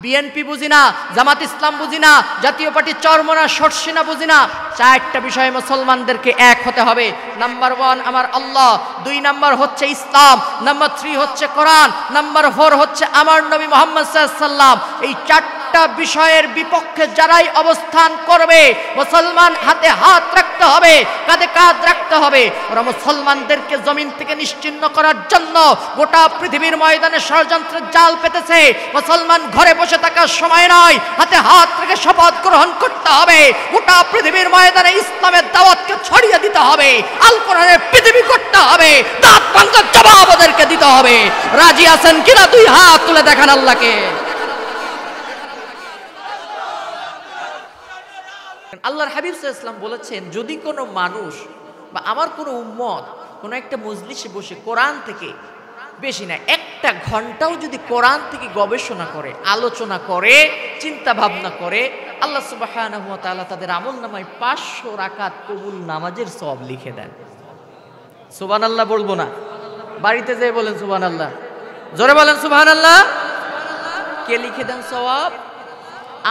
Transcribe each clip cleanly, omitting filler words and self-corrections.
BNP বুঝি না, জামাত ইসলাম বুঝি না, জাতীয় পার্টি চরমনা শর্ষিনা বুঝি না। চারটা বিষয়ে মুসলমানদেরকে এক হতে হবে। নাম্বার 1 আমার আল্লাহ, 2 নাম্বার হচ্ছে ইসলাম, নাম্বার 3 হচ্ছে কোরআন, নাম্বার 4 হচ্ছে আমার নবী মুহাম্মদ সাল্লাল্লাহু আলাইহি ওয়াসাল্লাম। এই চারটা বিষয়ের বিপক্ষে যারাই অবস্থান করবে, মুসলমান হাতে হাত রাখতে হবে, কাঁধে কাঁধ রাখতে হবে। ওরা মুসলমানদেরকে জমিন থেকে নিশ্চিহ্ন করার জন্য গোটা পৃথিবীর ময়দানে ষড়যন্ত্রের জাল পেতেছে। মুসলমান ঘরে বসে থাকার সময় নয়, হাতে হাত রেখে শপথ গ্রহণ করতে হবে। গোটা পৃথিবীর ময়দানে ইসলামের দাওয়াতকে ছড়িয়ে দিতে হবে, আল কোরআনের পৃথিবী করতে হবে, দাঁত ভাঙার জবাব ওদেরকে দিতে হবে। রাজি আছেন কিনা? 2 হাত তুলে দেখান আল্লাহকে। আল্লাহর হাবিব সাল্লাল্লাহু আলাইহি ওয়াসাল্লাম বলেছেন, যদি কোনো মানুষ বা আমার কোনো উম্মত কোনো একটা মজলিসে বসে কোরআন থেকে বেশি না 1টা ঘন্টাও যদি কোরআন থেকে গবেষণা করে, আলোচনা করে, চিন্তা ভাবনা করে, আল্লাহ সুবহানাহু ওয়া তাআলা তাদের আমলনামায় 500 রাকাত কবুল নামাজের সওয়াব লিখে দেন। সুবহানাল্লাহ বলবো না? বাড়িতে যেয়ে বলেন সুবহানাল্লাহ, জোরে বলেন সুবহানাল্লাহ। কে লিখে দেন সওয়াব?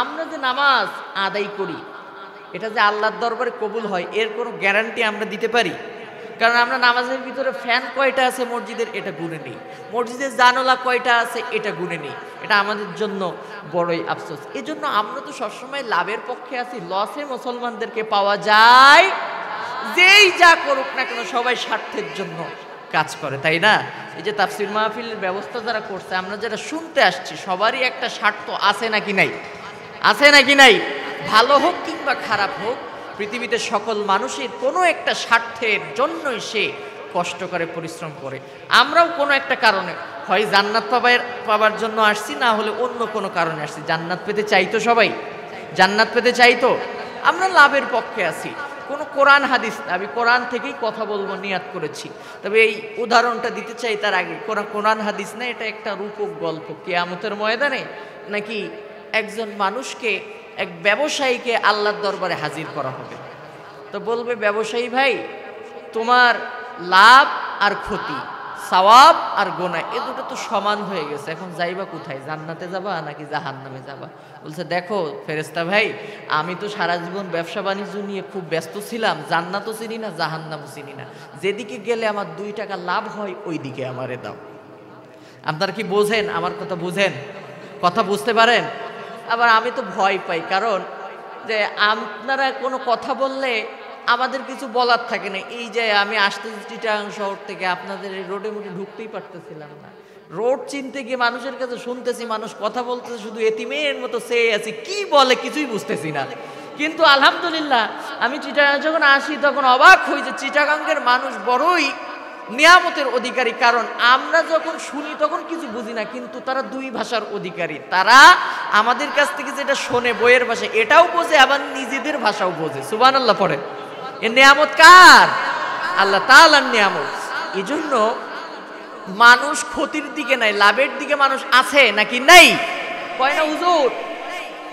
আমরা যে নামাজ আদায় করি, এটা যে আল্লাহর দরবারে কবুল হয় এর কোনো গ্যারান্টি আমরা দিতে পারি? কারণ আমরা নামাজের ভিতরে ফ্যান কয়টা আছে মসজিদের এটা গুনে নেই, মসজিদের জানালা কয়টা আছে এটা গুনে নেই। এটা আমাদের জন্য বড়ই আফসোস। এজন্য আমরা তো সবসময় লাভের পক্ষে আছি, লসে মুসলমানদেরকে পাওয়া যায়। যেই যা করুক না কেন সবাই স্বার্থের জন্য কাজ করে, তাই না? এই যে তাফসীর মাহফিলের ব্যবস্থা যারা করছে, আমরা যারা শুনতে আসছি, সবারই একটা স্বার্থ আছে নাকি নাই? আছে নাকি নাই? ভালো হোক কিংবা খারাপ হোক, পৃথিবীতে সকল মানুষের কোনো একটা স্বার্থের জন্যই সে কষ্ট করে, পরিশ্রম করে। আমরাও কোনো একটা কারণে হয় জান্নাত পাবার জন্য আসছি, না হলে অন্য কোনো কারণে আসছি। জান্নাত পেতে চাইতো সবাই, জান্নাত পেতে চাইতো। আমরা লাভের পক্ষে আছি। কোনো কোরআন হাদিস, আমি কোরআন থেকেই কথা বলবো নিয়াত করেছি, তবে এই উদাহরণটা দিতে চাই তার আগে। কোরআন হাদিস না, এটা একটা রূপক গল্প। কিয়ামতের ময়দানে নাকি একজন মানুষকে, এক ব্যবসায়ীকে আল্লাহর দরবারে হাজির করা হবে। তো বলবে, ব্যবসায়ী ভাই, তোমার লাভ আর ক্ষতি, সওয়াব আর গুনাহ, এ দুটো তো সমান হয়ে গেছে, এখন যাইবা কোথায়? জান্নাতে যাবা নাকি জাহান্নামে যাবা? বলছে, দেখো ফেরেশতা ভাই, আমি তো সারা জীবন ব্যবসা বাণিজ্য নিয়ে খুব ব্যস্ত ছিলাম, জান্নাতও চিনি না, জাহান্নামও চিনি না। যেদিকে গেলে আমার 2 টাকা লাভ হয় ওই দিকে আমারে দাও। আপনারা কি বোঝেন? আমার কথা বুঝেন? কথা বুঝতে পারেন? আবার আমি তো ভয় পাই, কারণ যে আপনারা কোনো কথা বললে আমাদের কিছু বলার থাকে না। এই যে আমি আসতেছি চিটাগাং শহর থেকে, আপনাদের এই রোডে মুডে ঢুকতেই পারতেছিলাম না। রোড চিনতে গিয়ে মানুষের কাছে শুনতেছি মানুষ কথা বলতেছে, শুধু এতিমের মতো চেয়ে আছি, কি বলে কিছুই বুঝতেছি না। কিন্তু আলহামদুলিল্লাহ আমি চিটাগাং যখন আসি তখন অবাক হই যে চিটাগাংয়ের মানুষ বড়ই নিয়ামতের অধিকারী। কারণ আমরা যখন শুনি তখন কিছু বুঝি না, কিন্তু তারা 2 ভাষার অধিকারী। তারা আমাদের কাছ থেকে যেটা শোনে বইয়ের ভাষা, এটাও বোঝে, আবার নিজেদের ভাষাও বোঝে। সুবহানাল্লাহ পড়ে। এ নিয়ামত কার? আল্লাহ তাআলার নিয়ামত। এজন্য মানুষ ক্ষতির দিকে নাই, লাভের দিকে মানুষ আছে নাকি নাই? কয় না হুজুর,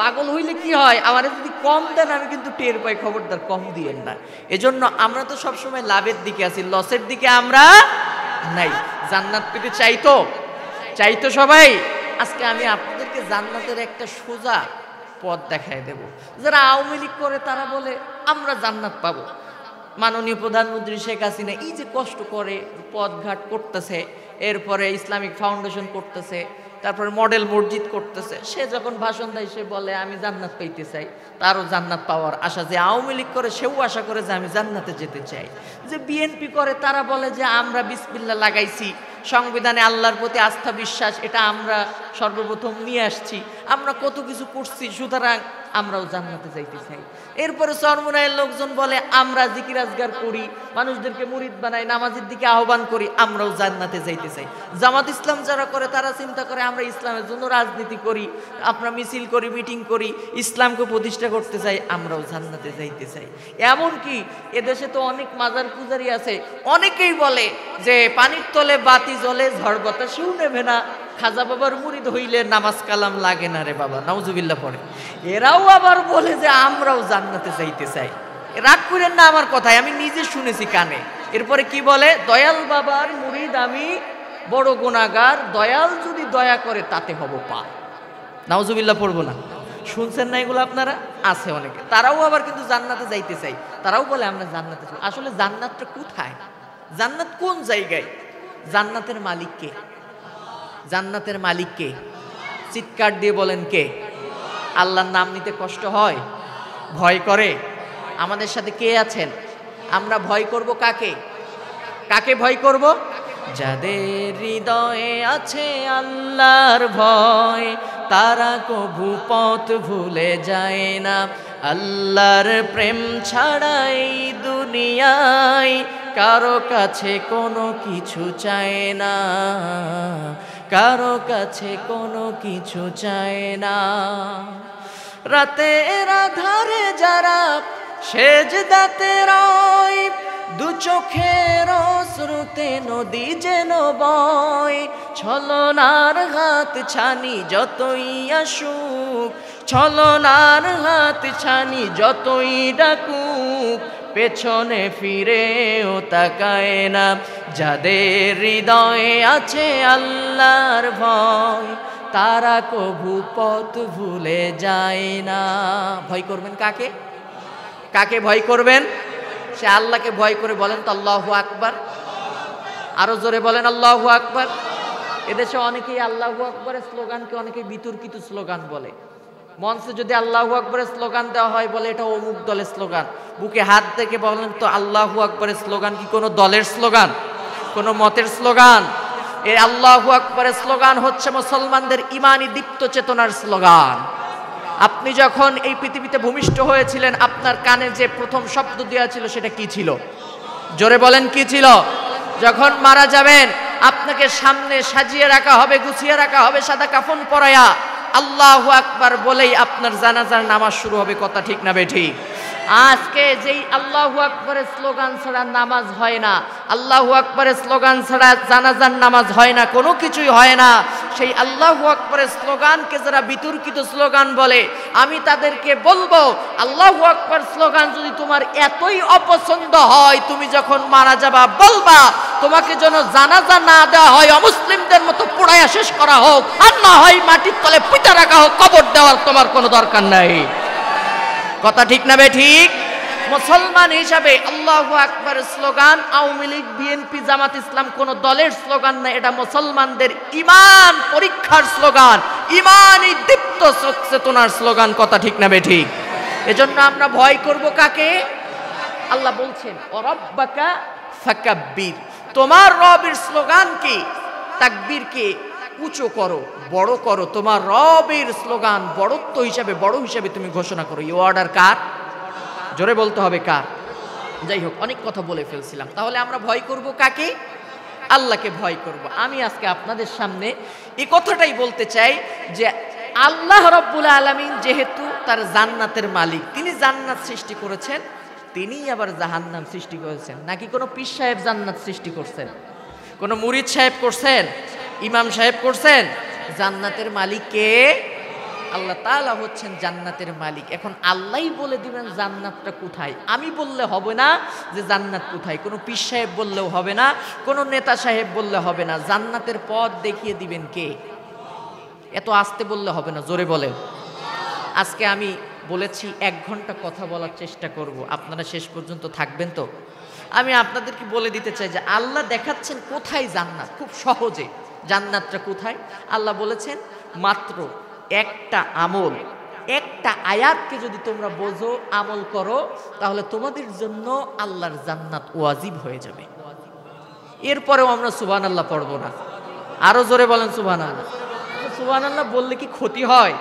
পাগল হইলে কি হয়, আমার যদি কম দেন আমি কিন্তু টের পাই, খবরদার কম দিয়েন না। এজন্য আমরা তো সবসময় লাভের দিকে আছি, লসের দিকে আমরা নাই। জান্নাত পেতে চাইতো সবাই। আজকে আমি আপনাদেরকে জান্নাতের একটা সোজা পথ দেখায় দেব। যারা আওয়ামী লীগ করে তারা বলে আমরা জান্নাত পাবো। মাননীয় প্রধানমন্ত্রী শেখ হাসিনা এই যে কষ্ট করে পথঘাট করতেছে, এরপরে ইসলামিক ফাউন্ডেশন করতেছে, তারপরে মডেল মসজিদ করতেছে, সে যখন ভাষণ দেয় সে বলে আমি জান্নাত পাইতে চাই, তারও জান্নাত পাওয়ার আশা। যে আওয়ামী লীগ করে সেও আশা করে যে আমি জান্নাতে যেতে চাই। যে বিএনপি করে তারা বলে যে আমরা বিসমিল্লাহ লাগাইছি, সংবিধানে আল্লাহর প্রতি আস্থা বিশ্বাস এটা আমরা সর্বপ্রথম নিয়ে আসছি, আমরা কত কিছু করছি, সুতরাং আমরাও জান্নাতে যাইতে চাই। এরপরে চরমোনাইয়ের লোকজন বলে আমরা জিকির আজগার করি, মানুষদেরকে মুরিদ বানাই, নামাজের দিকে আহ্বান করি, আমরাও জান্নাতে যাইতে চাই। জামাত ইসলাম যারা করে তারা চিন্তা করে আমরা ইসলামের জন্য রাজনীতি করি, আমরা মিছিল করি, মিটিং করি, ইসলামকে প্রতিষ্ঠা করতে চাই, আমরাও জান্নাতে যাইতে চাই। এমনকি এদেশে তো অনেক মাজার পূজারি আছে, অনেকেই বলে যে পানির তলে বাতি জ্বলে, ঝড় বাতাসেও নেবে না, খাজা বাবার মুরিদ হইলে নামাজ কালাম লাগে না রে বাবা, নাউজুবিল্লাহ পড়ে। এরাও আবার বলে যে আমরাও জান্নাতে যাইতে চাই। রাগ করেন না আমার কথায়, আমি নিজে শুনেছি কানে। এরপরে কি বলে, দয়াল বাবার মুরিদ আমি, বড় গুনাহগার, দয়াল যদি দয়া করে তাতে হব পার। নাউজুবিল্লাহ পড়বো না? শুনছেন না এগুলো আপনারা? আছে অনেকে, তারাও আবার কিন্তু জান্নাতে যাইতে চাই, তারাও বলে আমরা জান্নাতে চাই। আসলে জান্নাতটা কোথায়? জান্নাত কোন জায়গায়? জান্নাতের মালিক কে? জান্নাতের মালিক কে? চিৎকার দিয়ে বলেন কে? আল্লাহর নাম নিতে কষ্ট হয়, ভয় করে? আমাদের সাথে কে আছেন? আমরা ভয় করব কাকে? কাকে ভয় করব? যাদের হৃদয়ে আছে আল্লাহর ভয়, তারা কভু পথ ভুলে যায় না। আল্লাহর প্রেম ছাড়া এই দুনিয়ায় কারো কাছে কোনো কিছু চায় না, কারো কাছে কোনো কিছু চায় না। রাতের আধারে যারা সেজদাতে রয়, দু চোখের অশ্রুতে নদী যেন বয়। ছলনার হাত ছানি যতই আসুক, ছলনার হাত ছানি যতই ডাকুক, পেছনে ফিরেও তাকায় না। যাদের হৃদয়ে আছে আল্লাহর ভয়, তারা কভু পথ ভুলে যায় না। ভয় করবেন কাকে? কাকে ভয় করবেন? সে আল্লাহকে ভয় করে। বলেন তো আল্লাহু আকবার। আরো জোরে বলেন আল্লাহু আকবার। এদেশে অনেকেই আল্লাহু আকবরের স্লোগানকে অনেকেই বিতর্কিত স্লোগান বলে। মঞ্চে যদি আল্লাহু আকবরের স্লোগান দেওয়া হয়, বলে এটা অমুক দলের স্লোগান। বুকে হাত থেকে বলেন তো আল্লাহু আকবরের স্লোগান কি কোনো দলের স্লোগান, কোনো মতের স্লোগান? এই আল্লাহু আকবরের স্লোগান হচ্ছে মুসলমানদের ইমানি দীপ্ত চেতনার স্লোগান। আপনি যখন এই পৃথিবীতে ভূমিষ্ঠ হয়েছিলেন, আপনার কানে যে প্রথম শব্দ দেওয়া ছিল সেটা কি ছিল? জোরে বলেন কি ছিল? যখন মারা যাবেন, আপনাকে সামনে সাজিয়ে রাখা হবে, গুছিয়ে রাখা হবে সাদা কাফন পরায়া। আল্লাহু আকবার বলেই আপনার জানাজার নামাজ শুরু হবে। কথা ঠিক না বেঠিক? আজকে যেই আল্লাহু আকবরের স্লোগান ছাড়া নামাজ হয় না, আল্লাহু আকবরের স্লোগান ছাড়া জানাজার নামাজ হয় না, কোনো কিছুই হয় না, সেই আল্লাহু আকবরের স্লোগানকে যারা বিতর্কিত স্লোগান বলে, আমি তাদেরকে বলবো, আল্লাহু আকবর স্লোগান যদি তোমার এতই অপছন্দ হয়, তুমি যখন মারা যাবা বলবা তোমাকে যেন জানাজা না দেওয়া হয়, অমুসলিমদের মতো পোড়ায়া শেষ করা হোক, আর না হয় মাটির তলে পুঁতে রাখা হোক, কবর দেওয়ার তোমার কোনো দরকার নাই। কথা ঠিক না বে ঠিক? মুসলমান হিসাবে আল্লাহু আকবার স্লোগান আওয়ামী লীগ, বিএনপি, জামাত ইসলাম কোন দলের স্লোগান না, এটা মুসলমানদের ইমান পরীক্ষার স্লোগান, ইমানি দীপ্ত চেতনার স্লোগান। কথা ঠিক না বে ঠিক? এজন্য আমরা ভয় করব কাকে? আল্লাহ বলছেন ওয়ারাব্বাকা ফাকাব্বির, তোমার রবের স্লোগান কি? তাকবীরকে উঁচু করো, বড় করো, তোমার রবের স্লোগান বড়ত্ব হিসাবে, বড় হিসাবে তুমি ঘোষণা করো। এই অর্ডার কার? জোরে বলতে হবে কার? যাই হোক, অনেক কথা বলে ফেলছিলাম। তাহলে আমরা ভয় করব কাকে? আল্লাহকে ভয় করব। আমি আজকে আপনাদের সামনে এই কথাটাই বলতে চাই যে আল্লাহ রাব্বুল আলামিন যেহেতু তার জান্নাতের মালিক, তিনি জান্নাত সৃষ্টি করেছেন, তিনি আবার জাহান্নাম সৃষ্টি করেছেন। নাকি কোনো পীর সাহেব জান্নাত সৃষ্টি করছেন? কোনো মুরিদ সাহেব করছেন? ইমাম সাহেব করছেন? জান্নাতের মালিক কে? আল্লাহ তাআলা হচ্ছেন জান্নাতের মালিক। এখন আল্লাহই বলে দিবেন জান্নাতটা কোথায়। আমি বললে হবে না যে জান্নাত কোথায়, কোনো পীর সাহেব বললেও হবে না, কোনো নেতা সাহেব বললে হবে না। জান্নাতের পথ দেখিয়ে দিবেন কে? এত আস্তে বললে হবে না, জোরে বলেন। আজকে আমি বলেছি 1 ঘন্টা কথা বলার চেষ্টা করব, আপনারা শেষ পর্যন্ত থাকবেন তো? আমি আপনাদেরকে বলে দিতে চাই যে আল্লাহ দেখাচ্ছেন কোথায় জান্নাত, খুব সহজে। জান্নাতটা কোথায়? আল্লাহ বলেছেন মাত্র একটা আমল, একটা আয়াতকে যদি তোমরা বোঝো, আমল করো, তাহলে তোমাদের জন্য আল্লাহর জান্নাত ওয়াজিব হয়ে যাবে। এরপরেও আমরা সুবহানাল্লাহ পড়বো না? আরো জোরে বলেন সুবহানাল্লাহ। সুবহানাল্লাহ বললে কি ক্ষতি হয়?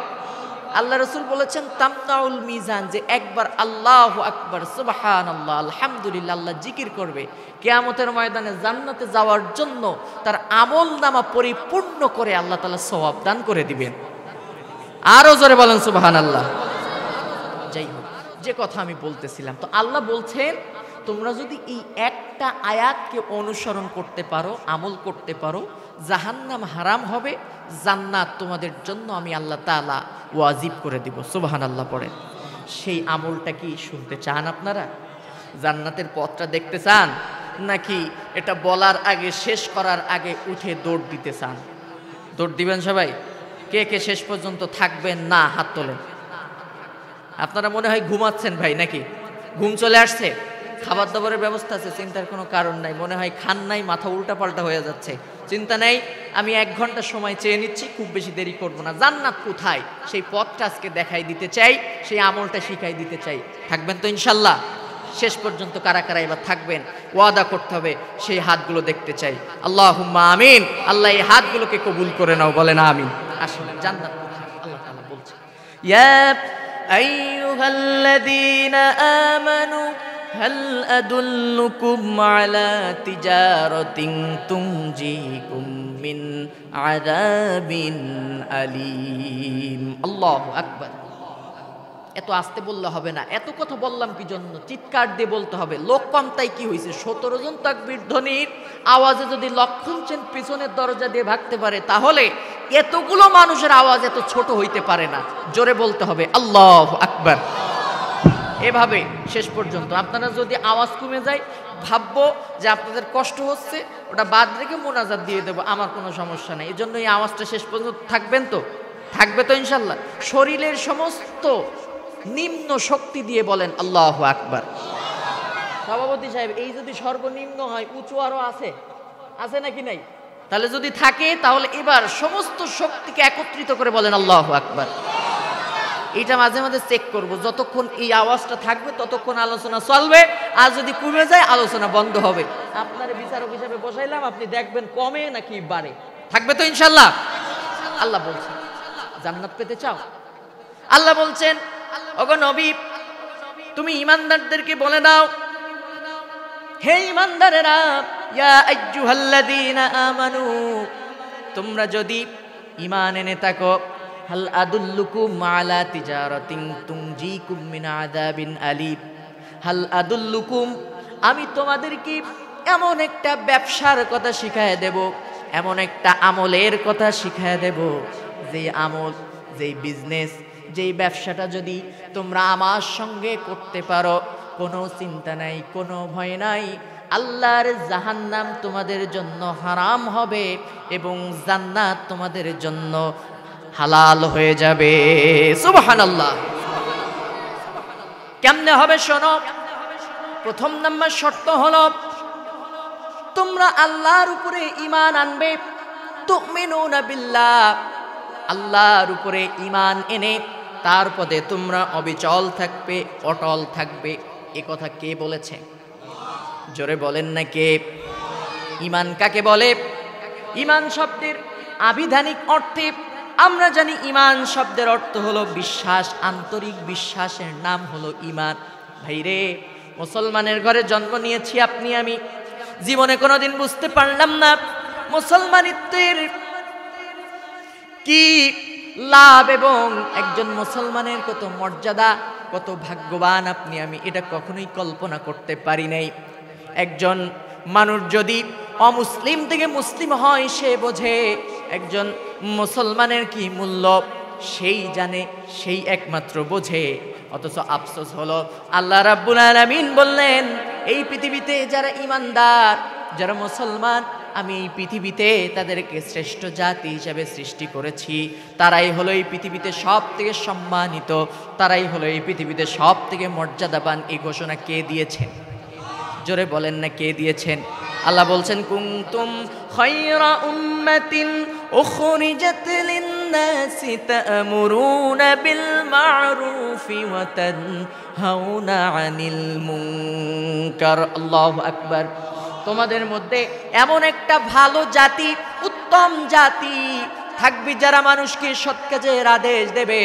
আল্লাহ রাসূল বলেছেন তামনাউল মিজান, যে একবার আল্লাহু আকবার, সুবহানাল্লাহ, আলহামদুলিল্লাহ আল্লাহ জিকির করবে, কিয়ামতের ময়দানে জান্নাতে যাওয়ার জন্য তার আমলনামা পরিপূর্ণ করে আল্লাহ তাআলা সওয়াব দান করে দিবেন। আরো জোরে বলেন সুবহানাল্লাহ। যাই হোক, যে কথা আমি বলতেছিলাম, তো আল্লাহ বলছেন তোমরা যদি এই একটা আয়াতকে অনুসরণ করতে পারো, আমল করতে পারো, জাহান্নাম হারাম হবে, জান্নাত তোমাদের জন্য আমি আল্লাহ তাআলা ওয়াজিব করে দিব। সুবহানাল্লাহ পড়েন। সেই আমলটা কি শুনতে চান আপনারা? জান্নাতের পথটা দেখতে চান, নাকি এটা বলার আগে, শেষ করার আগে উঠে দৌড় দিতে চান? দৌড় দিবেন সবাই? কে কে শেষ পর্যন্ত থাকবেন না হাত তোলেন। আপনারা মনে হয় ঘুমাচ্ছেন ভাই, নাকি ঘুম চলে আসছে? খাবার দাবারের ব্যবস্থা আছে, চিন্তার কোনো কারণ নাই। মনে হয় খান নাই, মাথা উল্টাপাল্টা হয়ে যাচ্ছে, চিন্তা নেই। আমি 1 ঘন্টা সময় চেয়ে নিচ্ছি, খুব বেশি দেরি করব না। জান্নাত কোথায় সেই পথটা আজকে দেখাই দিতে চাই, সেই আমলটা শিখাই দিতে চাই। থাকবেন তো ইনশাল্লাহ? শেষ পর্যন্ত কারা কারা এবার থাকবেন ওয়াদা করতে হবে, সেই হাতগুলো দেখতে চাই। আল্লাহুম্মা আমিন। আল্লাহ এই হাতগুলোকে কবুল করে নাও, বলেন আমিন। আসলে জান্নাত কোথায় আল্লাহ তাআলা বলছেন, ইয়া আইয়ুহাল্লাযীনা আমানু হাল আদুল্লুকুম আলা তিজারাতিন তুনজিকুম মিন আযাবিন আলীম। আল্লাহু আকবার। এত আস্তে বললে হবে না, এত কথা বললাম কি জন্য? চিৎকার দিয়ে বলতে হবে। লোক কম তাই কি হয়েছে? 17 জন তাকবীর ধ্বনির আওয়াজে যদি লক্ষণ সেন পিছনের দরজা দিয়ে ভাগতে পারে, তাহলে এতগুলো মানুষের আওয়াজ এত ছোট হইতে পারে না। জোরে বলতে হবে আল্লাহু আকবার। এভাবে শেষ পর্যন্ত আপনারা যদি আওয়াজ কমে যায়, ভাববো যে আপনাদের কষ্ট হচ্ছে, ওটা বাদ রেখে মোনাজাত দিয়ে দেবো, আমার কোনো সমস্যা নেই। এই জন্য এই আওয়াজটা শেষ পর্যন্ত থাকবেন তো? থাকবে তো ইনশাল্লাহ? শরীরের সমস্ত নিম্ন শক্তি দিয়ে বলেন আল্লাহু আকবার। সভাপতি সাহেব, এই যদি সর্বনিম্ন হয়, উঁচু আরো আছে, আছে নাকি নাই? তাহলে যদি থাকে, তাহলে এবার সমস্ত শক্তিকে একত্রিত করে বলেন আল্লাহু আকবার। এইটা মাঝে মাঝে চেক করব, যতক্ষণ এই আওয়াজটা থাকবে ততক্ষণ আলোচনা চলবে, আর যদি কমে যায় আলোচনা বন্ধ হবে। আপনার বিচারক হিসাবে বসাইলাম, আপনি দেখবেন কমে নাকি বাড়ে। থাকবে তো ইনশাল্লাহ? আল্লাহ বলছেন জান্নাত পেতে চাও? আল্লাহ বলছেন, ওগো নবী, তুমি ঈমানদারদেরকে বলে দাও, হে ঈমানদারেরা, ইয়া আইয়ুহাল্লাযীনা আমানু, তোমরা যদি ঈমান এনে থাকো, হাল আদুল্লুকুম আলা তিজারাতিন তুনজিকুম মিন আযাবিন আলীম। হাল আদুল্লুকুম, আমি তোমাদেরকে এমন একটা ব্যবসার কথা শিখায় দেব, এমন একটা আমলের কথা শিখায় দেব, যে আমল, যেই বিজনেস, যেই ব্যবসাটা যদি তোমরা আমার সঙ্গে করতে পারো, কোনো চিন্তা নাই, কোনো ভয় নাই, আল্লাহর জাহান্নাম তোমাদের জন্য হারাম হবে এবং জান্নাত তোমাদের জন্য হালাল হয়ে যাবে। সুবহানাল্লাহ। কেমনে হবে শোনো। প্রথম নাম্বার শর্ত হলো, তোমরা আল্লাহর উপরে ঈমান আনবে। তুমিনুনা বিল্লাহ, আল্লাহর উপরে ঈমান এনে তার পদে তোমরা অবিচল থাকবে, অটল থাকবে। এ কথা কে বলেছে? জোরে বলেন না কে? ঈমান কাকে বলে? ঈমান শব্দের আবিধানিক অর্থে আমরা জানি, ঈমান শব্দের অর্থ হলো বিশ্বাস, আন্তরিক বিশ্বাসের নাম হলো ঈমান। ভাইরে, মুসলমানের ঘরে জন্ম নিয়েছি আপনি আমি, জীবনে কোনোদিন বুঝতে পারলাম না মুসলমানিত্বের কি লাভ এবং একজন মুসলমানের কত মর্যাদা, কত ভাগ্যবান আপনি আমি, এটা কখনোই কল্পনা করতে পারি নাই। একজন মানুষ যদি অমুসলিম থেকে মুসলিম হয়, সে বোঝে একজন মুসলমানের কি মূল্য, সেই জানে, সেই একমাত্র বোঝে। অথচ আফসোস হলো, আল্লাহ রাব্বুল আলামিন বললেন, এই পৃথিবীতে যারা ঈমানদার, যারা মুসলমান, আমি এই পৃথিবীতে তাদেরকে শ্রেষ্ঠ জাতি হিসেবে সৃষ্টি করেছি। তারাই হলো এই পৃথিবীতে সব থেকে সম্মানিত, তারাই হলো এই পৃথিবীতে সব থেকে মর্যাদাবান। এই ঘোষণা কে দিয়েছেন? জোরে বলেন না কে দিয়েছেন? আল্লাহ বলছেন, কুনতুম খায়রা উম্মাতিন উখরিজাত লিন-নাসি তা'মুরুনা বিল মা'রুফি ওয়া তানহাউনা আনিল মুনকার। আল্লাহু আকবার। তোমাদের মধ্যে এমন একটা ভালো জাতি, উত্তম জাতি থাকবে, যারা মানুষকে সৎ কাজের আদেশ দেবে,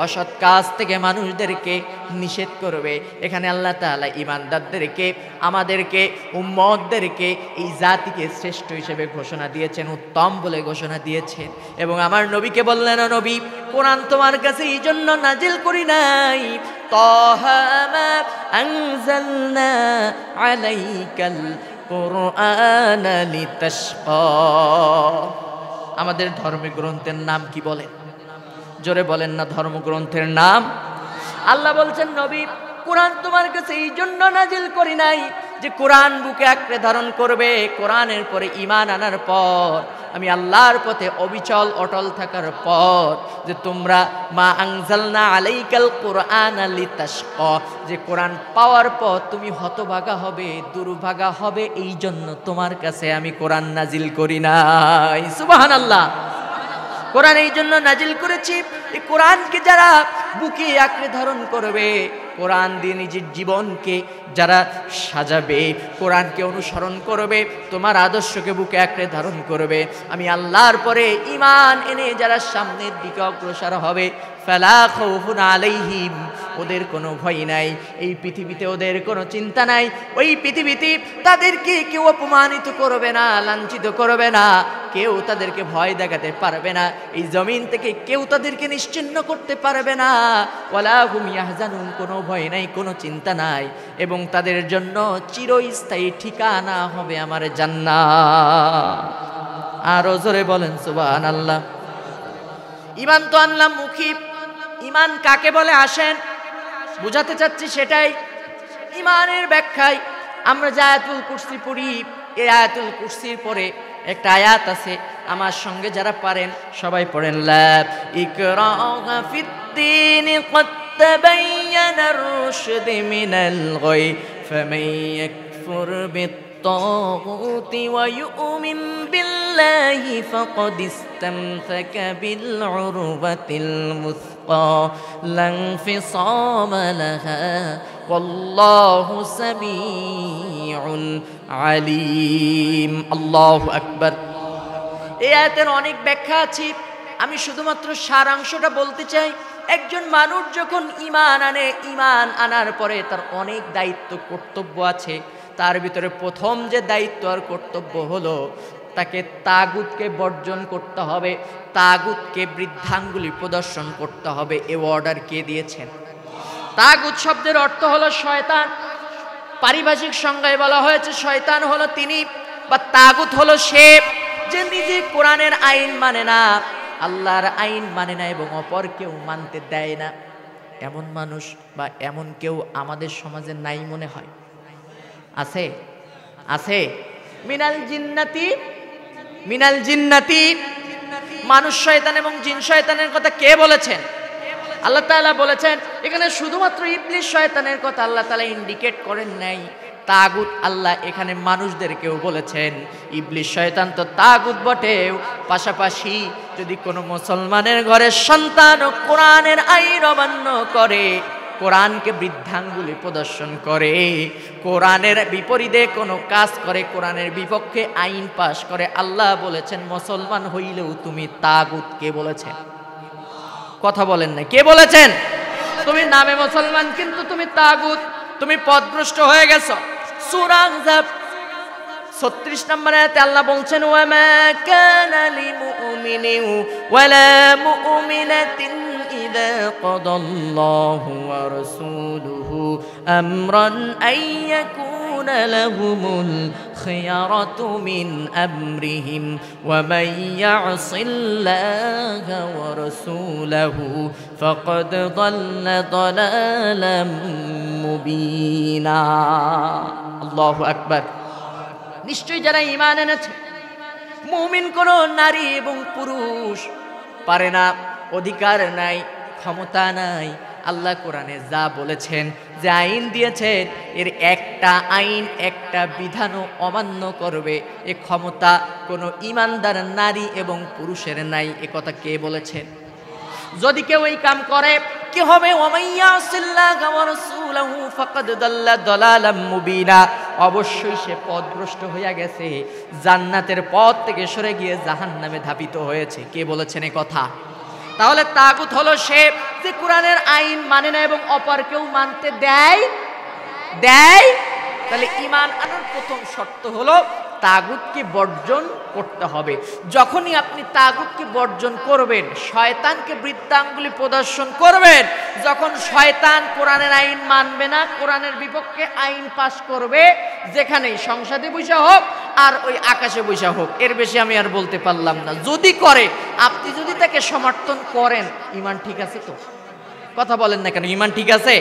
অসৎ কাজ থেকে মানুষদেরকে নিষেধ করবে। এখানে আল্লাহ তাআলা ঈমানদারদেরকে, আমাদেরকে, উম্মতদেরকে, এই জাতিকে শ্রেষ্ঠ হিসেবে ঘোষণা দিয়েছেন, উত্তম বলে ঘোষণা দিয়েছেন। এবং আমার নবীকে বললেন, ও নবী, কোরআন তোমার কাছে এই জন্য নাজিল করি নাই, তাহা মা আনজালনা আলাইকাল কুরআন লিতাশকা। আমাদের ধর্মগ্রন্থের নাম কি বলেন? জোরে বলেন না ধর্মগ্রন্থের নাম? আল্লাহ বলছেন, নবী, কোরআন তোমার কাছে এই জন্য নাজিল করি নাই যে কোরআন বুকে আঁকড়ে ধারণ করবে, কোরআনের পরে ঈমান আনার পর আমি আল্লাহর পথে অবিচল অটল থাকার পর যে তোমরা মা আনজালনা আলাইকাল কুরআনা লিতাশকা, যে কোরআন পাওয়ার পর তুমি হতভাগা হবে, দুর্ভাগা হবে, এই জন্য তোমার কাছে আমি কোরআন নাজিল করি নাই। সুবহানাল্লাহ। কোরআন এই জন্য নাজিল করেছি, এই কোরআনকে যারা বুকে আঁকড়ে ধারণ করবে, কোরআন দিয়ে নিজের জীবনকে যারা সাজাবে, কোরআনকে অনুসরণ করবে, তোমার আদর্শকে বুকে আঁকড়ে ধারণ করবে, আমি আল্লাহর পরে ঈমান এনে যারা সামনের দিকে অগ্রসর হবে, ফালা খাউফুন আলাইহিম, ওদের কোনো ভয় নাই, এই পৃথিবীতে ওদের কোনো চিন্তা নাই, ওই পৃথিবীতে তাদেরকে কেউ অপমানিত করবে না, লাঞ্ছিত করবে না, কেউ তাদেরকে ভয় দেখাতে পারবে না, এই জমিন থেকে কেউ তাদেরকে নিশ্চিহ্ন করতে পারবে না। ওয়ালা হুম ইয়াহজানুন, কোনো ভয় নাই, কোনো চিন্তা নাই, এবং তাদের জন্য চিরস্থায়ী ঠিকানা হবে আমার জান্নাত। আরো জোরে বলেন সুবহানাল্লাহ। ঈমান তো আনলাম মুখী, ঈমান কাকে বলে আসেন বুঝাতে চাচ্ছি সেটাই। ঈমানের ব্যাখ্যায় আমরা যে আয়াতুল কুরসি পড়ি, এই আয়াতুল কুরসির পরে একটা আয়াত আছে, আমার সঙ্গে যারা পারেন সবাই পড়েন, লা ইকরাহা ফিদ্দীন ক্বাদ তাবায়্যানার রুশদ মিনাল গায় ফামান ইয়াকফুর বিত-তাগুতি ওয়া ইউমিন বিল্লাহি ফাকাদ ইসতামসাকা বিল উরওয়াতিল মুসকা লা ইনফিসামা লাহা ওয়াল্লাহু সামিউন আলিম। আল্লাহু আকবার। এই আয়াতের অনেক ব্যাখ্যা আছে, আমি শুধুমাত্র সারাংশটা বলতে চাই। একজন মানুষ যখন ঈমান আনে, ঈমান আনার পরে তার অনেক দায়িত্ব কর্তব্য আছে, তার ভিতরে প্রথম যে দায়িত্ব আর কর্তব্য হলো তাকে তাগুতকে বর্জন করতে হবে, তাগুতকে বৃদ্ধাঙ্গুলি প্রদর্শন করতে হবে। এ অর্ডার কে দিয়েছেন? তাগুত শব্দের অর্থ হলো শয়তান। পারিভাষিক সংজ্ঞায় বলা হয়েছে শয়তান হলো তিনি, বা তাগুত হলো সে যে নিজে কোরআনের আইন মানে না, আল্লাহর আইন মানে না এবং অপর কেউ মানতে দেয় না। এমন মানুষ বা এমন কেউ আমাদের সমাজে নাই মনে হয়? আছে? আছে? মিনাল জিন্নাতি মানুষ শয়তান এবং জিন শয়তানের কথা কে বলেছেন? আল্লাহ তাআলা বলেছেন। এখানে শুধুমাত্র ইবলিস শয়তানের কথা আল্লাহ তাআলা ইন্ডিকেট করেন নাই, তাগুত আল্লাহ এখানে মানুষদেরকেও বলেছেন। ইবলিস শয়তান তো তাগুত বটেও, পাশাপাশি যদি কোনো মুসলমানের ঘরের সন্তান কোরআনের আইন অমান্য করে, কোরআনকে বৃদ্ধাঙ্গুলি প্রদর্শন করে, কোরআনের বিপরীতে কোনো কাজ করে, কোরআনের বিপক্ষে আইন পাশ করে, আল্লাহ বলেছেন মুসলমান হইলেও তুমি তাগুত। কে বলেছেন? কথা বলেন না, কে বলেছেন? তুমি নামে মুসলমান কিন্তু তুমি তাগুত, তুমি পথভ্রষ্ট হয়ে গেছো। সূরা আহজাব 36 নম্বর আয়াতে আল্লাহ বলছেন, ওয়া মা কানা লিমুমিনিন ওয়ালা মুমিনাতিন ইযা কাদাল্লাহু ওয়া রাসূলুহু আমরান আইয়াকুনা লাহুমুল খিয়ারাতু মিন আমরিহিম ওয়া মান ইয়াসিল্লাহা ওয়া রাসূলুহু ফাকাদ দাল্লা দালালাম মুবিনা। আল্লাহু আকবার। নিশ্চয়ই যারা ঈমান এনেছে, মুমিন কোনো নারী এবং পুরুষ পারে না, অধিকার নাই, ক্ষমতা নাই। আল্লাহ কোরআনে যা বলেছেন, যে আইন দিয়েছেন, এর একটা আইন একটা বিধানও অমান্য করবে এ ক্ষমতা কোনো ঈমানদার নারী এবং পুরুষের নাই। এ কথা কে বলেছেন? যদি কেউ এই কাম করে কি হবে? ওয়ামাইয়াসিল্লাহা ওয়া রাসূলুহু ফাকাদ দাল্লা দালালাম মুবিনা, অবশ্যই সে পথভ্রষ্ট হয়ে গেছে, জান্নাতের পথ থেকে সরে গিয়ে জাহান্নামে ধাবিত হয়েছে। কে বলেছেন এই কথা? তাহলে তাগুত হলো সে যে কোরআনের আইন মানে না এবং অপর কেউ মানতে দেয়। তাহলে ঈমান আনার প্রথম শর্ত হলো তাগুতকে বর্জন করতে হবে। যখনই আপনি তাগুতকে বর্জন করবেন, শয়তানকে বৃদ্ধাঙ্গুলি প্রদর্শন করবেন, যখন শয়তান কোরআনের আইন মানবে না, কোরআনের বিপক্ষে আইন পাশ করবে, যেখানেই সংসদে বসা হোক আর ওই আকাশে বসা হোক, এর বেশি আমি আর বলতে পারলাম না। যদি করে, আপনি যদি তাকে সমর্থন করেন, ঈমান ঠিক আছে তো? কথা বলেন না কেন? ঈমান ঠিক আছে?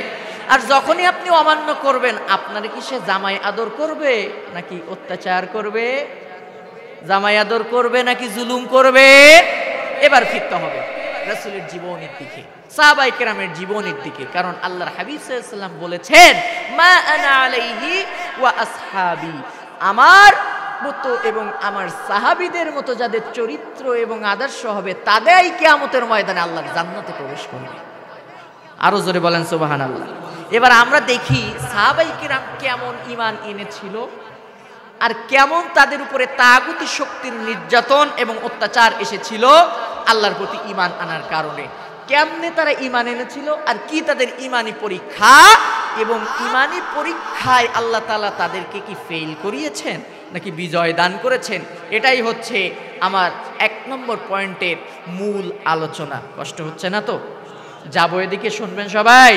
আর যখনই আপনি অমান্য করবেন, আপনার কি সে জামাই আদর করবে নাকি অত্যাচার করবে? জামাই আদর করবে নাকি জুলুম করবে? এবার ফিরতে হবে রাসূলের জীবনের দিকে, সাহাবায়ে কেরামের জীবনের দিকে। কারণ আল্লাহর হাবিব সাল্লাল্লাহু আলাইহি ওয়াসাল্লাম বলেছেন, মা আনা আলাইহি ওয়া আসহাবি, আমার মতো এবং আমার সাহাবীদের মতো যাদের চরিত্র এবং আদর্শ হবে তাদেরই কিয়ামতের ময়দানে আল্লাহর জান্নাতে প্রবেশ করবে। আরো জোরে বলেন সুবহানাল্লাহ। এবার আমরা দেখি সাহাবায়ে কেরাম কেমন ঈমান এনেছিল আর কেমন তাদের উপরে তাগুতি শক্তির নির্যাতন এবং অত্যাচার এসেছিল আল্লাহর প্রতি ঈমান আনার কারণে। কেমনে তারা ঈমান এনেছিল আর কি তাদের ঈমানি পরীক্ষা, এবং ঈমানি পরীক্ষায় আল্লাহ তাআলা তাদেরকে কি ফেল করিয়েছেন নাকি বিজয় দান করেছেন, এটাই হচ্ছে আমার 1 নম্বর পয়েন্টের মূল আলোচনা। কষ্ট হচ্ছে না তো? যাবো এদিকে, শুনবেন সবাই।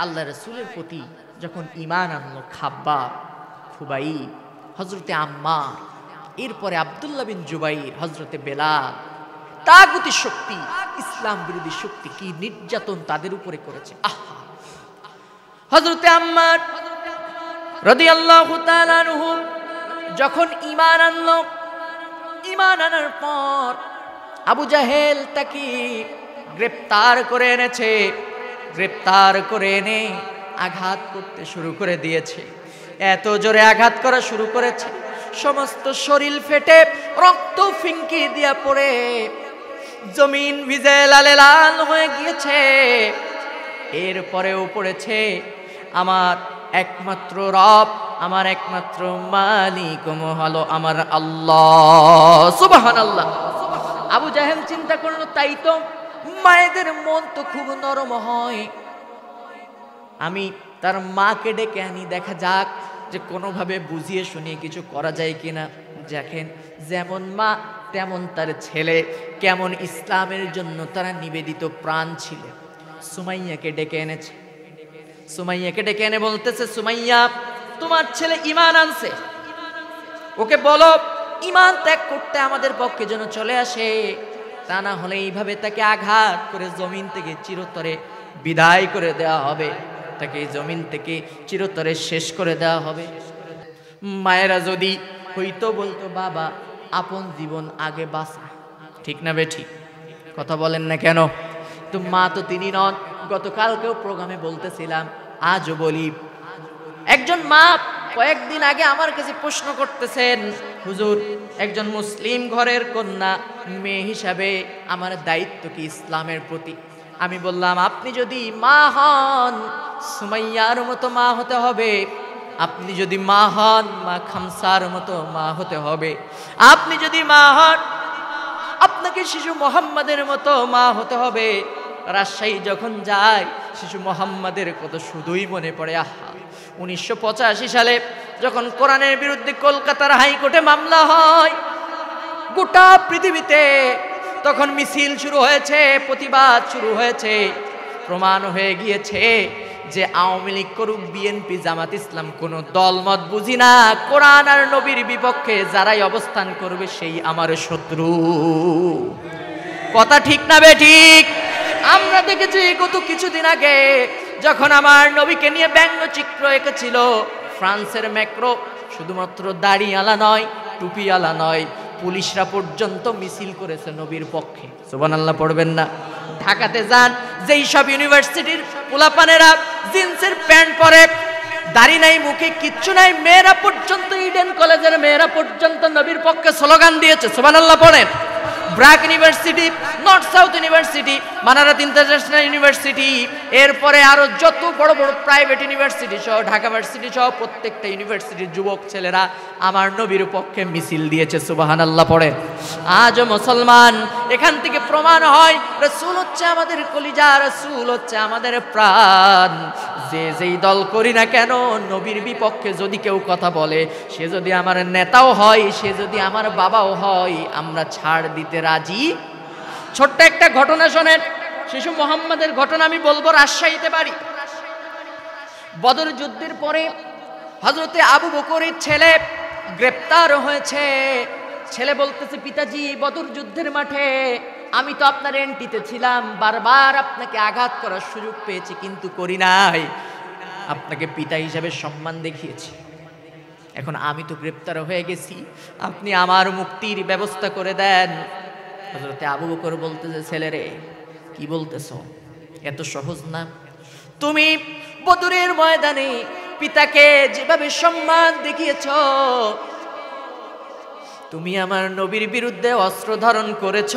আল্লাহ রাসূলের প্রতি যখন ঈমান আনলো খাব্বাব, খুবাইব, হযরতে আম্মার, এরপরে আব্দুল্লাহ বিন জুবাইর, হযরতে বেলাল, তাগুতি শক্তি, ইসলাম বিরোধী শক্তি কি নির্যাতন তাদের উপরে করেছে। আহা, হযরতে আম্মার রাদিয়াল্লাহু তাআলা আনহু যখন ঈমান আনলো, ঈমান আনার পর আবু জাহেল তাকে গ্রেফতার করে এনেছে। গ্রেফতার করে এনে আঘাত করতে শুরু করে দিয়েছে। এত জোরে আঘাত করা শুরু করেছে, সমস্ত শরীর ফেটে রক্ত ফিনকি দিয়া পড়ে জমিন ভিজে লালে লাল হয়ে গিয়েছে। এরপরেও পড়েছে, আমার একমাত্র রব, আমার একমাত্র মালিক হলো আমার আল্লাহ, সুবহানাল্লাহ। আবু জাহেল চিন্তা করলো, তাই তো, মায়েদের মন তো খুব নরম হয়, আমি তার মাকে ডেকে আনি, দেখা যাক যে কোনোভাবে বুঝিয়ে শুনিয়ে কিছু করা যায় কিনা। দেখেন, যেমন মা তেমন তার ছেলে, কেমন ইসলামের জন্য তারা নিবেদিত প্রাণ ছিল। সুমাইয়াকে ডেকে এনেছে। সুমাইয়াকে ডেকে এনে বলতেছে, সুমাইয়া, তোমার ছেলে ঈমান আনছে, ওকে বলো ঈমান ত্যাগ করতে আমাদের পক্ষে যেন চলে আসে, তা না হলে এইভাবে তাকে আঘাত করে জমিন থেকে চিরতরে বিদায় করে দেওয়া হবে, তাকে জমিন থেকে চিরতরে শেষ করে দেওয়া হবে। মায়েরা যদি হইতো বলতো, বাবা আপন জীবন আগে বাঁচা, ঠিক না বেঠিক? কথা বলেন না কেন? তো মা তো তিনি নন। গতকালকেও প্রোগ্রামে বলতেছিলাম, আজও বলি, একজন মা কয়েকদিন আগে আমার কাছে প্রশ্ন করতেছেন, হুজুর, একজন মুসলিম ঘরের কন্যা মেয়ে হিসাবে আমার দায়িত্ব কি ইসলামের প্রতি? আমি বললাম, আপনি যদি মা হন সুমাইয়ার মতো মা হতে হবে, আপনি যদি মা হন মা খামসার মতো মা হতে হবে, আপনি যদি মা হন আপনাকে শিশু মোহাম্মদের মতো মা হতে হবে। রাজশাহী যখন যায়, শিশু মোহাম্মদের কত শুধুই মনে পড়ে। আহা, 1985 সালে যখন কোরআনের বিরুদ্ধে কলকাতার হাইকোর্টে মামলা হয় গোটা পৃথিবীতে, তখন মিছিল শুরু হয়েছে, প্রতিবাদ শুরু হয়েছে। প্রমাণ হয়ে গিয়েছে যে আওয়ামী লীগ করুক, বিএনপি, জামাত ইসলাম, কোনো দলমত বুঝি না, কোরআন আর নবীর বিপক্ষে যারাই অবস্থান করবে সেই আমার শত্রু। কথা ঠিক না বেঠিক? আমরা দেখেছি গত কিছুদিন আগে যখন আমার নবীকে নিয়ে ব্যঙ্গচিত্র এঁকেছিল ফ্রান্সের ম্যাক্রো, শুধুমাত্র দাড়িওয়ালা নয়, টুপিওয়ালা নয়, পুলিশরা পর্যন্ত মিছিল করেছে নবীর পক্ষে। সুবহানাল্লাহ পড়বেন না? ঢাকাতে যান, যেই সব ইউনিভার্সিটির পোলাপানেরা জিন্সের প্যান্ট পরে, দাড়ি নাই, মুখে কিচ্ছু নাই, মেয়েরা পর্যন্ত, ইডেন কলেজের মেয়েরা পর্যন্ত নবীর পক্ষে স্লোগান দিয়েছে। সুবহানাল্লাহ পড়েন। BRAC university, north south university, Manarat international university, এরপরে আরো যত বড় বড় প্রাইভেট ইউনিভার্সিটি সহ, ঢাকা ভার্সিটি সহ প্রত্যেকটা ইউনিভার্সিটির যুবক ছেলেরা আমার নবীর পক্ষে মিছিল দিয়েছে। সুবহানাল্লাহ পড়ে। আজও মুসলমান, এখান থেকে প্রমাণ হয় রাসূল হচ্ছে আমাদের কলিজা, রাসূল হচ্ছে আমাদের প্রাণ। যে যেই দল করি না কেন, নবীর বিপক্ষে যদি কেউ কথা বলে, সে যদি আমার নেতাও হয়, সে যদি আমার বাবাও হয়, আমরা ছাড় দিতে রাজি। ছোট্ট একটা ঘটনা শোনেন, শিশু মোহাম্মদের ঘটনা আমি বলবো রাজশাহীতে বাড়ি। বদর যুদ্ধের পরে হযরতে আবু বকরের ছেলে গ্রেপ্তার হয়েছে। ছেলে বলতেছে, পিতাজি, বদর যুদ্ধের মাঠে আমি তো আপনার এন্টিতে ছিলাম, বারবার আপনাকে আঘাত করার সুযোগ পেয়েছি কিন্তু করি নাই, আপনাকে পিতা হিসাবে সম্মান দেখিয়েছি। এখন আমি তো গ্রেপ্তার হয়ে গেছি, আপনি আমার মুক্তির ব্যবস্থা করে দেন। হযরতে আবু বকর বলতেছে, ছেলেরে কি বলতেছ, এত সহজ না। তুমি বদরের ময়দানে পিতাকে যেভাবে সম্মান দেখিয়েছ, তুমি আমার নবীর বিরুদ্ধে অস্ত্র ধারণ করেছ,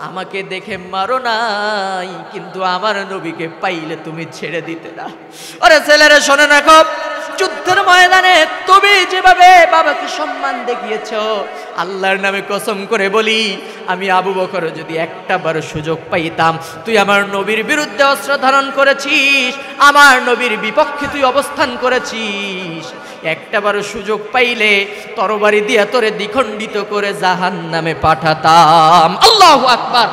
আমাকে দেখে মারো নাই, কিন্তু আমার নবীকে পাইলে তুমি ছেড়ে দিতে না। আরে ছেলেরা শোনে রাখো, যুদ্ধের ময়দানে তুমি যেভাবে বাবাকে সম্মান দেখিয়েছ, আল্লাহর নামে কসম করে বলি, আমি আবু বকর যদি একটা বার সুযোগ পাইতাম, তুই আমার নবীর বিরুদ্ধে অস্ত্র ধারণ করেছিস, আমার নবীর বিপক্ষে তুই অবস্থান করেছিস, একটা বার সুযোগ পাইলে তরবারি দিয়া তোরে দ্বিখণ্ডিত করে জাহান্নামে পাঠাতাম। আল্লাহু আকবার।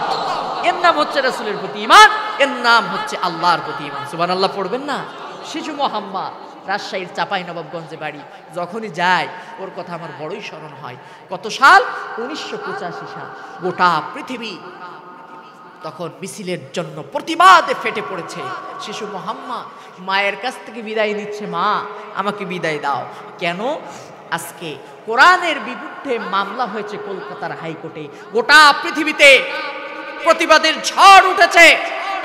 এর নাম হচ্ছে রাসূলের প্রতি ঈমান, এর নাম হচ্ছে আল্লাহর প্রতি ঈমান। সুবহানাল্লাহ পড়বেন না? শিশু মোহাম্মদ, রাজশাহীর চাঁপাইনবাবগঞ্জে বাড়ি, যখনই যায় ওর কথা আমার বড়ই স্মরণ হয়। কত সাল? 1985 সাল। গোটা পৃথিবী তখন মিছিলের জন্য প্রতিবাদে ফেটে পড়েছে। শিশু মোহাম্মদ মায়ের কাছ থেকে বিদায় নিচ্ছে, মা আমাকে বিদায় দাও। কেন? আজকে কোরআনের বিরুদ্ধে মামলা হয়েছে কলকাতার হাইকোর্টে, গোটা পৃথিবীতে প্রতিবাদের ঝড় উঠেছে।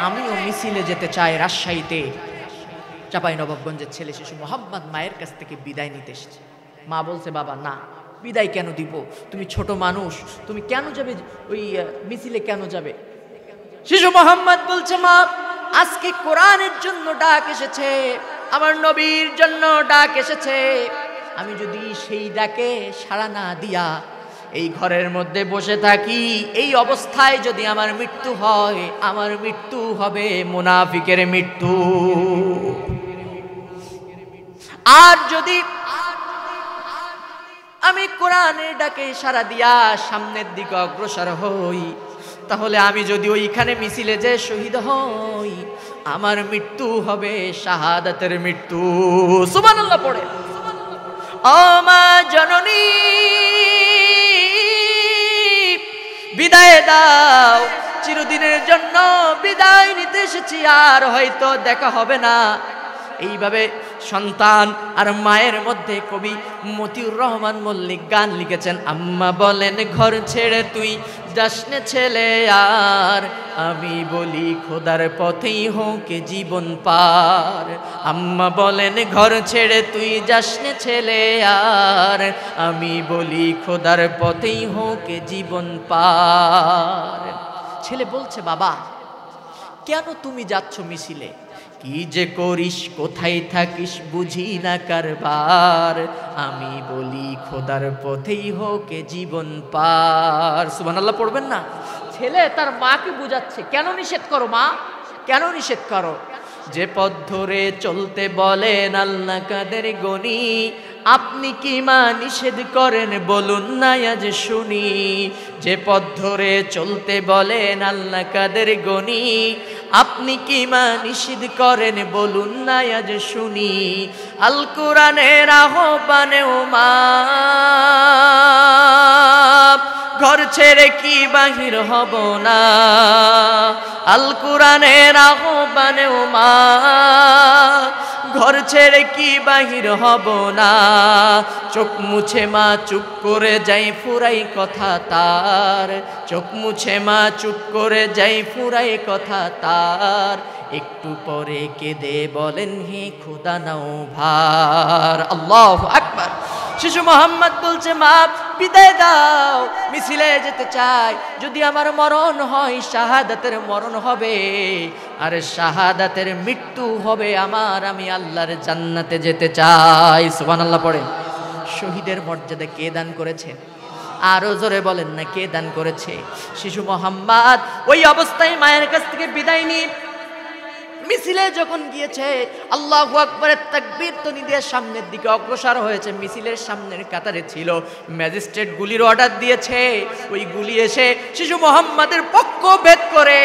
আমিও মিছিলে যেতে চাই রাজশাহীতে। চাঁপাইনবাবগঞ্জের ছেলে শিশু মোহাম্মদ মায়ের কাছ থেকে বিদায় নিতে এসেছে। মা বলছে, বাবা না, বিদায় কেন দিব, তুমি ছোট মানুষ, তুমি কেন যাবে ওই মিছিলে, কেন যাবে? শিশু মোহাম্মদ বলছে, মা আজকে কোরআনের জন্য ডাক এসেছে, আমার নবীর জন্য ডাক এসেছে, আমি যদি সেই ডাকে সাড়া না দিয়া এই ঘরের মধ্যে বসে থাকি, এই অবস্থায় যদি আমার মৃত্যু হয়, আমার মৃত্যু হবে মুনাফিকের মৃত্যু। আর যদি আমি কোরআনের ডাকে সাড়া দিয়া সামনের দিকে অগ্রসর হই, তাহলে আমি যদি ওইখানে মিছিলে যে শহীদ হই, আমার মৃত্যু হবে শাহাদাতের মৃত্যু। সুবহানাল্লাহ পড়ে। ও মা জননী, বিদায় দাও, চিরদিনের জন্য বিদায় নিতে এসেছি, আর হয়তো দেখা হবে না। এইভাবে সন্তান আর মায়ের মধ্যে কবি মতিউর রহমান মল্লিক গান লিখেছেন। আম্মা বলেন ঘর ছেড়ে তুই যাসনে ছেলে আর, আমি বলি খোদার পথেই হোক জীবন পার। আম্মা বলেন ঘর ছেড়ে তুই যাসনে ছেলে আর, আমি বলি খোদার পথেই হোক জীবন পার। ছেলে বলছে, বাবা কেন তুমি যাচ্ছ মিছিলে, কি যে করিস, কোথায় থাকিস, বুঝি না কারবার। আমি বলি খোদার পথেই হোক জীবন পার। সুবহানাল্লাহ পড়বেন না? ছেলে তার মাকে বুঝাচ্ছে, কেন নিষেধ করো মা, কেন নিষেধ করো? যে পথ ধরে চলতে বলেন আল্লাহ কাদের গনি, আপনি কি মা নিষেধ করেন বলুন না আজ শুনি। যে পথ ধরে চলতে বলেন আল্লাহ কাদের গনি, আপনি কি মা নিষেধ করেন বলুন না আজ শুনি। আল কোরআনের আহ্বানেও মা ঘর ছেড়ে কি বাহির হব না। আল কোরআনের আহ্বানেও মা ঘর ছেড়ে কি বাহির হব না। চোখ মুছে মা চুপ করে যাই ফুরাই কথা তার, চোখ মুছে মা চুপ করে যাই ফুরাই কথা তার। একটু পরে কেঁদে বলেন হে খোদা নাও ভার। আল্লাহু আকবার। শিশু মোহাম্মদ বলছে, মা বিদায় দাও, মিছিলে যেতে চাই, যদি আমার মরণ হয় শাহাদাতের মরণ হবে, আর শাহাদাতের মৃত্যু হবে আমার, আমি আল্লাহর জান্নাতে যেতে চাই। সুবহানাল্লাহ পড়ে। শহীদের মর্যাদা কে দান করেছে? আরো জোরে বলেন না, কে দান করেছে? শিশু মোহাম্মদ ওই অবস্থায় মায়ের কাছ থেকে বিদায় নিয়ে মিছিলে যখন গিয়েছে, আল্লাহু আকবারের তাকবীর ধ্বনি দিয়ে সামনের দিকে অগ্রসর হয়েছে। মিছিলের সামনের কাতারে ছিল ম্যাজিস্ট্রেট, গুলির অর্ডার দিয়েছে। ওই গুলি এসে শিশু মোহাম্মদের পক্ষ ভেদ করে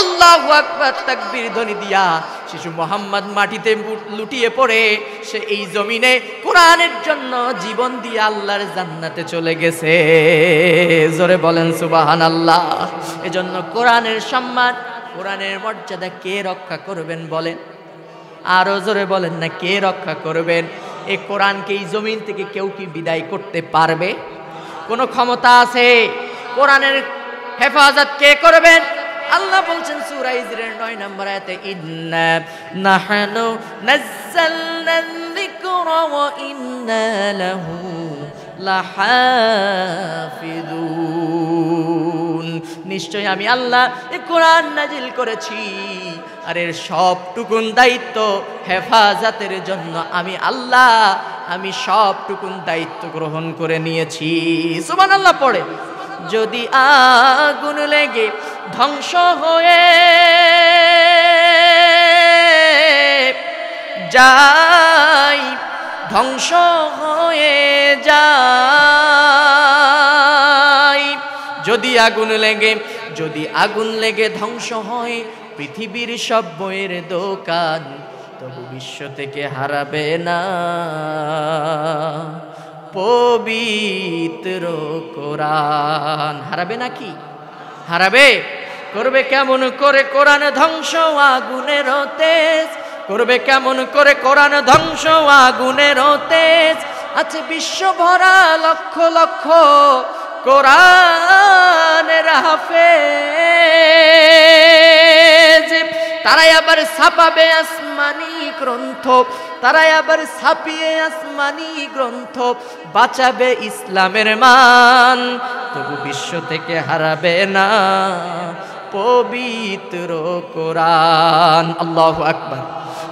আল্লাহু আকবার তাকবীর ধ্বনি দিয়া শিশু মোহাম্মদ মাটিতে লুটিয়ে পড়ে সে এই জমিনে কোরআনের জন্য জীবন দিয়ে আল্লাহর জান্নাতে চলে গেছে। জোরে বলেন সুবহানাল্লাহ। এজন্য কোরআনের সম্মান, কোরআনের মর্যাদা কে রক্ষা করবেন বলেন? আরো জোরে বলেন না, কে রক্ষা করবেন? এই কোরআনকে এই জমিন থেকে কেউ কি বিদায় করতে পারবে? কোনো ক্ষমতা আছে? কোরআনের হেফাজত কে করবেন? আল্লাহ বলছেন সূরা হিজরের 9 নম্বর আয়াতে, ইন্না নাহনু নাযালনা যিকরা ওয়া ইন্না লাহু লাহাফিজুন। নিশ্চয় আমি আল্লাহ এই কোরআন নাজিল করেছি, আর এর সবটুকুন দায়িত্ব হেফাজতের জন্য আমি আল্লাহ, আমি সবটুকুন দায়িত্ব গ্রহণ করে নিয়েছি। সুবহানাল্লাহ পড়ে। যদি আগুন লেগে ধ্বংস হয়ে যাই, ধ্বংস হয়ে যাই, যদি আগুন লেগে ধ্বংস হয় পৃথিবীর সব বইয়ের দোকান, তবু বিশ্ব থেকে হারাবে না পবিত্র কোরআন। হারাবে নাকি? হারাবে? করবে কেমন করে কোরআন ধ্বংস আগুনের তেজ? করবে কেমন করে কোরআন ধ্বংস আগুনের তেজ? আছে বিশ্ব ভরা লক্ষ লক্ষ কোরআনের হাফেজ, তারাই আবার ছাপাবে আসমানি গ্রন্থ, তারাই আবার ছাপিয়ে আসমানি গ্রন্থ, বাঁচাবে ইসলামের মান, তবু বিশ্ব থেকে হারাবে না পবিত্র কোরআন। আল্লাহু আকবার।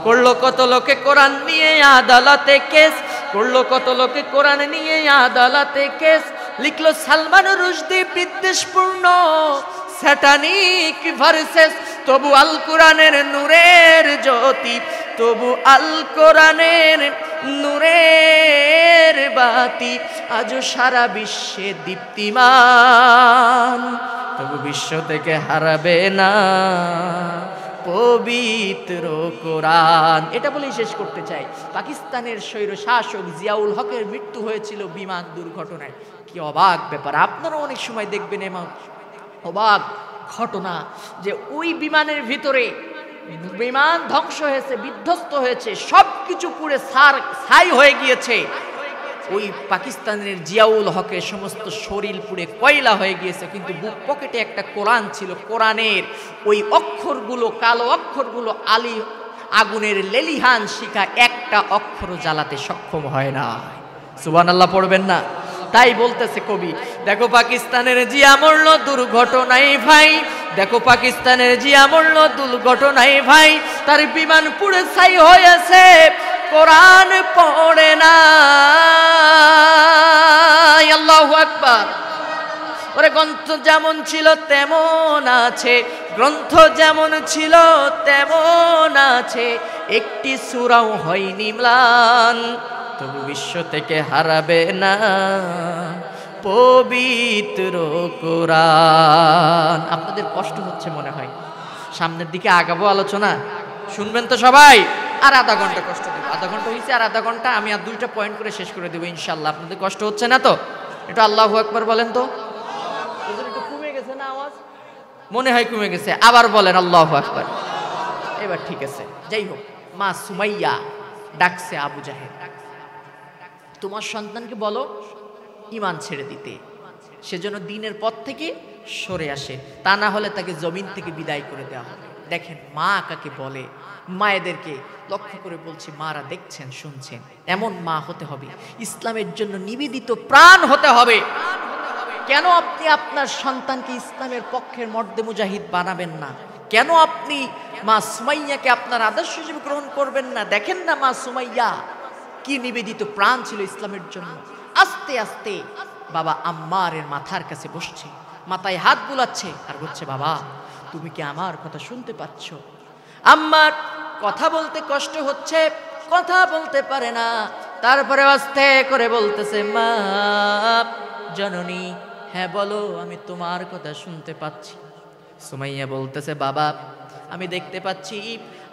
করলো কত লোকে কোরআন নিয়ে আদালতে কেস, করলো কত লোকে কোরআন নিয়ে আদালতে কেস, লিখলো সালমান রুশদি বিদ্বেষপূর্ণ স্যাটানিক ভার্সেস, তবু আল কোরআনের নূরের জ্যোতি, তবু আল কোরআনের নূরের বাতি আজও সারা বিশ্বে দীপ্তিমান, তবু বিশ্ব থেকে হারাবে না পবিত্র কোরআন। এটা বলেই শেষ করতে চাই। পাকিস্তানের স্বৈর শাসক জিয়াউল হকের মৃত্যু হয়েছিল বিমান দুর্ঘটনায়। কি অবাক ব্যাপার! আপনারা অনেক সময় দেখবেন এমন অবাক ঘটনা যে ওই বিমানের ভিতরে বিমান ধ্বংস হয়েছে, বিধ্বস্ত হয়েছে, সব কিছু পুড়ে ছাই হয়ে গিয়েছে। ওই পাকিস্তানের জিয়াউল হকের সমস্ত শরীর পুড়ে কয়লা হয়ে গিয়েছে, কিন্তু বুক পকেটে একটা কোরআন ছিল। কোরআনের ওই অক্ষরগুলো, কালো অক্ষরগুলো আলী আগুনের লেলিহান শিখা একটা অক্ষরও জ্বালাতে সক্ষম হয় না। সুবহানাল্লাহ পড়বেন না? তাই বলতেছে কবি, দেখো পাকিস্তানের জিয়া মরল দুর্ঘটনায় ভাই, দেখো পাকিস্তানের জিয়া মরল দুর্ঘটনায় ভাই, তার বিমান পুড়ে ছাই হয়েছে, কোরআন পড়ে না। আল্লাহু আকবার। ওরে গ্রন্থ যেমন ছিল তেমন আছে, গ্রন্থ যেমন ছিল তেমন আছে, একটি সূরাও হয়নি ম্লান, তবু বিশ্ব থেকে হারাবে না পবিত্র কোরআন। আপনাদের কষ্ট হচ্ছে মনে হয়, সামনের দিকে আগাবো আলোচনা, শুনবেন তো সবাই? আর আধা ঘন্টা কষ্ট দেবো, আধা ঘন্টা হয়েছে, আর আধা ঘন্টা আমি আর 2টা পয়েন্ট করে শেষ করে দেবো ইনশাল্লাহ। আপনাদের কষ্ট হচ্ছে না তো? এটা আল্লাহু আকবার বলেন তো। একটু কমে গেছে না আওয়াজ? মনে হয় কমে গেছে, আবার বলেন আল্লাহু আকবার। এবার ঠিক আছে। যাই হোক, মা সুমাইয়া ডাকছে আবু জাহেল, তোমার সন্তানকে বলো ঈমান ছেড়ে দিতে, সেজন্য দ্বীনের পথ থেকে সরে আসে, তা না হলে তাকে জমিন থেকে বিদায় করে দেওয়া হবে। দেখেন মা কাকে বলে, মায়েদেরকে লক্ষ্য করে বলছি, মারা দেখছেন শুনছেন, এমন মা হতে হবে, ইসলামের জন্য নিবেদিত প্রাণ হতে হবে। কেন আপনি আপনার সন্তানকে ইসলামের পক্ষের মর্দে মুজাহিদ বানাবেন না? কেন আপনি মা সুমাইয়াকে আপনার আদর্শ হিসেবে গ্রহণ করবেন না? দেখেন না মা সুমাইয়া কি নিবেদিত প্রাণ ছিল ইসলামের জন্য। আস্তে আস্তে বাবা আম্মারের মাথার কাছে বসছে, মাথায় হাত বুলাচ্ছে আর বলছে, বাবা তুমি কি আমার কথা শুনতে পাচ্ছ? আম্মার কথা বলতে কষ্ট হচ্ছে, কথা বলতে পারে না, তারপরে আস্তে করে বলতেছে, মা জননী, হ্যাঁ বলো, আমি তোমার কথা শুনতে পাচ্ছি। সুমাইয়া বলতেছে, বাবা আমি দেখতে পাচ্ছি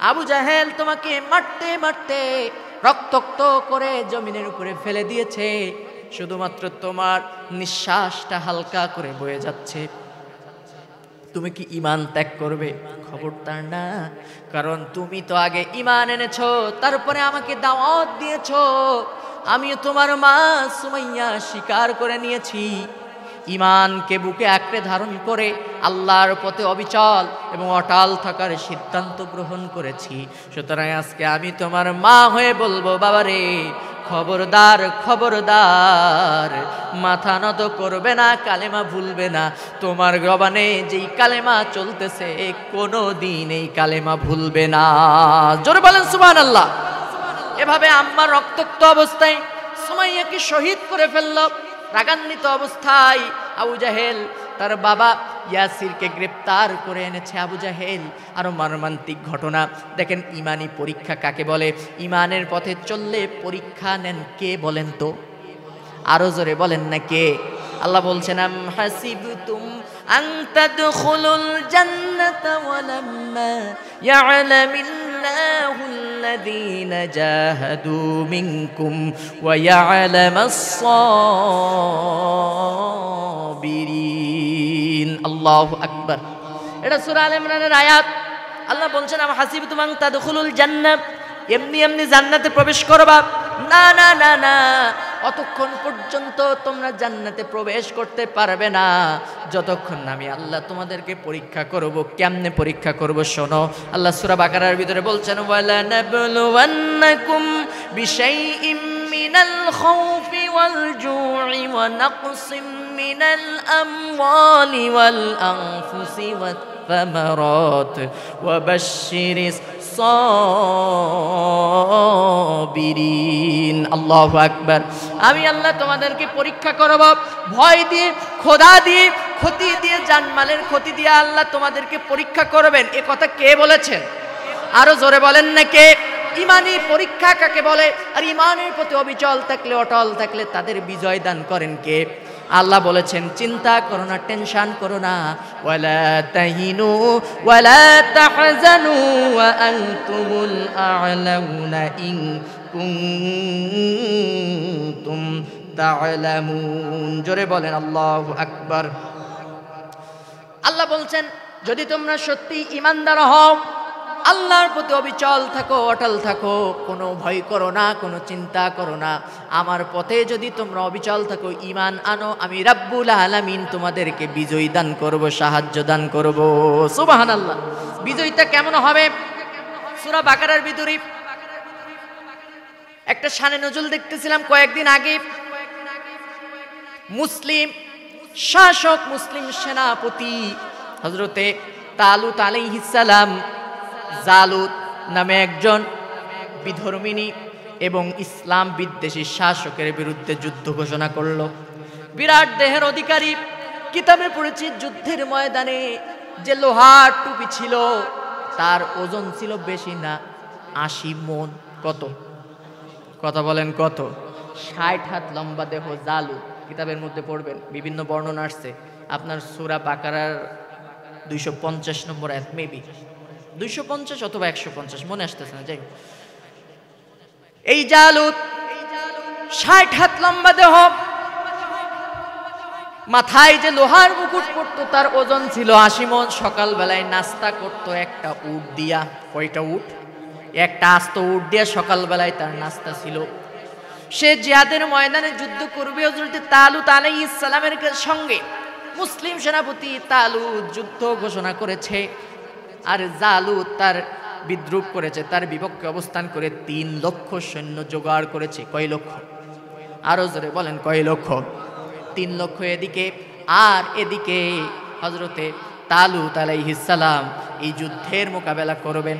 আবু জাহেল তোমাকে মারতে মারতে রক্তাক্ত করে জমিনের উপরে ফেলে দিয়েছে, শুধুমাত্র তোমার নিঃশ্বাসটা হালকা করে বয়ে যাচ্ছে। তুমি কি ঈমান ত্যাগ করবে? খবরদার না, কারণ তুমি তো আগে ঈমান এনেছো, তারপরে আমাকে দাওয়াত দিয়েছো। আমিও তোমার মা সুমাইয়া স্বীকার করে নিয়েছি, ঈমানকে বুকে আঁকড়ে ধারণ করে আল্লাহর পথে অবিচল এবং অটল থাকার সিদ্ধান্ত গ্রহণ করেছি। সুতরাং আজকে আমি তোমার মা হয়ে বলবো, বাবারে খবরদার খবরদার, মাথা নত করবে না, কালেমা ভুলবে না। তোমার জবানে যেই কালেমা চলতেছে কোনো দিন এই কালেমা ভুলবে না। জোরে বলেন সুবহানাল্লাহ। এভাবে আম্মা রক্তাক্ত অবস্থায় সুমাইয়াকে শহীদ করে ফেলল। রাগান্বিত অবস্থায় আবু জাহেল তার বাবা ইয়াসিরকে গ্রেপ্তার করে এনেছে। আবু জাহেল আরো মর্মান্তিক ঘটনা দেখেন। ইমানি পরীক্ষা কাকে বলে? ইমানের পথে চললে পরীক্ষা নেন কে বলেন তো? আরো জোরে বলেন না কে? আল্লাহ বলছেন, আম হাসিবতুম আন তাদখুলুল জান্নাতা ওয়ালাম্মা ইয়ালামিল্লাহুল্লাযীনা জাহাদু মিনকুম ওয়া ইয়ালামাস সাবিরিন। আল্লাহু আকবার। এটা সূরা আলে ইমরানের আয়াত। আল্লাহ বলছেন, আম হাসিবতুম আন তাদখুলুল জান্নাত, এমনি এমনি জান্নাতে প্রবেশ করবা? না না না না, অতক্ষণ পর্যন্ত তোমরা জান্নাতে প্রবেশ করতে পারবে না যতক্ষণ না আমি আল্লাহ তোমাদেরকে পরীক্ষা করব। কেমনে পরীক্ষা করব শোনো। আল্লাহ সূরা বাকারার ভিতরে বলছেন, ওয়ালা নাবলুওয়ান্নাকুম বিশাইইম মিনাল খাউফি ওয়াল জু'i ওয়া নাকসিম মিনাল আমওয়ালি ওয়াল আনফুসি ওয়াত থামারাত ওয়া বাশশিরিস সাবিরিন। আল্লাহু আকবার। আমি আল্লাহ তোমাদেরকে পরীক্ষা করব, ভয় দিয়ে, খোদা দিয়ে, ক্ষতি দিয়ে, জানমালের ক্ষতি দিয়ে আল্লাহ তোমাদেরকে পরীক্ষা করবেন। এ কথা কে বলেছেন? আরো জোরে বলেন না কে? ইমানি পরীক্ষা কাকে বলে? আর ইমানের প্রতি অবিচল থাকলে, অটল থাকলে তাদের বিজয় দান করেন কে? আল্লাহ বলেছেন, চিন্তা করো না, টেনশন করো না। ওয়ালা তাহিনু ওয়ালা তাহজানু ওয়া আনতুমুল আ'লাউনা ইন কুনতুম তা'লামুন। জোরে বলেন আল্লাহু আকবার। আল্লাহ বলছেন, যদি তোমরা সত্যি ঈমানদার হও, আল্লাহর প্রতি অবিচল থাকো, অটল থাকো, কোনো ভয় করো না, কোনো চিন্তা করো না, আমার পথে যদি তোমরা অবিচল থাকো, ঈমান আনো, আমি রাব্বুল আলামিন তোমাদেরকে বিজয় দান করব, সাহায্য দান করব। সুবহানাল্লাহ। বিজয়টা কেমন হবে? সূরা বাকারার ভিতরে একটা শানে নজুল দেখতেছিলাম কয়েকদিন আগে। মুসলিম শাসক, মুসলিম সেনাপতি হযরতে তালুত আলাইহিস সালাম জালুত নামে একজন বিধর্মিনী এবং ইসলাম বিদ্বেষী শাসকের বিরুদ্ধে যুদ্ধ ঘোষণা করল। বিরাট দেহের অধিকারী, কিতাবে পড়েছি যুদ্ধের ময়দানে যে লোহার টুপি ছিল তার ওজন ছিল বেশি না 80 মণ। কত? কথা বলেন কত? 60 হাত লম্বা দেহ জালুত। কিতাবের মধ্যে পড়বেন, বিভিন্ন বর্ণনা আসছে। আপনার সূরা বাকারার 250 নম্বর আয়াত, মেবি 250 অথবা 150, মনে আসতেছে না। যাই হোক, এই জালুত 60 হাত লম্বা দেহ, মাথায় যে লোহার মুকুট পড়তো তার ওজন ছিল 80 মণ। সকালবেলায় নাস্তা করতো একটা উট দিয়া। কয়টা উট? একটা আস্ত উট দিয়া সকালবেলায় তার নাস্তা ছিল। সে জিহাদের ময়দানে যুদ্ধ করবে হযরত তালুত আলাইহিস সালামের সঙ্গে। মুসলিম সেনাপতি তালুত যুদ্ধ ঘোষণা করেছে, আর জালুত তার বিদ্রুপ করেছে, তার বিপক্ষে অবস্থান করে 3 লক্ষ সৈন্য জোগাড় করেছে। কয় লক্ষ? আরো জোরে বলেন, কয় লক্ষ? 3 লক্ষ এদিকে, আর এদিকে হযরতে তালুত আলাইহিস সালাম এই যুদ্ধের মোকাবেলা করবেন।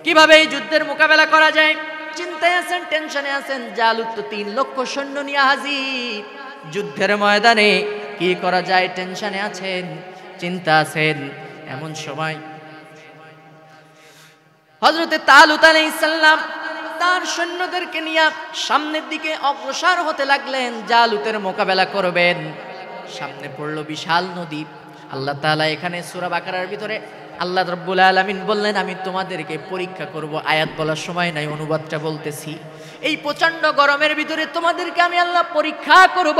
কিভাবে এই যুদ্ধের মোকাবেলা করা যায় চিন্তায় আছেন, টেনশনে আছেন। জালুত তো 3 লক্ষ সৈন্য নিয়ে হাজির যুদ্ধের ময়দানে, কি করা যায় টেনশনে আছেন, চিন্তা আছেন। এমন সময় হযরতে তালুত আলাইহিস সালাম তার সৈন্যদেরকে নিয়ে সামনের দিকে অগ্রসর হতে লাগলেন, জালুতের মোকাবেলা করবেন। সামনে পড়ল বিশাল নদী। আল্লাহ তাআলা এখানে সূরা বাকারার ভিতরে আল্লাহ রাব্বুল আলামিন বললেন, আমি তোমাদেরকে পরীক্ষা করব। আয়াত বলার সময় নাই, অনুবাদটা বলতেছি। এই প্রচন্ড গরমের ভিতরে তোমাদেরকে আমি আল্লাহ পরীক্ষা করব।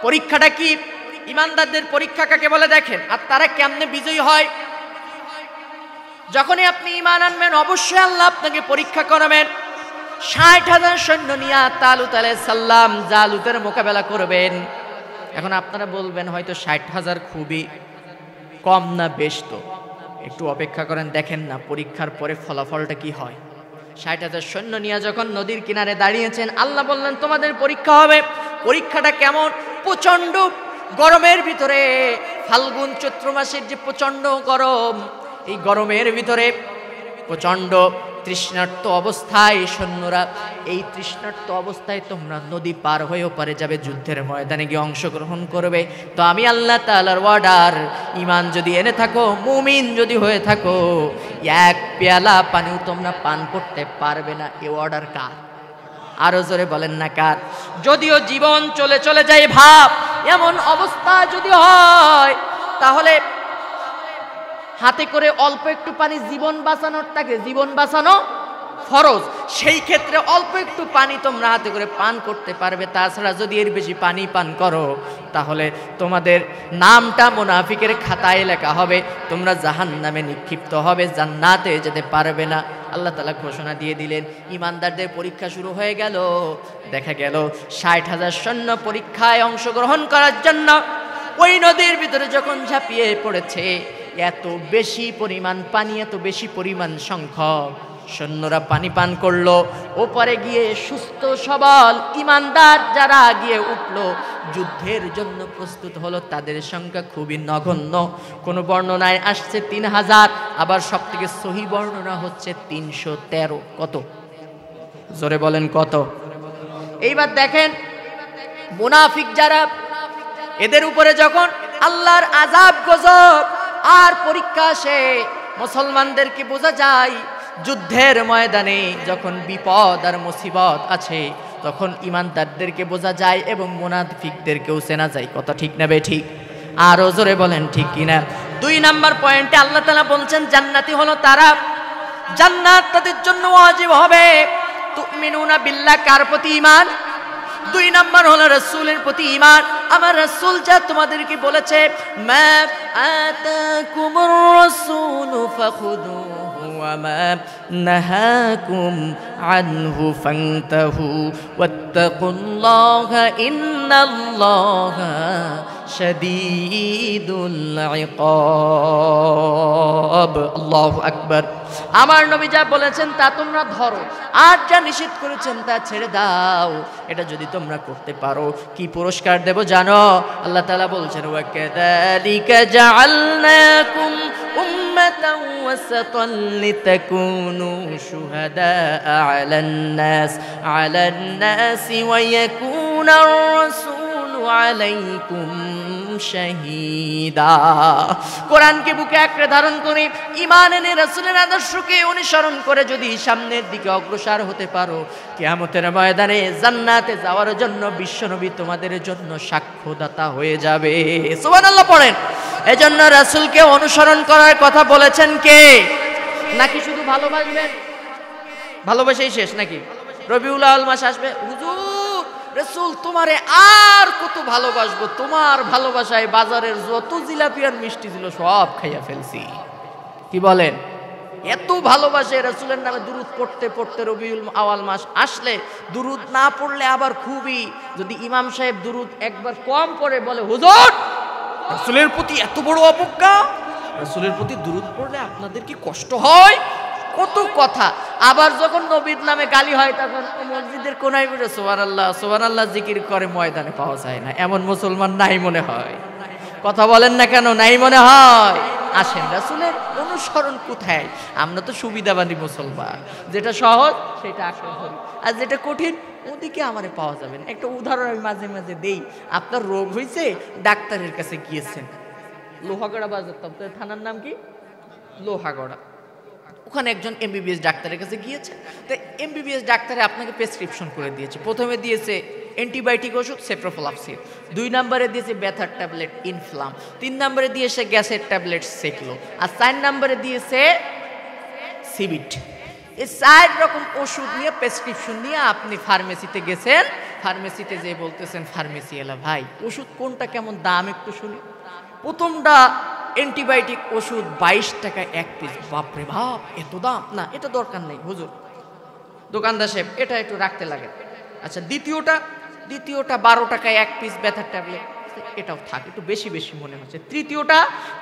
পরীক্ষাটা কি? ইমানদারদের পরীক্ষা কাকে বলে দেখেন, আর তারা কেমনে বিজয়ী হয়। যখনই আপনি ঈমান আনবেন অবশ্যই আল্লাহ আপনাকে পরীক্ষা করাবেন। 60,000 সৈন্য নিয়ে তালুত আলাইহিস সালাম জালুতের মোকাবেলা করবেন। এখন আপনারা বলবেন হয়তো 60,000 খুবই কম না বেশ, তো একটু অপেক্ষা করেন, দেখেন না পরীক্ষার পরে ফলাফলটা কি হয়। 60,000 সৈন্য নিয়ে যখন নদীর কিনারে দাঁড়িয়েছেন, আল্লাহ বললেন তোমাদের পরীক্ষা হবে। পরীক্ষাটা কেমন? প্রচন্ড গরমের ভিতরে, ফাল্গুন চৈত্র মাসের যে প্রচন্ড গরম, এই গরমের ভিতরে প্রচন্ড তৃষ্ণার্ত অবস্থায় সৈন্যরা, এই তৃষ্ণার্ত অবস্থায় তোমরা নদী পার হয়ে ওপারে যাবে, যুদ্ধের ময়দানে গিয়ে অংশগ্রহণ করবে। তো আমি আল্লাহ তাআলার অর্ডার, ঈমান যদি এনে থাকো, মুমিন যদি হয়ে থাকো, এক পেয়ালা পানিও তোমরা পান করতে পারবে না। এ অর্ডার কার? আরো জোরে বলেন না কার? যদিও জীবন চলে চলে যায় ভাব, এমন অবস্থা যদি হয়, তাহলে হাতে করে অল্প একটু পানি জীবন বাঁচানোর, তাকে জীবন বাঁচানো ফরজ, সেই ক্ষেত্রে অল্প একটু পানি তোমরা হাতে করে পান করতে পারবে। তাছাড়া যদি এর বেশি পানি পান করো, তাহলে তোমাদের নামটা মুনাফিকের খাতায় লেখা হবে, তোমরা জাহান্নামে নিক্ষিপ্ত হবে, জান্নাতে যেতে পারবে না। আল্লাহ তাআলা ঘোষণা দিয়ে দিলেন। ইমানদারদের পরীক্ষা শুরু হয়ে গেল। দেখা গেল 60,000 সৈন্য পরীক্ষায় অংশগ্রহণ করার জন্য ওই নদীর ভিতরে যখন ঝাঁপিয়ে পড়েছে, এত বেশি পরিমাণ পানি, এত বেশি পরিমাণ সংখ্যক সৈন্যরা পানি পান করলো। ওপরে গিয়ে সুস্থ সবল ইমানদার যারা গিয়ে উঠলো, যুদ্ধের জন্য প্রস্তুত হলো, তাদের সংখ্যা খুবই নগণ্য। কোনো বর্ণনায় আসছে 3,000, আবার সব থেকে সহি বর্ণনা হচ্ছে 313। কত? জোরে বলেন কত? এইবার দেখেন মুনাফিক যারা, এদের উপরে যখন আল্লাহর আযাব গজব আর পরীক্ষা আসে, মুসলমানদেরকে বোঝা যায় যুদ্ধের ময়দানে যখন বিপদ আর মুসিবত আছে, তখন ইমানদারদেরকে বোঝা যায় এবং মুনাফিকদেরকেও চেনা যায়। কথা ঠিক না বে ঠিক? আরো জোরে বলেন ঠিক কিনা? 2 নাম্বার পয়েন্টে আল্লাহ তাআলা বলছেন জান্নাতি হলো তারা, জান্নাত তাদের জন্য ওয়াজিব হবে। তুমিনুনা বিল্লাহ, কার প্রতি ঈমান? 2 নাম্বার হলো রাসূলের প্রতি ঈমান। আমার রাসূল যা তোমাদেরকে বলেছে, মা আতাকুমুর রাসূলু ফাখুযুহু ওয়া মা নাহাকুম আনহু ফান্তাহু ওয়াত্তাকুল্লাহা ইন্নাল্লাহা শাদীদুল ইকাব। আল্লাহু আকবার। আমার নবী যা বলেছেন তা তোমরা ধরো, আর যা নিষেধ করেছেন তা ছেড়ে দাও। এটা যদি তোমরা করতে পারো, কি পুরস্কার দেব জানো? আল্লাহ তাআলা বলছেন, ওয়া কাযালিকা জাআলনাকুম উম্মাতান ওয়াসাতান লিতাকুনু শুহাদাআ আলান নাসি ওয়া ইয়াকুনার রাসূলু আলাইকুম শাহীদা। কোরআনকে বুকে আঁকড়ে ধারণ করে ঈমান এনে রাসূলের আদর্শকে অনুসরণ করে যদি সামনের দিকে অগ্রসর হতে পারো, কিয়ামতের ময়দানে জান্নাতে যাওয়ার জন্য বিশ্বনবী তোমাদের জন্য সাক্ষ্যদাতা হয়ে যাবে। সুবহানাল্লাহ পড়েন। এজন্য রাসূলকে অনুসরণ করার কথা বলেছেন কে? নাকি শুধু ভালোবাসবেন, ভালোবাসাই শেষ নাকি? রবিউল আউয়াল মাস আসবে, হুজুর রাসূল তোমারে আর কত ভালোবাসবো, তোমার ভালোবাসায় বাজারের যত জিলাপি আর মিষ্টি ছিল সব খাইয়া ফেলছি। কি বলেন? এত ভালোবাসে রাসূলের নামে দুরূদ পড়তে পড়তে রবিউল আউয়াল মাস আসলে দুরূদ না পড়লে আবার খুবই, যদি ইমাম সাহেব দুরূদ একবার কম পড়ে বলে, হুজুর রাসূলের প্রতি এত বড় অবজ্ঞা, রাসূলের প্রতি দুরূদ পড়লে আপনাদের কি কষ্ট হয়? কত কথা। আবার যখন নবীর নামে গালি হয়, তখন মসজিদের কোনায় বসে সুবহানাল্লাহ সুবহানাল্লাহ জিকির করে, ময়দানে পাওয়া যায় না। এমন মুসলমান নাই মনে হয়। কথা বলেন না কেন? নাই মনে হয়। আসেন রাসূলের অনুসরণ কোথায়? আমরা তো সুবিধাবাদী মুসলমান, যেটা সহজ সেটা আঁকড়ে ধরি, আর যেটা কঠিন ওদিকে আমারে পাওয়া যাবে না। একটা উদাহরণ আমি মাঝে মাঝে দেই। আপনার রোগ হয়েছে, ডাক্তারের কাছে গিয়েছেন, লোহাগড়া বাজার, তবে থানার নাম কি? লোহাগড়া। ওখানে একজন এমবিবিএস ডাক্তারের কাছে গিয়েছে। তো এমবিবিএস ডাক্তারে আপনাকে প্রেসক্রিপশন করে দিয়েছে। প্রথমে দিয়েছে অ্যান্টিবায়োটিক ওষুধ সেপ্রোফ্লক্সিন, 2 নম্বরে দিয়েছে ব্যথার ট্যাবলেট ইনফ্লাম, 3 নম্বরে দিয়েছে গ্যাসের ট্যাবলেট সেক্লো, আর 4 নম্বরে দিয়েছে সিবিট। এই 4 রকম ওষুধ নিয়ে, প্রেসক্রিপশন নিয়ে আপনি ফার্মেসিতে গেছেন, ফার্মেসিতে যে বলতেছেন ফার্মেসি এলা ভাই ওষুধ কোনটা কেমন দাম একটু শুনি। প্রথমটা অ্যান্টিবায়োটিক ওষুধ 22 টাকা এক পিস। বাপরে বাপ, এত দাম! না, এটা দরকার নেই হুজুর, দোকানদার সাহেব এটা একটু রাখতে লাগে। আচ্ছা, দ্বিতীয়টা 12 টাকায় এক পিস ব্যথার ট্যাবলেট, এটাও থাক, একটু বেশি বেশি মনে হচ্ছে।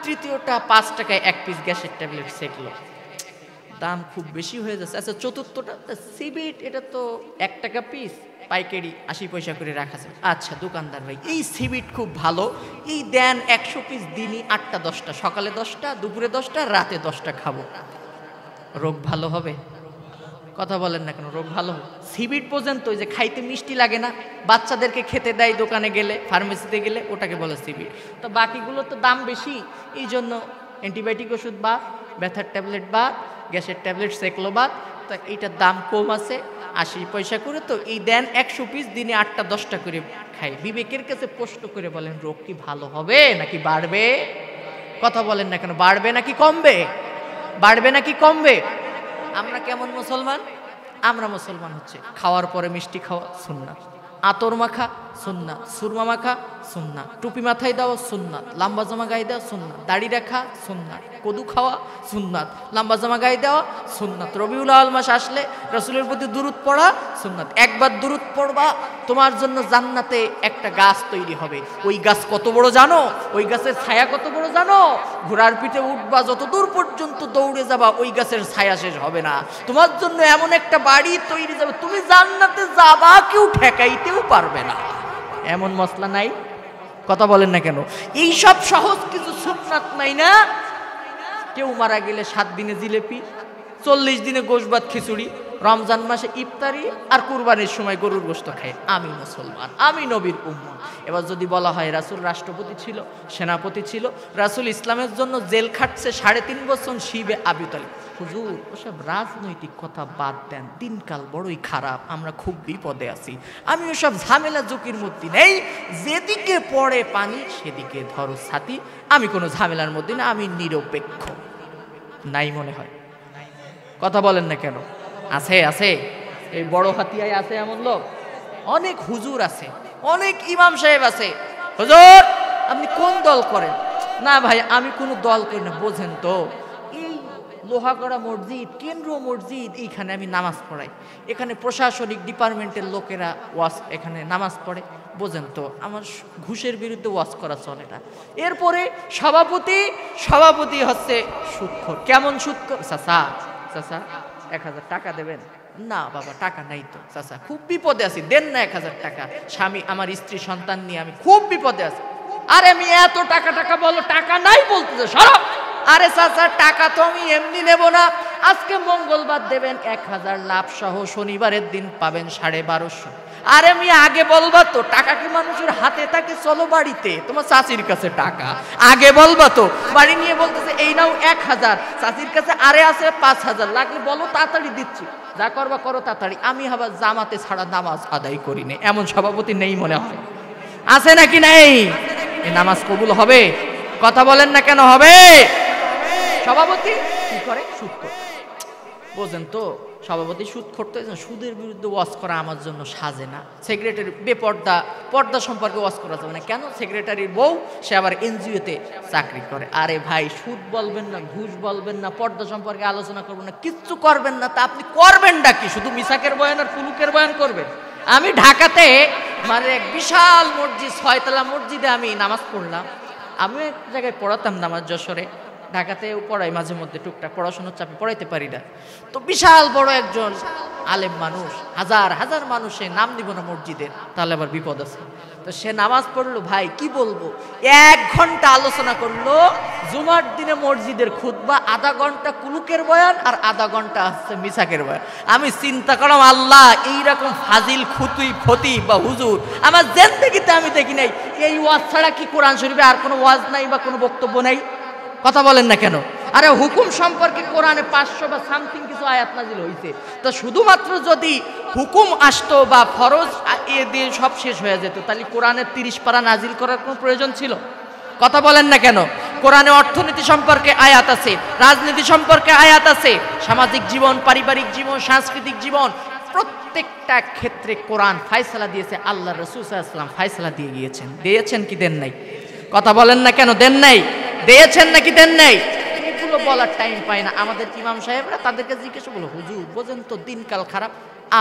তৃতীয়টা 5 টাকায় এক পিস গ্যাসের ট্যাবলেট, সেগুলো দাম খুব বেশি হয়ে যাচ্ছে। আচ্ছা, চতুর্থটা সিবিট, এটা তো 1 টাকা পিস, পাইকারি 80 পয়সা করে রাখা যায়। আচ্ছা দোকানদার ভাই, এই সিবিট খুব ভালো, এই দেন 100 পিস দিনই 8টা 10টা, সকালে 10টা, দুপুরে 10টা, রাতে 10টা খাবো। রোগ ভালো হবে? কথা বলেন না কেন, রোগ ভালো হবে? সিবিট পর্যন্ত ওই যে খাইতে মিষ্টি লাগে না, বাচ্চাদেরকে খেতে দেয় দোকানে গেলে, ফার্মেসিতে গেলে, ওটাকে বলে সিবিট। তো বাকিগুলো তো দাম বেশি, এই জন্য অ্যান্টিবায়োটিক ওষুধ বাদ, ব্যথার ট্যাবলেট বাদ, গ্যাসের ট্যাবলেট সেকলো বাদ। তো এইটার দাম কম আছে, 80 পয়সা করে, তো এই দেন 100 পিস দিনে 8টা 10টা করে খাই। বিবেকের কাছে প্রশ্ন করে বলেন, রোগ কি ভালো হবে নাকি বাড়বে? কথা বলেন না কেন, বাড়বে নাকি কমবে? বাড়বে নাকি কমবে? আমরা কেমন মুসলমান? আমরা মুসলমান হচ্ছে খাওয়ার পরে মিষ্টি খাওয়া সুন্নাত, আতর মাখা সুন্নাত, সুরমা মাখা সুন্নাত, টুপি মাথায় দেওয়া সুন্নাত, লম্বা জামা গায়ে দেওয়া সুন্নাত, দাড়ি রাখা সুন্নাত, কদু খাওয়া সুন্নাত, লম্বা জামা গায়ে দেওয়া সুন্নাত, রবিউল আউয়াল মাস আসলে রাসূলের প্রতি দুরূদ পড়া সুন্নাত। একবার দুরূদ পড়বা, তোমার জন্য জান্নাতে একটা গাছ তৈরি হবে। ওই গাছ কত বড় জানো? ওই গাছের ছায়া কত বড় জানো? ঘোড়ার পিঠে উঠবা, যত দূর পর্যন্ত দৌড়ে যাবা ওই গাছের ছায়া শেষ হবে না। তোমার জন্য এমন একটা বাড়ি তৈরি যাবে, তুমি জান্নাতে যাবা, কেউ ঠেকাইতেও পারবে না। এমন মসলা নাই? কথা বলেন না কেন? এই সব সহজ কিছু সুন্নাত নাই না? কেউ মারা গেলে 7 দিনে জিলেপি, 40 দিনে গোশ ভাত খিচুড়ি, রমজান মাসে ইফতারি, আর কুরবানির সময় গরুর গোশত খায়। আমি মুসলমান, আমি নবীর উম্মত। এবার যদি বলা হয় রাসূল রাষ্ট্রপতি ছিল, সেনাপতি ছিল, রাসূল ইসলামের জন্য জেল খাটছে 3.5 বছর শিবে আবি তালিব, হুজুর ওসব রাজনৈতিক কথা বাদ দেন, দিনকাল বড়ই খারাপ, আমরা খুব বিপদে আছি, আমি ওসব ঝামেলা ঝুঁকির মধ্যে নেই, যেদিকে পড়ে পানি সেদিকে ধরো ছাতি, আমি কোনো ঝামেলার মধ্যে না, আমি নিরপেক্ষ। নাই মনে হয়? কথা বলেন না কেন? আছে আছে, এই বড় হাতিয়ায় আছে এমন লোক, অনেক হুজুর আছে, অনেক ইমাম সাহেব আছে। হুজুর আপনি কোন দল করেন? না ভাই আমি কোনো দল করি না। বোঝেন তো, এই লোহাগড়া মসজিদ, কেন্দ্রীয় মসজিদ, এইখানে আমি নামাজ পড়াই, এখানে প্রশাসনিক ডিপার্টমেন্টের লোকেরা ওয়াজ এখানে নামাজ পড়ে। বোঝেন তো, আমার ঘুষের বিরুদ্ধে ওয়াজ করা চলে না। এরপরে সভাপতি হচ্ছে সুদখোর। কেমন সুদখোর? চাচা 1000 টাকা দেবেন? না বাবা টাকা নাই তো। চাচা খুব বিপদে আছি, দেন না 1000 টাকা, স্বামী আমার স্ত্রী সন্তান নিয়ে আমি খুব বিপদে আছি। আরে আমি এত টাকা বলো, টাকা নাই বলতেছে, সরব। আরে চাচা টাকা তো আমি এমনি নেব না, আজকে মঙ্গলবার দেবেন 1000 লাভ সহ, শনিবারের দিন পাবেন 1250। আরে আমি আগে বলবা তো, টাকা কি মানুষের হাতে থাকে? চলো বাড়িতে, তোমার চাচির কাছে টাকা, আগে বলবা তো। বাড়ি নিয়ে বলতেছে এই নাও 1000, চাচির কাছে আরে আছে 5000, লাগলে বলো তাড়াতাড়ি দিচ্ছি, যা করবা করো তাড়াতাড়ি। আমি আবার জামাতে ছাড়া নামাজ আদায় করি না, এমন সভাপতি নেই মনে হয়? আছে নাকি নাই? এই নামাজ কবুল হবে? কথা বলেন না কেন হবে? সভাপতি কি করে? সুদ করে। বোঝেন তো, সভাপতি সুদ করতে, সুদের বিরুদ্ধে ওয়াজ করা আমার জন্য সাজে না। সেক্রেটারি পর্দা সম্পর্কে ওয়াজ করা যাবে না। কেন? সেক্রেটারির বউ, সে আবার এনজিওতে চাকরি করে। আরে ভাই সুদ বলবেন না, ঘুষ বলবেন না, পর্দা সম্পর্কে আলোচনা করবেন না, কিচ্ছু করবেন না, তা আপনি করবেনটা কি? শুধু মিসাকের বয়ান আর কুলুকের বয়ান করবেন? আমি ঢাকাতে মানে এক বিশাল মসজিদ, 6 তলা মসজিদে আমি নামাজ পড়লাম। আমি এক জায়গায় পড়াতাম নামাজ, যশোরে, ঢাকাতেও পড়াই মাঝে মধ্যে, টুকটাক পড়াশোনার চাপে পড়াইতে পারি না। তো বিশাল বড় একজন আলেম মানুষ, হাজার মানুষের নাম দিব না মসজিদের, তাহলে আবার বিপদ আছে। তো সে নামাজ পড়লো, ভাই কি বলবো, 1 ঘন্টা আলোচনা করলো। জুমার দিনে মসজিদের খুতবা, আধা ঘন্টা কুলুকের বয়ান, আর আধা ঘন্টা হচ্ছে মিসাকের বয়ান। আমি চিন্তা করলাম, আল্লাহ এইরকম ফাজিল ফতি বা হুজুর আমার জিন্দেগিতে আমি দেখি নাই। এই ওয়াজ ছাড়া কি কোরআন শরীফে আর কোনো ওয়াজ নাই বা কোনো বক্তব্য নাই? কথা বলেন না কেন? আরে হুকুম সম্পর্কে কোরআনে 500 বা সামথিং কিছু আয়াত নাজিল হয়েছে, তো শুধুমাত্র যদি হুকুম আসতো বা ফরজ এ দিয়ে সব শেষ হয়ে যেত, তাহলে কোরআনের 30 পারা নাজিল করার কোনো প্রয়োজন ছিল? কথা বলেন না কেন? কোরআনে অর্থনীতি সম্পর্কে আয়াত আছে, রাজনীতি সম্পর্কে আয়াত আছে, সামাজিক জীবন, পারিবারিক জীবন, সাংস্কৃতিক জীবন, প্রত্যেকটা ক্ষেত্রে কোরআন ফায়সালা দিয়েছে, আল্লাহ রাসূল সাল্লাল্লাহু আলাইহি ওয়াসাল্লাম ফায়সালা দিয়ে গিয়েছেন। দিয়েছেন কি দেন নাই? কথা বলেন না কেন? দেন নাই? দিয়েছেন নাকি দেন নাই? এগুলো বলার টাইম পায় না আমাদের ইমাম সাহেবরা। তাদেরকে জিজ্ঞেস বলো, হুজুর বোঝেন তো দিনকাল খারাপ,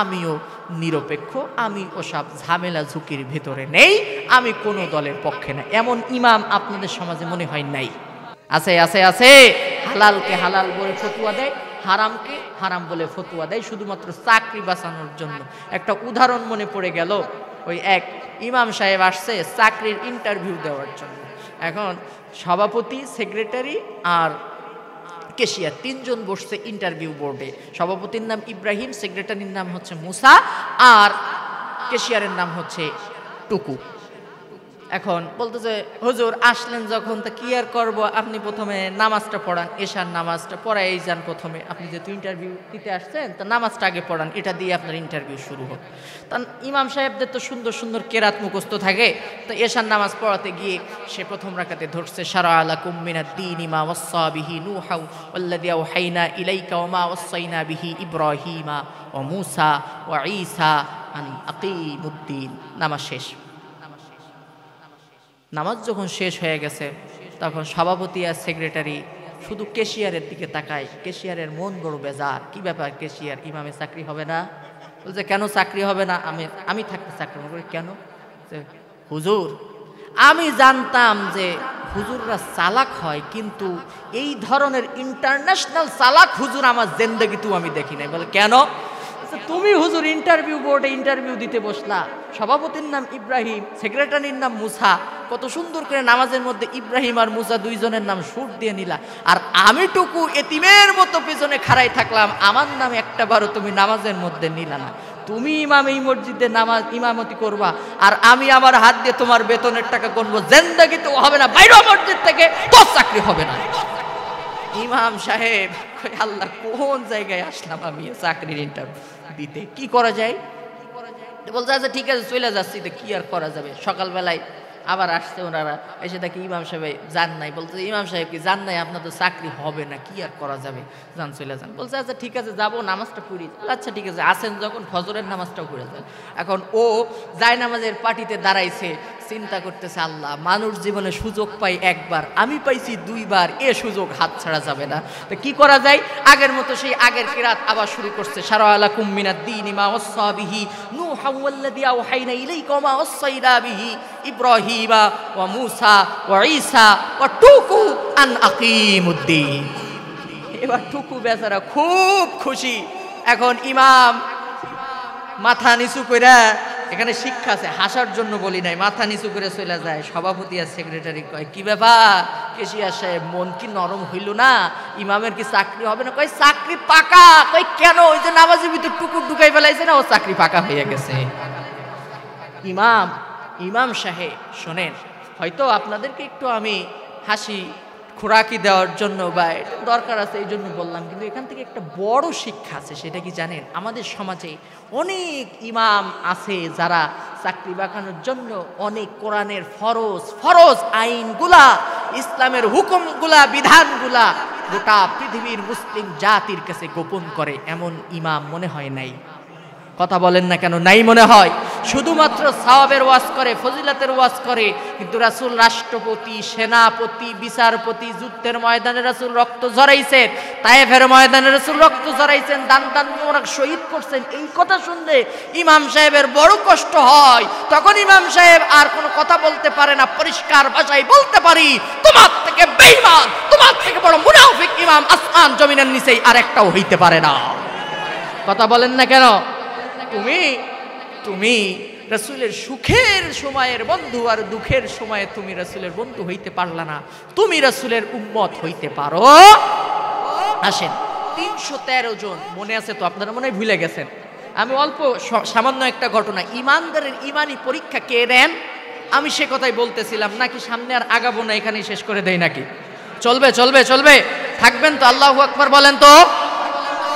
আমিও নিরপেক্ষ, আমি ওসব ঝামেলা ঝুঁকির ভেতরে নেই, আমি কোনো দলের পক্ষে না। এমন ইমাম আপনাদের সমাজে মনে হয় নাই? আছে আছে আছে। হালালকে হালাল বলে ফতুয়া দেয়, হারামকে হারাম বলে ফতুয়া দেয়, শুধুমাত্র চাকরি বাঁচানোর জন্য। একটা উদাহরণ মনে পড়ে গেল, ওই এক ইমাম সাহেব আসছে চাকরির ইন্টারভিউ দেওয়ার জন্য। এখন সভাপতি, সেক্রেটারি আর কেশিয়ার তিনজন বসছে ইন্টারভিউ বোর্ডে। সভাপতির নাম ইব্রাহিম, সেক্রেটারির নাম হচ্ছে মুসা, আর কেশিয়ারের নাম হচ্ছে টুকু। এখন বলতেছে, হুজুর আসলেন যখন, তা কি আর করব, আপনি প্রথমে নামাজটা পড়ান, এশার নামাজটা পড়াই যান প্রথমে। আপনি যেহেতু ইন্টারভিউ দিতে আসছেন, তা নামাজটা আগে পড়ান, এটা দিয়ে আপনার ইন্টারভিউ শুরু হোক। তা ইমাম সাহেবদের তো সুন্দর সুন্দর কেরাত মুখস্থ থাকে, তো এশার নামাজ পড়াতে গিয়ে সে প্রথম রাকাতে ধরছে, শারা আলাকুম মিনাদ-দীনি মা ওয়াসসা বিহি নূহা ওয়াল্লাযী আওহাইনা ইলাইকা ওয়া মা ওয়াসাইনা বিহি ইব্রাহিমা ওয়া মূসা ওয়া ঈসা আন আকিমুদ্দীন। নামাজ শেষ। নামাজ যখন শেষ হয়ে গেছে, তখন সভাপতি আর সেক্রেটারি শুধু কেশিয়ারের দিকে তাকায়। কেশিয়ারের মন বড় বেজার। কি ব্যাপার কেশিয়ার, ইমামে চাকরি হবে না? বলছে, কেন চাকরি হবে না? আমি থাকতে চাকরি হবে কেন? হুজুর, আমি জানতাম যে হুজুররা চালাক হয়, কিন্তু এই ধরনের ইন্টারন্যাশনাল চালাক হুজুর আমার জিন্দেগিতেও আমি দেখি নাই। বলে কেন? তুমি হুজুর ইন্টারভিউ বোর্ডে ইন্টারভিউ দিতে বসলা, সভাপতির নাম ইব্রাহিম, সেক্রেটারির নাম মুসা, কত সুন্দর করে নামাজের মধ্যে ইব্রাহিম আর মুসা দুইজনের নাম সুর দিয়ে নিলা, আর আমি টুকু এতিমের মতো পেছনে খাড়াই থাকলাম, আমার নাম একটা বারও তুমি নামাজের মধ্যে নিলা না। তুমি ইমাম এই মসজিদে নামাজ ইমামতি করবা, আর আমি আমার হাত দিয়ে তোমার বেতনের টাকা গুনবো, জিন্দেগি তো হবে না, বাইরে মসজিদ থেকে তোর চাকরি হবে না। ইমাম সাহেব, আল্লাহ কোন জায়গায় আসলাম আমি চাকরির ইন্টারভিউ দিতে, কি করা যায়? বলছে, আচ্ছা ঠিক আছে চলে যাচ্ছি। তো কি আর করা যাবে? সকালবেলায় আবার আসছে ওনারা, এসে দেখি ইমাম সাহেব যান নাই। বলছে, ইমাম সাহেব কি যান নাই? আপনার তো চাকরি হবে না, কি আর করা যাবে, যান চলে যান। বলছে, আচ্ছা ঠিক আছে যাবো, নামাজটা পড়ি। আচ্ছা ঠিক আছে, আসেন যখন ফজরের নামাজটাও পড়ে যান। এখন ও যায় নামাজের পাটিতে দাঁড়াইছে, চিন্তা করতেছে, আল্লাহ মানুষ জীবনে সুযোগ পাই একবার, আমি পাইছি দুইবার, এ সুযোগ হাত ছাড়া যাবে না। তো কি করা যায়? আগের মতো সেই আগের কিরাত আবার শুরু করছে, শারা আলাকুম মিনাদ-দীনি মা ওয়াসসা বিহি নূহা ওয়াল্লাযী আওহাইনা ইলাইকা ওয়া মা ওয়াসাইনা বিহি ইব্রাহিমা ওয়া মূসা ওয়া ঈসা ওয়া টুকু আন আকিমুদ্দীন। এবার টুকু বেচারা খুব খুশি। এখন ইমাম মাথা নিচু কইরা, এখানে শিক্ষা আছে, হাসার জন্য বলি নাই, মাথা নিচু করে চলে যায়। সভাপতি আর সেক্রেটারি কয়, কি ব্যাপার কেশিয়ার সাহেব, মন কি নরম হইল না? ইমামের কি চাকরি হবে না? কয় চাকরি পাকা। কয় কেন? ওই যে নামাজের ভিতর টুকুর ঢুকাই ফেলাইছে না, ও চাকরি পাকা হয়ে গেছে। ইমাম সাহেব শোনেন, হয়তো আপনাদেরকে একটু আমি হাসি খোরাকি দেওয়ার জন্য বা দরকার আছে এই জন্য বললাম, কিন্তু এখান থেকে একটা বড় শিক্ষা আছে। সেটা কি জানেন? আমাদের সমাজে অনেক ইমাম আছে যারা চাকরি বাঁকানোর জন্য অনেক কোরআনের ফরজ আইনগুলা, ইসলামের হুকুমগুলা, বিধানগুলা গোটা পৃথিবীর মুসলিম জাতির কাছে গোপন করে। এমন ইমাম মনে হয় নাই? কথা বলেন না কেন? নাই মনে হয়? শুধুমাত্র সওয়াবের ওয়াজ করে, ফজিলতের ওয়াজ করে, কিন্তু রাসূল রাষ্ট্রপতি, সেনাপতি, বিচারপতি, যুদ্ধের ময়দানে রাসূল রক্ত ঝরাইছেন, তায়েফের ময়দানে রাসূল রক্ত ঝরাইছেন, দান মোবারক শহীদ করছেন। এই কথা শুনলে ইমাম সাহেবের বড় কষ্ট হয়। তখন ইমাম সাহেব আর কোনো কথা বলতে পারে না, পরিষ্কার ভাষায় বলতে পারি, তোমার থেকে বেঈমান, তোমার থেকে বড় মুনাফিক ইমাম আসমান জমিনের নিচেই আর একটাও হইতে পারে না। কথা বলেন না কেন? তুমি রাসূলের সুখের সময়ের বন্ধু, আর দুঃখের সময়ে তুমি রাসূলের বন্ধু হইতে পারলা না। তুমি রাসূলের উম্মত হইতে পারো? আসেন, 313 জন, মনে আছে তো? আপনারা মনে হয় ভুলে গেছেন। আমি অল্প সামান্য একটা ঘটনা, ইমানদারের ইমানি পরীক্ষা কে দেন আমি সে কথাই বলতেছিলাম। নাকি সামনে আর আগাবো না, এখানেই শেষ করে দেই নাকি? চলবে চলবে চলবে, থাকবেন তো? আল্লাহু আকবার বলেন তো।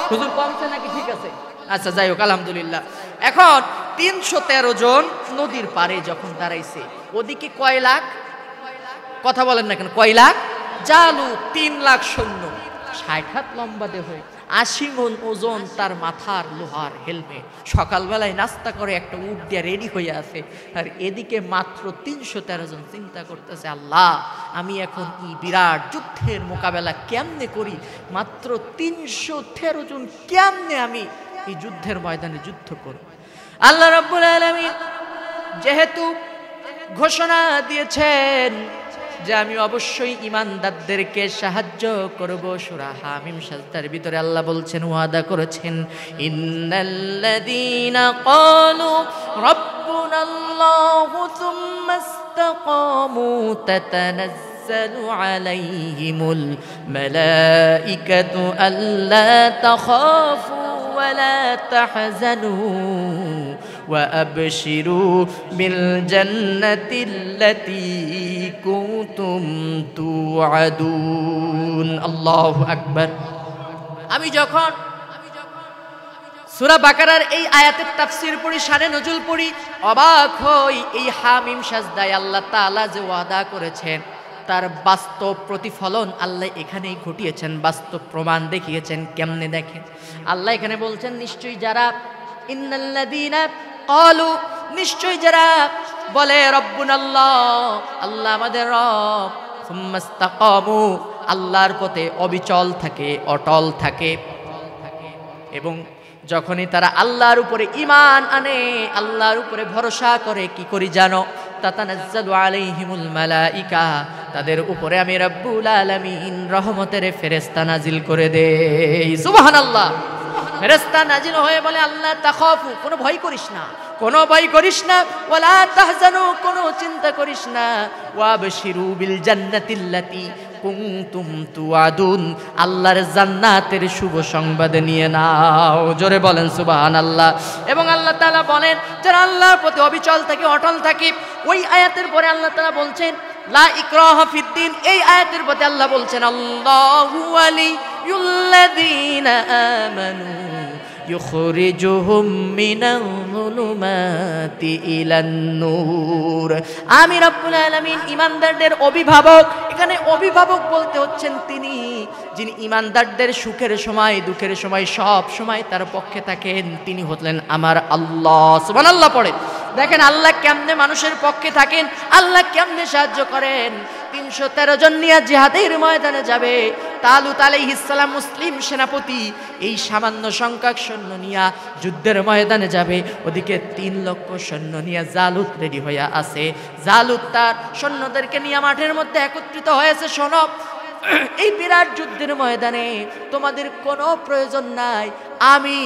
হুজুর কমছে নাকি? ঠিক আছে, আচ্ছা যাই হোক, আলহামদুলিল্লাহ। এখন 313 জন নদীর পাড়ে যখন দাঁড়াইছে, ওদিকে কয় লাখ? কথা বলেন না কেন? কয় লাখ? জালু 3 লাখ সৈন্য, 60 হাত লম্বা দেহ, 80 মণ ওজন তার মাথার লোহার হেলমেট, সকালবেলায় নাস্তা করে একটা উট দিয়ে রেডি হয়ে আছে, আর এদিকে মাত্র 313 জন। চিন্তা করতেছে, আল্লাহ আমি এখন এই বিরাট যুদ্ধের মোকাবেলা কেমনে করি, মাত্র 313 জন, কেমনে আমি এই যুদ্ধের ময়দানে যুদ্ধ করি। আল্লাহ রাব্বুল আলামিন যেহেতু ঘোষণা দিয়েছেন যে আমি অবশ্যই ঈমানদারদেরকে সাহায্য করব, সূরা হামিম সাজদার ভিতরে আল্লাহ বলছেন, ওয়াদা করেছেন, ইন্নাল্লাযীনা ক্বালু রাব্বুনাল্লাহু সুম্মা ইসতাকামু তাতানাজ্জালু আলাইহিমুল মালাঈকাতু আল্লা তাখাফু ওয়া লা তাহজানু وأبشروا بالجنة التي كنتم توعدون الله أكبر। আমি যখন সূরা বাকারার এই আয়াতের তাফসীর পড়ি, শানে নজুল পড়ি, অবাক হই। এই হামিম সাজদায় আল্লাহ তাআলা যে ওয়াদা করেছেন তার বাস্তব প্রতিফলন আল্লাহ এখানেই ঘটিয়েছেন, বাস্তব প্রমাণ দেখিয়েছেন। কেমনে দেখেন, আল্লাহ এখানে বলছেন, নিশ্চয়ই যারা ইন্নাল্লাযীনা ক্বালু, নিশ্চয়ই যারা বলে রব্বুনাল্লাহ, আল্লাহ আমাদের রব, সুম্মা ইসতাকামু, আল্লাহর পথে অবিচল থাকে, অটল থাকে, এবং যখনই তারা আল্লাহর উপরে ঈমান আনে, আল্লাহর উপরে ভরসা করে, কি করি জানো, তাতানাজ্জালু আলাইহিমুল মালাঈকা, তাদের উপরে আমি রব্বুল আলামিন রহমতের ফেরেশতা নাজিল করে দেই। সুবহানাল্লাহ। ফেরেশতা নাজিল হয়ে বলে, আল্লাহ তাখাফু, কোনো ভয় করিস না, কোনো ভয় করিস না, ওয়ালা তাহজানু, কোনো চিন্তা করিস না, ওয়াবশিরু বিল জান্নাতিল্লাতী কুনতুম তুআদুন, আল্লাহর জান্নাতের শুভ সংবাদ নিয়ে নাও। জোরে বলেন সুবহানাল্লাহ। এবং আল্লাহ তাআলা বলেন, যারা আল্লাহর প্রতি অবিচল থাকে, অটল থাকে, ওই আয়াতের পরে আল্লাহ তাআলা বলছেন লা ইকরাহা ফিদ্দিন, এই আয়াতের প্রতি আল্লাহ বলছেন, আল্লাহু ওয়ালিয়ুল্লাযীনা আমানু ইউখরিজুহুম মিনাল-যুলুমাতি ইলান-নূর। আমি রব্বুল আলামিন ঈমানদারদের অভিভাবক। এখানে অভিভাবক বলতে হচ্ছেন তিনি, যিনি ঈমানদারদের সুখের সময়, দুঃখের সময়, সব সময় তার পক্ষে থাকেন, তিনি হলেন আমার আল্লাহ। সুবহানাল্লাহ পড়ে দেখেন আল্লাহ কেমনে মানুষের পক্ষে থাকেন, আল্লাহ কেমনে সাহায্য করেন। 313 জন নিয়ে জিহাদের ময়দানে যাবে। তালুত আলাইহিস সালাম মুসলিম সেনাপতি, এই সামান্য সংখ্যক সৈন্য নিয়ে যুদ্ধের ময়দানে যাবে। ওদিকে 3 লক্ষ সৈন্য নিয়ে জালুত রেডি হয়ে আছে। জালুত তার সৈন্যদেরকে নিয়ে মাঠের মধ্যে একত্রিত হয়েছে। শোনো, এই বিরাট যুদ্ধের ময়দানে তোমাদের কোনো প্রয়োজন নাই। আমি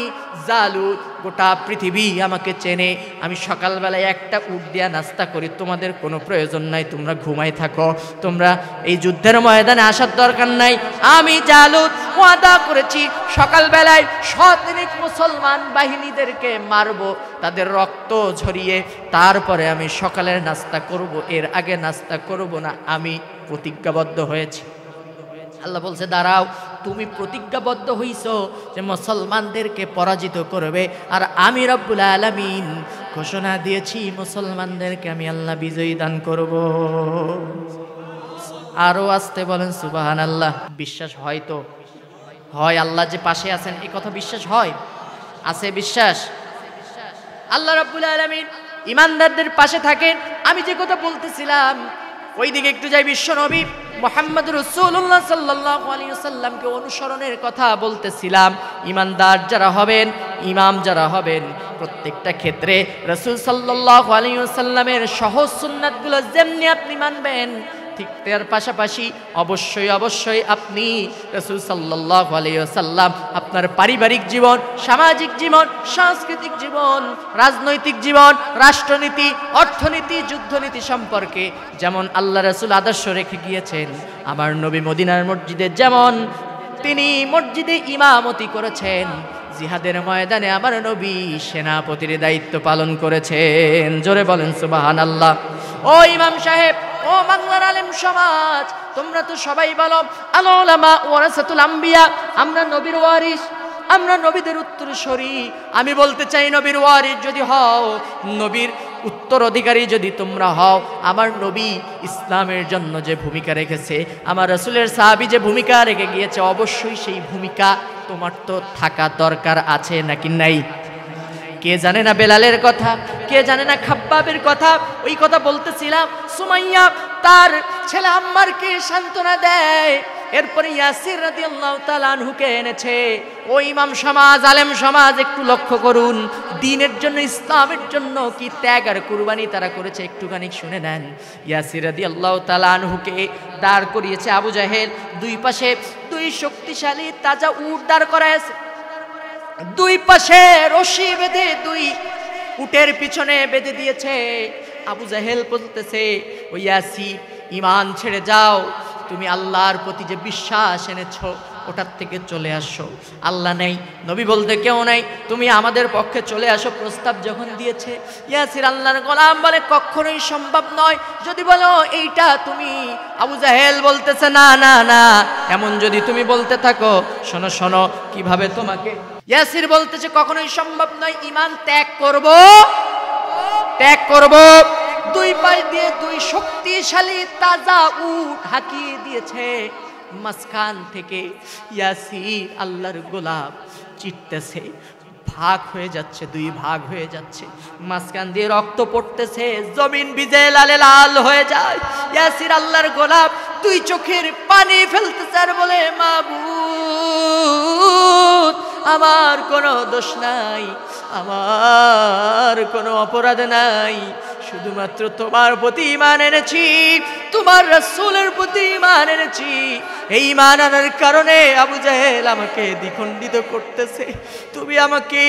জালুত, গোটা পৃথিবী আমাকে চেনে। আমি সকালবেলায় একটা উট দিয়া নাস্তা করি, তোমাদের কোনো প্রয়োজন নাই, তোমরা ঘুমাই থাকো, তোমরা এই যুদ্ধের ময়দানে আসার দরকার নাই। আমি জালুত ওয়াদা করেছি, সকালবেলায় শতনিক মুসলমান বাহিনীদেরকে মারব, তাদের রক্ত ঝরিয়ে তারপরে আমি সকালের নাস্তা করব, এর আগে নাস্তা করব না। আমি প্রতিজ্ঞাবদ্ধ হয়েছি। আল্লাহ বলছে, দাঁড়াও, তুমি প্রতিজ্ঞাবদ্ধ হইছো যে মুসলমানদেরকে পরাজিত করবে, আর আমি রব্বুল আলামিন ঘোষণা দিয়েছি মুসলমানদেরকে আমি আল্লাহ বিজয়ী দান করব। আরো আসতে বলেন সুবহানাল্লাহ। বিশ্বাস হয় তো? হয় আল্লাহ যে পাশে আছেন, এই কথা বিশ্বাস হয়? আছে বিশ্বাস? আল্লাহ রাব্বুল আলামিন ঈমানদারদের পাশে থাকেন। আমি যে কথা বলতেছিলাম, ওইদিকে একটু যাই। বিশ্ব নবী মুহাম্মদ রাসূলুল্লাহ সাল্লাল্লাহু আলাইহি ওয়াসাল্লামকে অনুসরণের কথা বলতেছিলাম। ঈমানদার যারা হবেন, ইমাম যারা হবেন, প্রত্যেকটা ক্ষেত্রে রাসূল সাল্লাল্লাহু আলাইহি ওয়াসাল্লামের সহজ সুন্নাতগুলো যেমনি আপনি মানবেন, ঠিক তার পাশাপাশি অবশ্যই অবশ্যই আপনি রাসূল সাল্লাল্লাহু আলাইহি ওয়াসাল্লাম আপনার পারিবারিক জীবন, সামাজিক জীবন, সাংস্কৃতিক জীবন, রাজনৈতিক জীবন, রাষ্ট্রনীতি, অর্থনীতি, যুদ্ধনীতি সম্পর্কে যেমন আল্লাহ রাসূল আদর্শ রেখে গিয়েছেন, আমার নবী মদিনার মসজিদে যেমন তিনি মসজিদে ইমামতি করেছেন, জিহাদের ময়দানে আমার নবী সেনাপতির দায়িত্ব পালন করেছেন। জোরে বলেন সুবহানাল্লাহ। ও ইমাম সাহেব, ও বাংলার আলেম সমাজ, তোমরা তো সবাই বলো আল উলামা ওয়ারাসাতুল আম্বিয়া, আমরা নবীর ওয়ারিস, আমরা নবীদের উত্তরসূরি। আমি বলতে চাই, নবীর ওয়ারিস যদি হও, নবীর উত্তরাধিকারী যদি তোমরা হও, আমার নবী ইসলামের জন্য যে ভূমিকা রেখেছে, আমার রাসূলের সাহাবী যে ভূমিকা রেখে গিয়েছে, অবশ্যই সেই ভূমিকা তোমার তো থাকা দরকার আছে নাকি নাই? কে জানে না বেলালের কথা, কে জানে না খাব্বাবের কথা? ওই কথা বলতেছিলাম, সুমাইয়া তার ছেলে আম্মারকে সান্ত্বনা দেয়। এরপরে ইয়াসির রাদিয়াল্লাহু তাআলা আনহুকে এনেছে। ও ইমাম সমাজ, আলেম সমাজ, একটু লক্ষ্য করুন, দ্বীনের জন্য, ইসলামের জন্য কি ত্যাগ আর কুরবানি তারা করেছে, একটুখানি শুনে নেন। ইয়াসির রাদিয়াল্লাহু তাআলা আনহুকে দাঁড় করিয়েছে আবু জাহেল, দুই পাশে দুই শক্তিশালী তাজা উট দাঁড় করায়ছে, দুই পাশে রশি বেঁধে, দুই উটের পিছনে বেঁধে দিয়েছে। আবু জাহেল বলতেছে, ও ইয়াসির, ঈমান ছেড়ে যাও, তুমি আল্লাহর প্রতি যে বিশ্বাস এনেছো ওটার থেকে চলে আসো। আল্লাহ নেই, নবী বলতে কেউ নাই, তুমি আমাদের পক্ষে চলে আসো। প্রস্তাব যখন দিয়েছে, ইয়াসির আল্লাহর গোলাম বলে, কখনোই সম্ভব নয়। যদি বলো এইটা তুমি, আবু জাহেল বলতেছে, না না না, এমন যদি তুমি বলতে থাকো, শোনো শোনো কিভাবে তোমাকে। ইয়াসির বলতেছে, কখনোই সম্ভব নয়, ঈমান ত্যাগ করব, ত্যাগ করব। দুই পাশ দিয়ে দুই শক্তিশালী তাজা উট হাঁকিয়ে দিয়েছে। মাঝখান থেকে ইয়াসির আল্লাহর গোলাপ চিটতেছে, ভাগ হয়ে যাচ্ছে, দুই ভাগ হয়ে যাচ্ছে, মাঝখান দিয়ে রক্ত পড়তেছে, জমিন ভিজে লালে লাল হয়ে যায়। ইয়াসির আল্লাহর গোলাপ দুই চোখের পানি ফেলতেছে আর বলে, মাবুদ, আমার কোনো দোষ নাই, আমার কোনো অপরাধ নাই, শুধুমাত্র তোমার প্রতি ঈমান এনেছি, তোমার রাসূলের প্রতি ঈমান এনেছি। এই ঈমান আনার কারণে আবু জাহেল আমাকে দ্বিখণ্ডিত করতেছে। তুমি আমাকে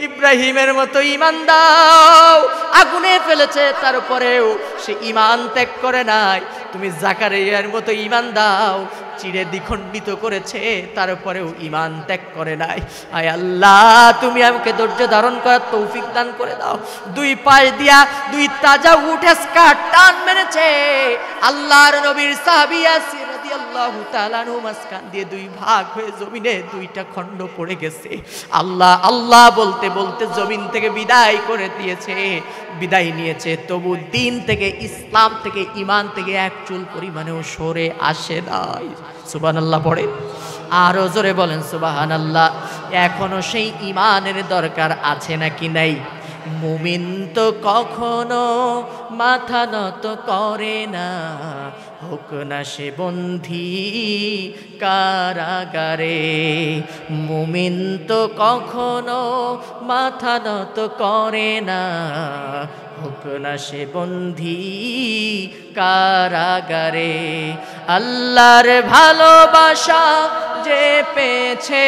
ইব্রাহিমের মতো ঈমান দাও, আগুনে ফেলেছে তারপরেও সে ঈমান ত্যাগ করে নাই। তুমি জাকারিয়ার মতো ঈমান দাও, চিরে দ্বিখণ্ডিত করেছে তারপরেও ঈমান ত্যাগ করে নাই। আয় আল্লাহ, তুমি আমাকে ধৈর্য ধারণ করার তৌফিক দান করে দাও। দুই পাশ দিয়া দুই তাজা উঠে টান মেরেছে। আল্লাহর নবীর সাহাবী ইয়াসির রাদিয়াল্লাহু তাআলা আনহু মাঝখান দিয়ে দুই ভাগ হয়ে জমিনে দুইটা খণ্ড পড়ে গেছে। আল্লাহ আল্লাহ বলতে বলতে জমিন থেকে বিদায় করে দিয়েছে, বিদায় নিয়েছে, তবু দ্বীন থেকে, ইসলাম থেকে, ঈমান থেকে এক চুল পরিমাণেও সরে আসে নাই। সুবহানাল্লাহ পড়ে, আরো জোরে বলেন সুবহানাল্লাহ। এখনো সেই ঈমানের দরকার আছে নাকি নাই? মুমিন তো কখনো মাথা নত করে না, হোক না সে বন্দী কারাগারে। মুমিন তো কখনো মাথা নত করে না, হোক না সে বন্দী কারাগারে। আল্লাহর ভালোবাসা যে পেয়েছে,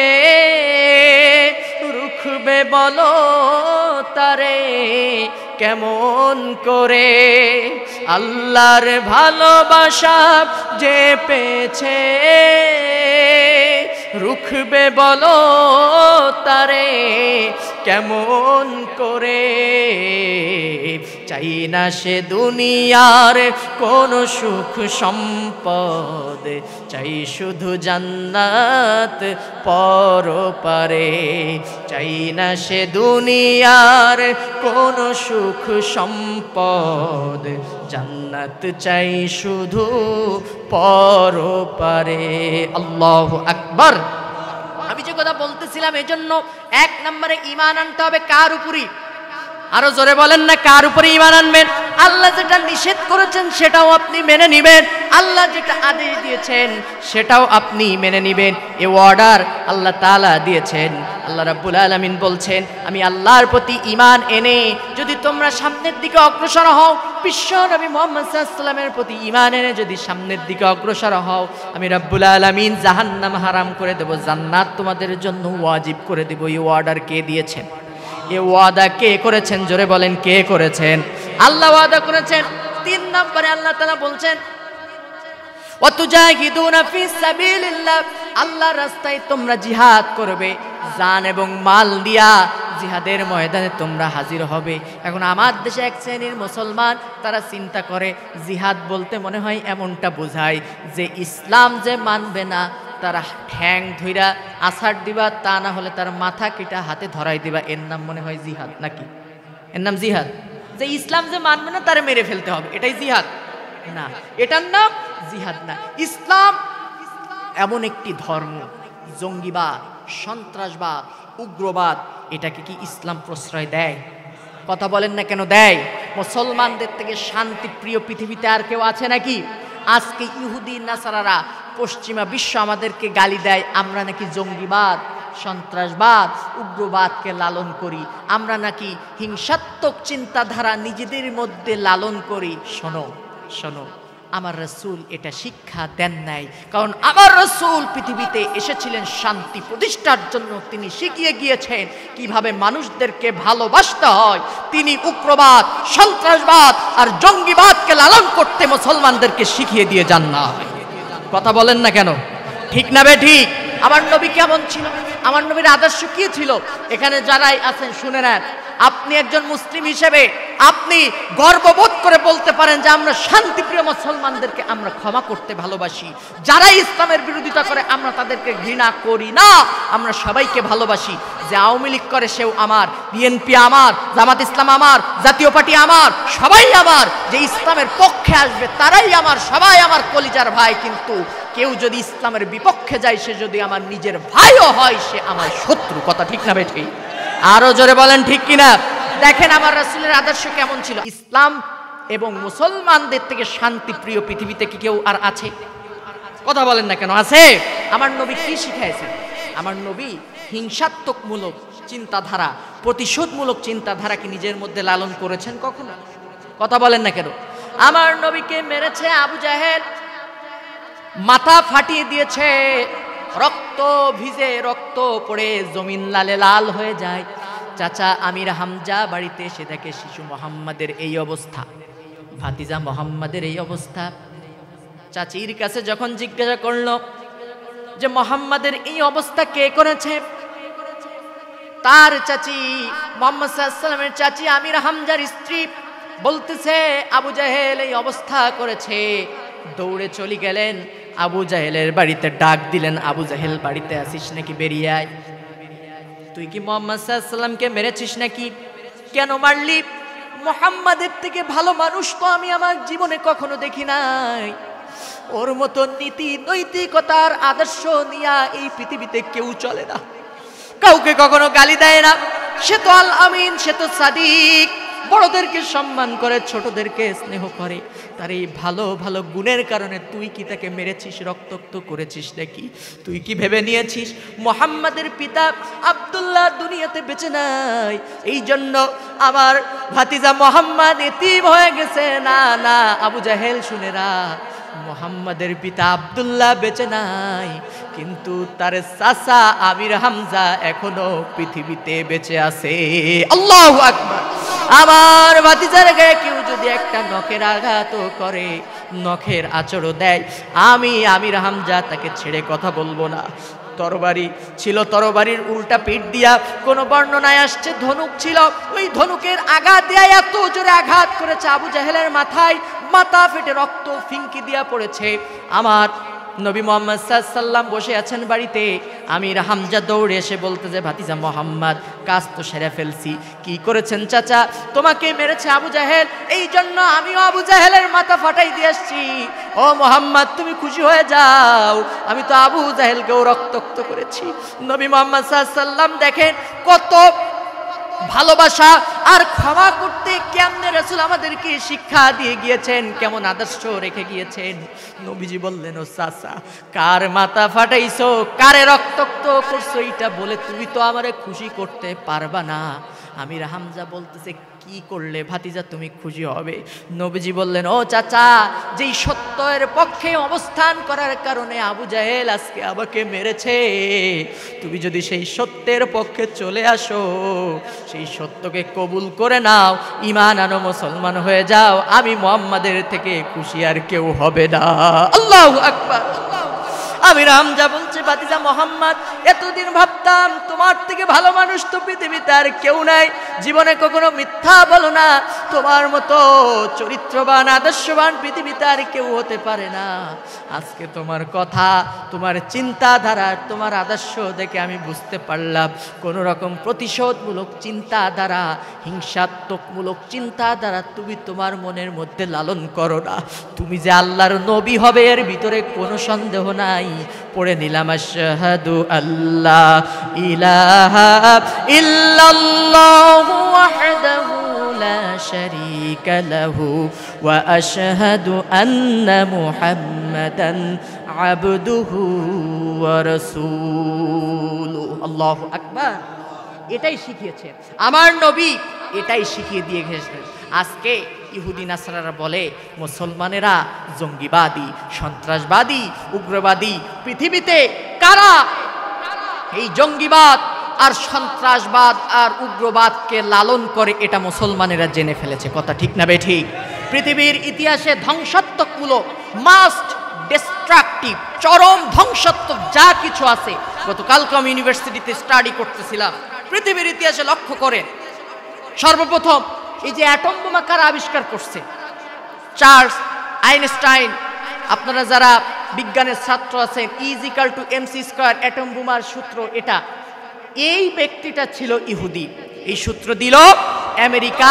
রুখবে বলো তারে কেমন করে? আল্লাহর ভালোবাসা যে পেয়েছে, রুখবে বলো তারে কেমন করে? চাই না সে দুনিয়ার কোন সুখ সম্পদ, চাই শুধু জান্নাত পরপারে। চাই না সে দুনিয়ার কোন সুখ সম্পদ, জান্নাত চাই শুধু পরপারে। আল্লাহু আকবার। আমি যে কথা বলতেছিলাম, এজন্য এক নম্বরে ঈমান আনতে হবে কার উপরই? আরো জোরে বলেন না, কার উপরে ঈমান আনবেন? আল্লাহ যেটা নিষেধ করেছেন সেটাও আপনি মেনে নিবেন, আল্লাহ যেটা আদেশ দিয়েছেন সেটাও আপনি মেনে নিবেন। এই অর্ডার আল্লাহ তাআলা দিয়েছেন। আল্লাহ রাব্বুল আলামিন বলছেন, আমি আল্লাহর প্রতি ঈমান এনে যদি তোমরা সামনের দিকে অগ্রসর হও, বিশ্ব নবী মুহাম্মদ সাল্লাল্লাহু আলাইহি ওয়াসাল্লামের প্রতি ঈমান এনে যদি সামনের দিকে অগ্রসর হও, আমি রাব্বুল আলামিন জাহান্নাম হারাম করে দেব, জান্নাত তোমাদের জন্য ওয়াজিব করে দেব। এই অর্ডার কে দিয়েছেন? এ ওয়াদা কে করেছেন? জোরে বলেন, কে করেছেন? আল্লাহ ওয়াদা করেছেন। তিন নম্বরে আল্লাহ তাআলা বলছেন, ওয়াতুজাহিদুনা ফিস সাবিলিল্লাহ, আল্লাহর রাস্তায় তোমরা জিহাদ করবে, জান এবং মাল দিয়া জিহাদের ময়দানে তোমরা হাজির হবে। এখন আমার দেশে এক শ্রেণীর মুসলমান, তারা চিন্তা করে জিহাদ বলতে মনে হয় এমনটা বোঝায় যে ইসলাম যে মানবে না তারা ঠ্যাং ধইরা আছাড় দিবা, তা না হলে তার মাথা কেটে হাতে ধরাই দিবা, এর নাম মনে হয় জিহাদ। নাকি এর নাম জিহাদ? যে ইসলাম যে মানবে না তারে মেরে ফেলতে হবে, এটাই জিহাদ না, এটার নাম জিহাদ না। ইসলাম এমন একটি ধর্ম, জঙ্গিবাদ সন্ত্রাসবাদ, উগ্রবাদ, এটাকে কি ইসলাম প্রশ্রয় দেয়? কথা বলেন না কেন দেয়? মুসলমানদের থেকে শান্তিপ্রিয় পৃথিবীতে আর কেউ আছে নাকি? আজকে ইহুদি নাসারারা পশ্চিমা বিশ্ব আমাদেরকে গালি দেয়, আমরা নাকি জঙ্গিবাদ, সন্ত্রাসবাদ, উগ্রবাদকে লালন করি, আমরা নাকি হিংসাত্মক চিন্তাধারা নিজেদের মধ্যে লালন করি। শোনো শোনো, আমার রাসূল এটা শিক্ষা দেন নাই, কারণ আমার রাসূল পৃথিবীতে এসেছিলেন শান্তি প্রতিষ্ঠার জন্য। তিনি শিখিয়ে গিয়েছেন কিভাবে মানুষদেরকে ভালোবাসতে হয়। তিনি উগ্রবাদ, সন্ত্রাসবাদ আর জঙ্গিবাদকে লালন করতে মুসলমানদেরকে শিখিয়ে দিয়ে যান না। কথা বলেন না কেন? ঠিক না বে ঠিক? আমার নবী কেমন ছিল? আমার নবীর আদর্শ কি ছিল? এখানে যারাই আছেন শুনে নেন, আপনি একজন মুসলিম হিসেবে আপনি গর্ববোধ করে বলতে পারেন যে আমরা শান্তিপ্রিয় মুসলমানদেরকে আমরা ক্ষমা করতে ভালোবাসি। যারা ইসলামের বিরোধিতা করে আমরা তাদেরকে ঘৃণা করি না, আমরা সবাইকে ভালোবাসি। যে আওয়ামী লীগ করে সেও আমার, বিএনপি আমার, জামাত ইসলাম আমার, জাতীয় পার্টি আমার, সবাই আমার। যে ইসলামের পক্ষে আসবে তারাই আমার, সবাই আমার কলিজার ভাই। কিন্তু কেউ যদি ইসলামের বিপক্ষে যায়, সে যদি আমার নিজের ভাইও হয়, সে আমার শত্রু। কথা ঠিক না বেঠি? আরো জোরে বলেন ঠিক কিনা? দেখেন আমার রাসূলের আদর্শ কেমন ছিল। ইসলাম এবং মুসলমানদের থেকে শান্তিপ্রিয় পৃথিবীতে কি কেউ আর আছে? কথা বলেন না কেন? আছে? আমার নবী কি শিখাইছেন? আমার নবী হিংসাত্মকমূলক চিন্তাধারা, প্রতিশোধমূলক চিন্তাধারা কি নিজের মধ্যে লালন করেছেন কখনো? কথা বলেন না কেন? আমার নবীকে মেরেছে আবু জাহেল, মাথা ফাটিয়ে দিয়েছে, রক্ত ভিজে, রক্ত পড়ে জমিন লালে লাল হয়ে যায়। চাচা আমির হামজা বাড়িতে এসে দেখে শিশু মোহাম্মদের এই অবস্থা, ভাতিজা মোহাম্মদের এই অবস্থা। চাচির কাছে যখন জিজ্ঞাসা করলো যে মোহাম্মদের এই অবস্থা কে করেছে, তার চাচি মুহাম্মদ সাল্লাল্লাহু আলাইহি ওয়াসাল্লামের চাচি আমির হামজার স্ত্রী বলতেছে আবু জাহেল এই অবস্থা করেছে। দৌড়ে চলে গেলেন আবু জাহেলের বাড়িতে, ডাক দিলেন, আবু জাহেল বাড়িতে আসিস নাকি? বেরিয়ে আয়। তুই কি মুহাম্মদ সাল্লাল্লাহু আলাইহি ওয়াসাল্লামকে মেরেছিস নাকি? কেন মারলি? মুহাম্মাদের থেকে ভালো মানুষ তো আমি আমার জীবনে কখনো দেখি নাই। ওর মতো নীতি নৈতিকতার আদর্শ নিয়ে এই পৃথিবীতে কেউ চলে না, কাউকে কখনো গালি দেয় না। সে তো আল আমিন, সে তো সাদিক, বড়দেরকে সম্মান করে, ছোটদেরকে স্নেহ করে। তার এই ভালো ভালো গুণের কারণে তুই কি তাকে মেরেছিস, রক্তাক্ত করেছিস নাকি? তুই কি ভেবে নিয়েছিস মুহাম্মাদের পিতা আব্দুল্লাহ দুনিয়াতে বেঁচে নাই, এই জন্য আমার ভাতিজা মুহাম্মদ এতিম হয়ে গেছে? না না আবু জাহেল, শুনে রাখ, মুহাম্মাদের পিতা আব্দুল্লাহ বেঁচে নাই, কিন্তু তার চাচা আমির হামজা এখনো পৃথিবীতে বেঁচে আছে। আল্লাহু আকবার। আমার ভাতিজার গায়ে কেউ যদি একটা নখের আঘাত করে, নখের আঁচড়ও দেয়, আমি আমির হামজা তাকে ছেড়ে কথা বলবো না। তরবারি ছিল, তরবারির উল্টা পিঠ দিয়া কোন বর্ণনায় আসছে ধনুক ছিল, ওই ধনুকের আঘাত দিয়া এত জোরে আঘাত করেছে আবু জাহেলের মাথায়, মাথা ফেটে রক্ত ফিঙ্কি দিয়া পড়েছে। আমার নবী মুহাম্মদ সাল্লাল্লাহু আলাইহি ওয়াসাল্লাম বসে আছেন বাড়িতে। আমির হামজা দৌড়ে এসে বলতে যে ভাতিজা মুহাম্মদ, কাজ তো সেরে ফেলছি। কি করেছেন চাচা? তোমাকে মেরেছে আবু জাহেল, এই জন্য আমিও আবু জাহেলের মাথা ফাটাই দিয়ে আসছি। ও মুহাম্মদ তুমি খুশি হয়ে যাও, আমি তো আবু জাহেলকেও রক্তাক্ত করেছি। নবী মুহাম্মদ সাল্লাল্লাহু আলাইহি ওয়াসাল্লাম দেখেন কত ভালোবাসা আর ক্ষমা করতে কেমনে রাসূল আমাদেরকে শিক্ষা দিয়ে গিয়েছেন, কেমন আদর্শ রেখে গিয়েছেন। নবীজি বললেন, ও চাচা কার মাথা ফাটাইছো, কারে রক্তাক্ত করছো, এটা বলে তুমি তো আমারে খুশি করতে পারবা না। আমির হামজা বলতেছে, কি করলে ভাতিজা তুমি খুশি হবে? নবীজি বললেন, ও চাচা, যেই সত্যের পক্ষে অবস্থান করার কারণে আবু জাহেল আজকে আমাকে মেরেছে, তুমি যদি সেই সত্যের পক্ষে চলে আসো, সেই সত্যকে কবুল করে নাও, ঈমান আনো, মুসলমান হয়ে যাও, আমি মুহাম্মাদের থেকে খুশি আর কেউ হবে না। আল্লাহু আকবার। আমির হামজা বলছে, ভাতিজা মুহাম্মদ, এতদিন ভাবতাম তোমার থেকে ভালো মানুষ তো পৃথিবীতে আর কেউ নাই, জীবনে কখনো মিথ্যা বলো না, তোমার মতো চরিত্রবান আদর্শবান পৃথিবীতে আর কেউ হতে পারে না। আজকে তোমার কথা, তোমার চিন্তাধারা, তোমার আদর্শ দেখে আমি বুঝতে পারলাম কোনো রকম প্রতিশোধমূলক চিন্তাধারা, হিংসাত্মকমূলক চিন্তাধারা তুমি তোমার মনের মধ্যে লালন করো না। তুমি যে আল্লাহর নবী হবে এর ভিতরে কোনো সন্দেহ নাই। পড়ে নিলাম আশহাদু আল্লা ইলাহা ইল্লাল্লাহু ওয়াহদাহু লা শারীকা লাহু ওয়া আশহাদু আন্না মুহাম্মাদান আবদুহু ওয়া রাসূলুহু। আল্লাহু আকবার। এটাই শিখিয়েছেন আমার নবী, এটাই শিখিয়ে দিয়ে গেছেন। আজকে ইহুদি নাসারারা বলে মুসলমানেরা জঙ্গিবাদী, সন্ত্রাসবাদী, উগ্রবাদী। পৃথিবীতে কারা এই জঙ্গিবাদ আর সন্ত্রাসবাদ আর উগ্রবাদকে লালন করে এটা মুসলমানেরা জেনে ফেলেছে। কথা ঠিক না বেঠিক? পৃথিবীর ইতিহাসে ধ্বংসাত্মকমূলক, মাস্ট ডিস্ট্রাকটিভ, চরম ধ্বংসাত্মক যা কিছু আছে, গতকালকে আমি ইউনিভার্সিটিতে স্টাডি করতেছিলাম, পৃথিবীর ইতিহাসে লক্ষ্য করে সর্বপ্রথম এই যে অ্যাটম বোমা কারা আবিষ্কার করছে? Charles Einstein. আপনারা যারা বিজ্ঞানের ছাত্র আছেন, E=mc², অ্যাটম বোমার সূত্র এটা। এই ব্যক্তিটা ছিল ইহুদি। এই সূত্র দিল, আমেরিকা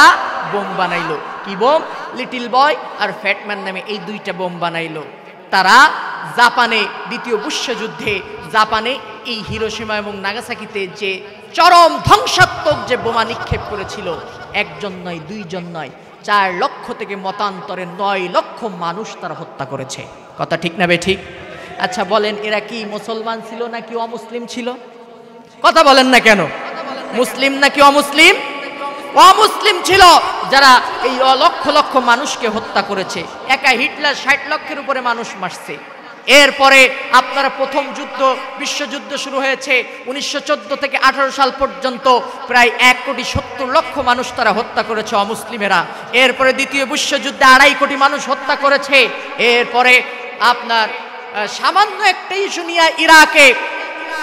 বোম বানাইলো। কি বোম? লিটল বয় আর ফ্যাটম্যান নামে এই দুইটা বোম বানাইলো। তারা জাপানে দ্বিতীয় বিশ্বযুদ্ধে জাপানে এই হিরোশিমা এবং নাগাসাকিতে যে চরম ধ্বংসাত্মক যে বোমা নিক্ষেপ করেছিল, একজন নয়, দুইজন নয়, 4 লক্ষ থেকে মতান্তরে 9 লক্ষ মানুষ তারা হত্যা করেছে। কথা ঠিক না বেঠিক? আচ্ছা বলেন, এরা কি মুসলমান ছিল নাকি অমুসলিম ছিল? কথা বলেন না কেন? মুসলিম নাকি অমুসলিম? অমুসলিম ছিল যারা এই লক্ষ লক্ষ মানুষকে হত্যা করেছে। একা হিটলার 60 লক্ষের উপরে মানুষ মারছে। এরপরে আপনারা প্রথম যুদ্ধ, বিশ্বযুদ্ধ শুরু হয়েছে 1914 থেকে 18 সাল পর্যন্ত, প্রায় 1,70,00,000 মানুষ তারা হত্যা করেছে অমুসলিমেরা। এরপরে দ্বিতীয় বিশ্বযুদ্ধে 2.5 কোটি মানুষ হত্যা করেছে। এরপরে আপনার সামান্য একটা ইস্যু নিয়ে ইরাকে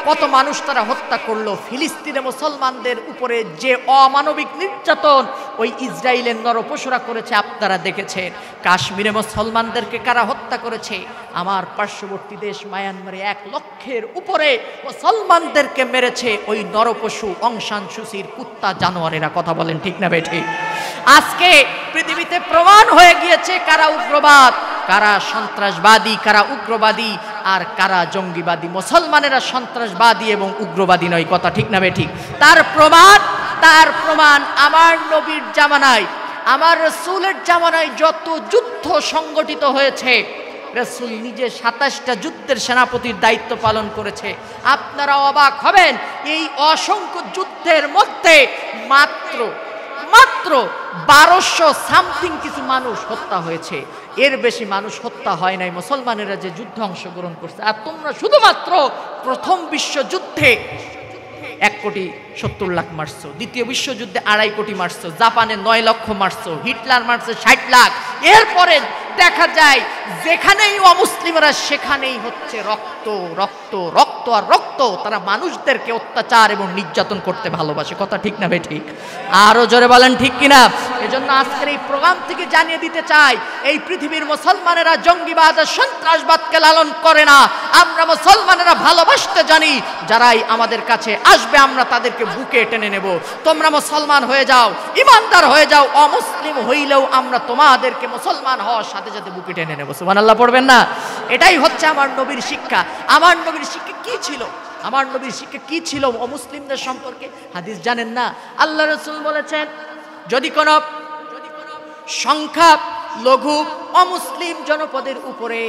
কত মানুষ তারা হত্যা করলো। ফিলিস্তিনে মুসলমানদের উপরে যে অমানবিক নির্যাতন ওই ইসরায়েলের নরপশুরা করেছে আপনারা দেখেছেন। কাশ্মীরে মুসলমানদেরকে কারা হত্যা করেছে? আমার পার্শ্ববর্তী দেশ মায়ানমারে 1 লক্ষের উপরে মুসলমানদেরকে মেরেছে ওই নরপশু অং সান সূচির কুত্তা জানোয়ারেরা। কথা বলেন ঠিক না বেঠিক? আজকে পৃথিবীতে প্রমাণ হয়ে গিয়েছে কারা উগ্রবাদ, কারা সন্ত্রাসবাদী, কারা উগ্রবাদী আর কারা জঙ্গিবাদী। মুসলমানেরা সন্ত্রাসবাদী এবং উগ্রবাদী নয়। কথা ঠিক না বেঠিক? তার প্রমাণ আমার নবীর জামানায়, আমার রাসূলের জামানায় যত যুদ্ধ সংগঠিত হয়েছে, রাসূল নিজে 27টা যুদ্ধের সেনাপতির দায়িত্ব পালন করেছে। আপনারা অবাক হবেন, এই অসংখ্য যুদ্ধের মধ্যে মাত্র 1200 সামথিং কিছু মানুষ হত্যা হয়েছে। এর বেশি মানুষ হত্যা হয় নাই মুসলমানেরা যে যুদ্ধে অংশগ্রহণ করছে। আর তোমরা শুধুমাত্র প্রথম বিশ্বযুদ্ধে 1,70,00,000 মারছো, দ্বিতীয় বিশ্বযুদ্ধে 2.5 কোটি মারছো, জাপানে 9 লক্ষ মারছো, হিটলার মারছে 60 লাখ। এরপরে দেখা যায় যেখানেই অমুসলিমরা সেখানেই হচ্ছে রক্ত রক্ত রক্ত আর রক্ত। তারা মানুষদেরকে অত্যাচার এবং নির্যাতন করতে ভালোবাসে। কথা ঠিক না বেঠিক? আরো জোরে বলেন ঠিক কিনা? এজন্য আজকের এই প্রোগ্রাম থেকে জানিয়ে দিতে চাই, এই পৃথিবীর মুসলমানেরা জঙ্গিবাদ আর সন্ত্রাসবাদকে লালন করে না। আমরা মুসলমানেরা ভালোবাসতে জানি। যারাই আমাদের কাছে আসবে আমরা তাদেরকে বুকে টেনে নেব। তোমরা মুসলমান হয়ে যাও, ইমানদার হয়ে যাও, অমুসলিম হইলেও আমরা তোমাদেরকে মুসলমান হওয়ার সাথে সাথে বুকে টেনে নেব। সুবহানাল্লাহ পড়বেন না? এটাই হচ্ছে আমার নবীর শিক্ষা। আমার নবীর শিক্ষা কি ছিল? আমার নবীর শিক্ষা কি ছিল অমুসলিমদের সম্পর্কে? হাদিস জানেন না? আল্লাহ রাসূল বলেছেন, যদি কোন সংখ্যা লঘু অমুসলিম জনপদের উপরে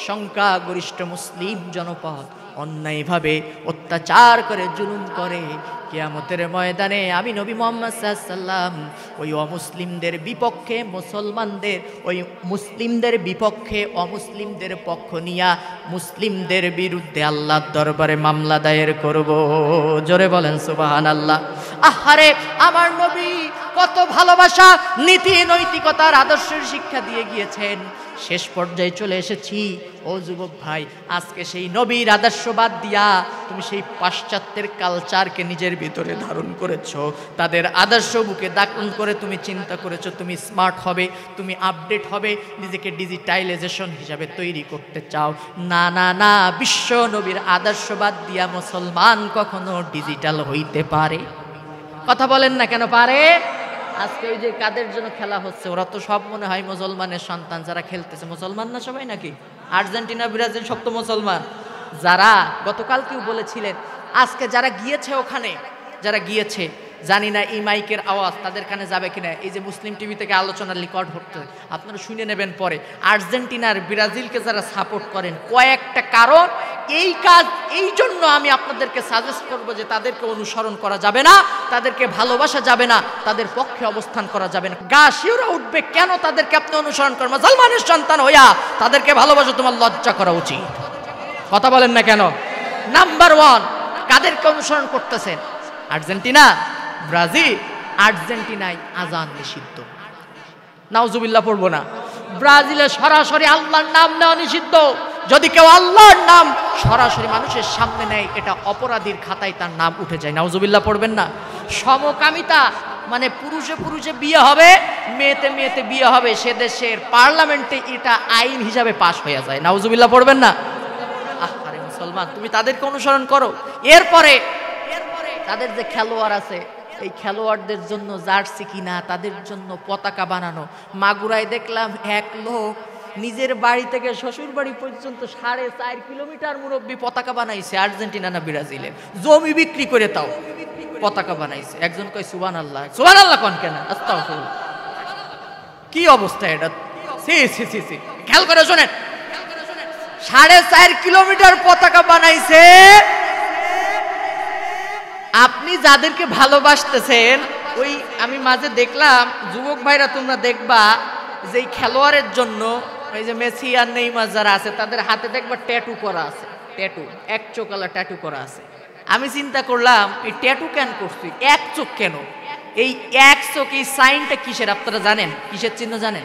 সংখ্যাগরিষ্ঠ মুসলিম জনপদ অন্যায়ভাবে অত্যাচার করে, জুলুম করে, কিয়ামতের ময়দানে আমি নবী মুহাম্মদ সাল্লাল্লাহু আলাইহি ওয়াসাল্লাম ওই অমুসলিমদের বিপক্ষে, মুসলমানদের ওই মুসলিমদের বিপক্ষে অমুসলিমদের পক্ষ নিয়া মুসলিমদের বিরুদ্ধে আল্লাহর দরবারে মামলা দায়ের করব। জোরে বলেন সুবহানাল্লাহ। আহারে আমার নবী কত ভালোবাসা, নীতি, নৈতিকতার আদর্শের শিক্ষা দিয়ে গিয়েছেন। শেষ পর্যায়ে চলে এসেছি। ও যুবক ভাই, আজকে সেই নবীর আদর্শ বাদ দিয়া তুমি সেই পাশ্চাত্যের কালচারকে নিজের ভিতরে ধারণ করেছো। তাদের আদর্শ বুকে দাপন করে তুমি চিন্তা করেছো তুমি স্মার্ট হবে, তুমি আপডেট হবে, নিজেকে ডিজিটালাইজেশন হিসাবে তৈরি করতে চাও। না না না, বিশ্ব নবীর আদর্শ বাদ দিয়া মুসলমান কখনো ডিজিটাল হইতে পারে? কথা বলেন না কেন পারে? আজকে ওই যে কাদের জন্য খেলা হচ্ছে, ওরা তো সব মনে হয় মুসলমানের সন্তান। যারা খেলতেছে মুসলমান না সবাই নাকি? আর্জেন্টিনা, ব্রাজিল সব তো মুসলমান। যারা গতকালকেও বলেছিলেন, আজকে যারা গিয়েছে ওখানে, যারা গিয়েছে, জানি না এই মাইকের আওয়াজ তাদের কানে যাবে কিনা, এই যে মুসলিম টিভি থেকে আলোচনার রেকর্ড হচ্ছে, আপনারা শুনে নেবেন পরে। আর্জেন্টিনার ব্রাজিলকে যারা সাপোর্ট করেন, কয়েকটা কারণ, এই কাজ এই জন্য আমি আপনাদেরকে সাজেস্ট করব যে তাদেরকে অনুসরণ করা যাবে না, তাদেরকে ভালোবাসা যাবে না, তাদের পক্ষে অবস্থান করা যাবে না। গা শিউরে উঠবে, কেন তাদেরকে আপনি অনুসরণ করবেন? মুসলমানের সন্তান হইয়া তাদেরকে ভালোবাসা তোমার লজ্জা করা উচিত। কথা বলেন না কেন? নাম্বার ওয়ান, কাদেরকে অনুসরণ করতেছেন? Argentina, Brazil. আর্জেন্টিনায় আজান নিষিদ্ধ, নাউজুবিল্লাহ পড়বো না। ব্রাজিলে সরাসরি আল্লাহর নাম নেওয়া নিষিদ্ধ। যদি কেউ আল্লাহর নাম সরাসরি মানুষের সামনে নেয়, এটা অপরাধীর খাতায় তার নাম উঠে যায়। নাউজুবিল্লাহ পড়বেন না। সমকামিতা মানে পুরুষে পুরুষে বিয়ে হবে, মেয়েতে মেয়েতে বিয়ে হবে, সে দেশের পার্লামেন্টে এটা আইন হিসাবে পাশ হয়ে যায়। নাউজুবিল্লাহ পড়বেন না। আরে মুসলমান, তুমি তাদেরকে অনুসরণ করো। এরপরে তাদের যে খেলোয়াড় আছে, এই খেলোয়াড়দের জন্য জার্সি কিনা, তাদের জন্য পতাকা বানানো। মাগুরায় দেখলাম এক লোক নিজের বাড়ি থেকে শ্বশুর বাড়ি পর্যন্ত 4.5 কিলোমিটার মুরব্বী পতাকা বানাইছে। আর্জেন্টিনা না ব্রাজিলের, জমি বিক্রি করে তাও পতাকা বানাইছে। একজন কয় সুবহানাল্লাহ। সুবহানাল্লাহ কোন কেন? আস্তাগফিরুল্লাহ। কি অবস্থা এটা! সি সি সি সি, খেয়াল করে শোনেন, 4.5 কিলোমিটার পতাকা বানাইছে। আপনি যাদেরকে ভালোবাসতেছেন, ওই আমি মাঝে দেখলাম, যুবক ভাইরা তোমরা দেখবা যে এই খেলোয়াড়ের জন্য ওই যে মেসি আর নেইমার যারা আছে, তাদের হাতে দেখবা ট্যাটু করা আছে। ট্যাটু, এক চোখালা ট্যাটু করা আছে। আমি চিন্তা করলাম, এই ট্যাটু কেন করছি? এক চোখ কেন? এই এক চোখ, এই সাইনটা কিসের আপনারা জানেন? কিসের চিহ্ন জানেন?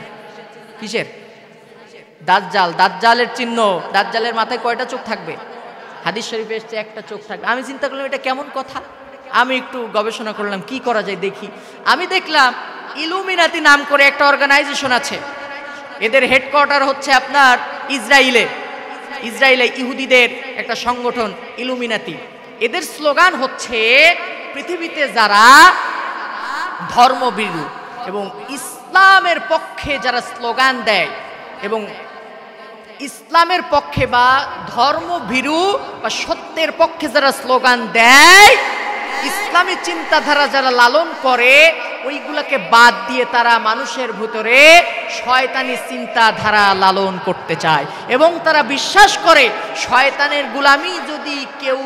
কিসের? দাজ্জাল, দাজ্জালের চিহ্ন। দাজ্জালের মাথায় কয়টা চোখ থাকবে? হাদিস শরীফে এসেছে একটা চোখ থাকবে। আমি চিন্তা করলাম এটা কেমন কথা। আমি একটু গবেষণা করলাম কি করা যায় দেখি। আমি দেখলাম ইলুমিনাতি নাম করে একটা অর্গানাইজেশন আছে, এদের হেডকোয়ার্টার হচ্ছে আপনার ইসরায়েলে। ইসরায়েলে ইহুদিদের একটা সংগঠন ইলুমিনাতি। এদের স্লোগান হচ্ছে, পৃথিবীতে যারা ধর্মভীরু এবং ইসলামের পক্ষে যারা স্লোগান দেয়, এবং ইসলামের পক্ষে বা ধর্মভীরু বা সত্যের পক্ষে যারা স্লোগান দেয়, ইসলামী চিন্তাধারা যারা লালন করে, ওইগুলোকে বাদ দিয়ে তারা মানুষের ভিতরে শয়তানি চিন্তাধারা লালন করতে চায়। এবং তারা বিশ্বাস করে শয়তানের গোলামি যদি কেউ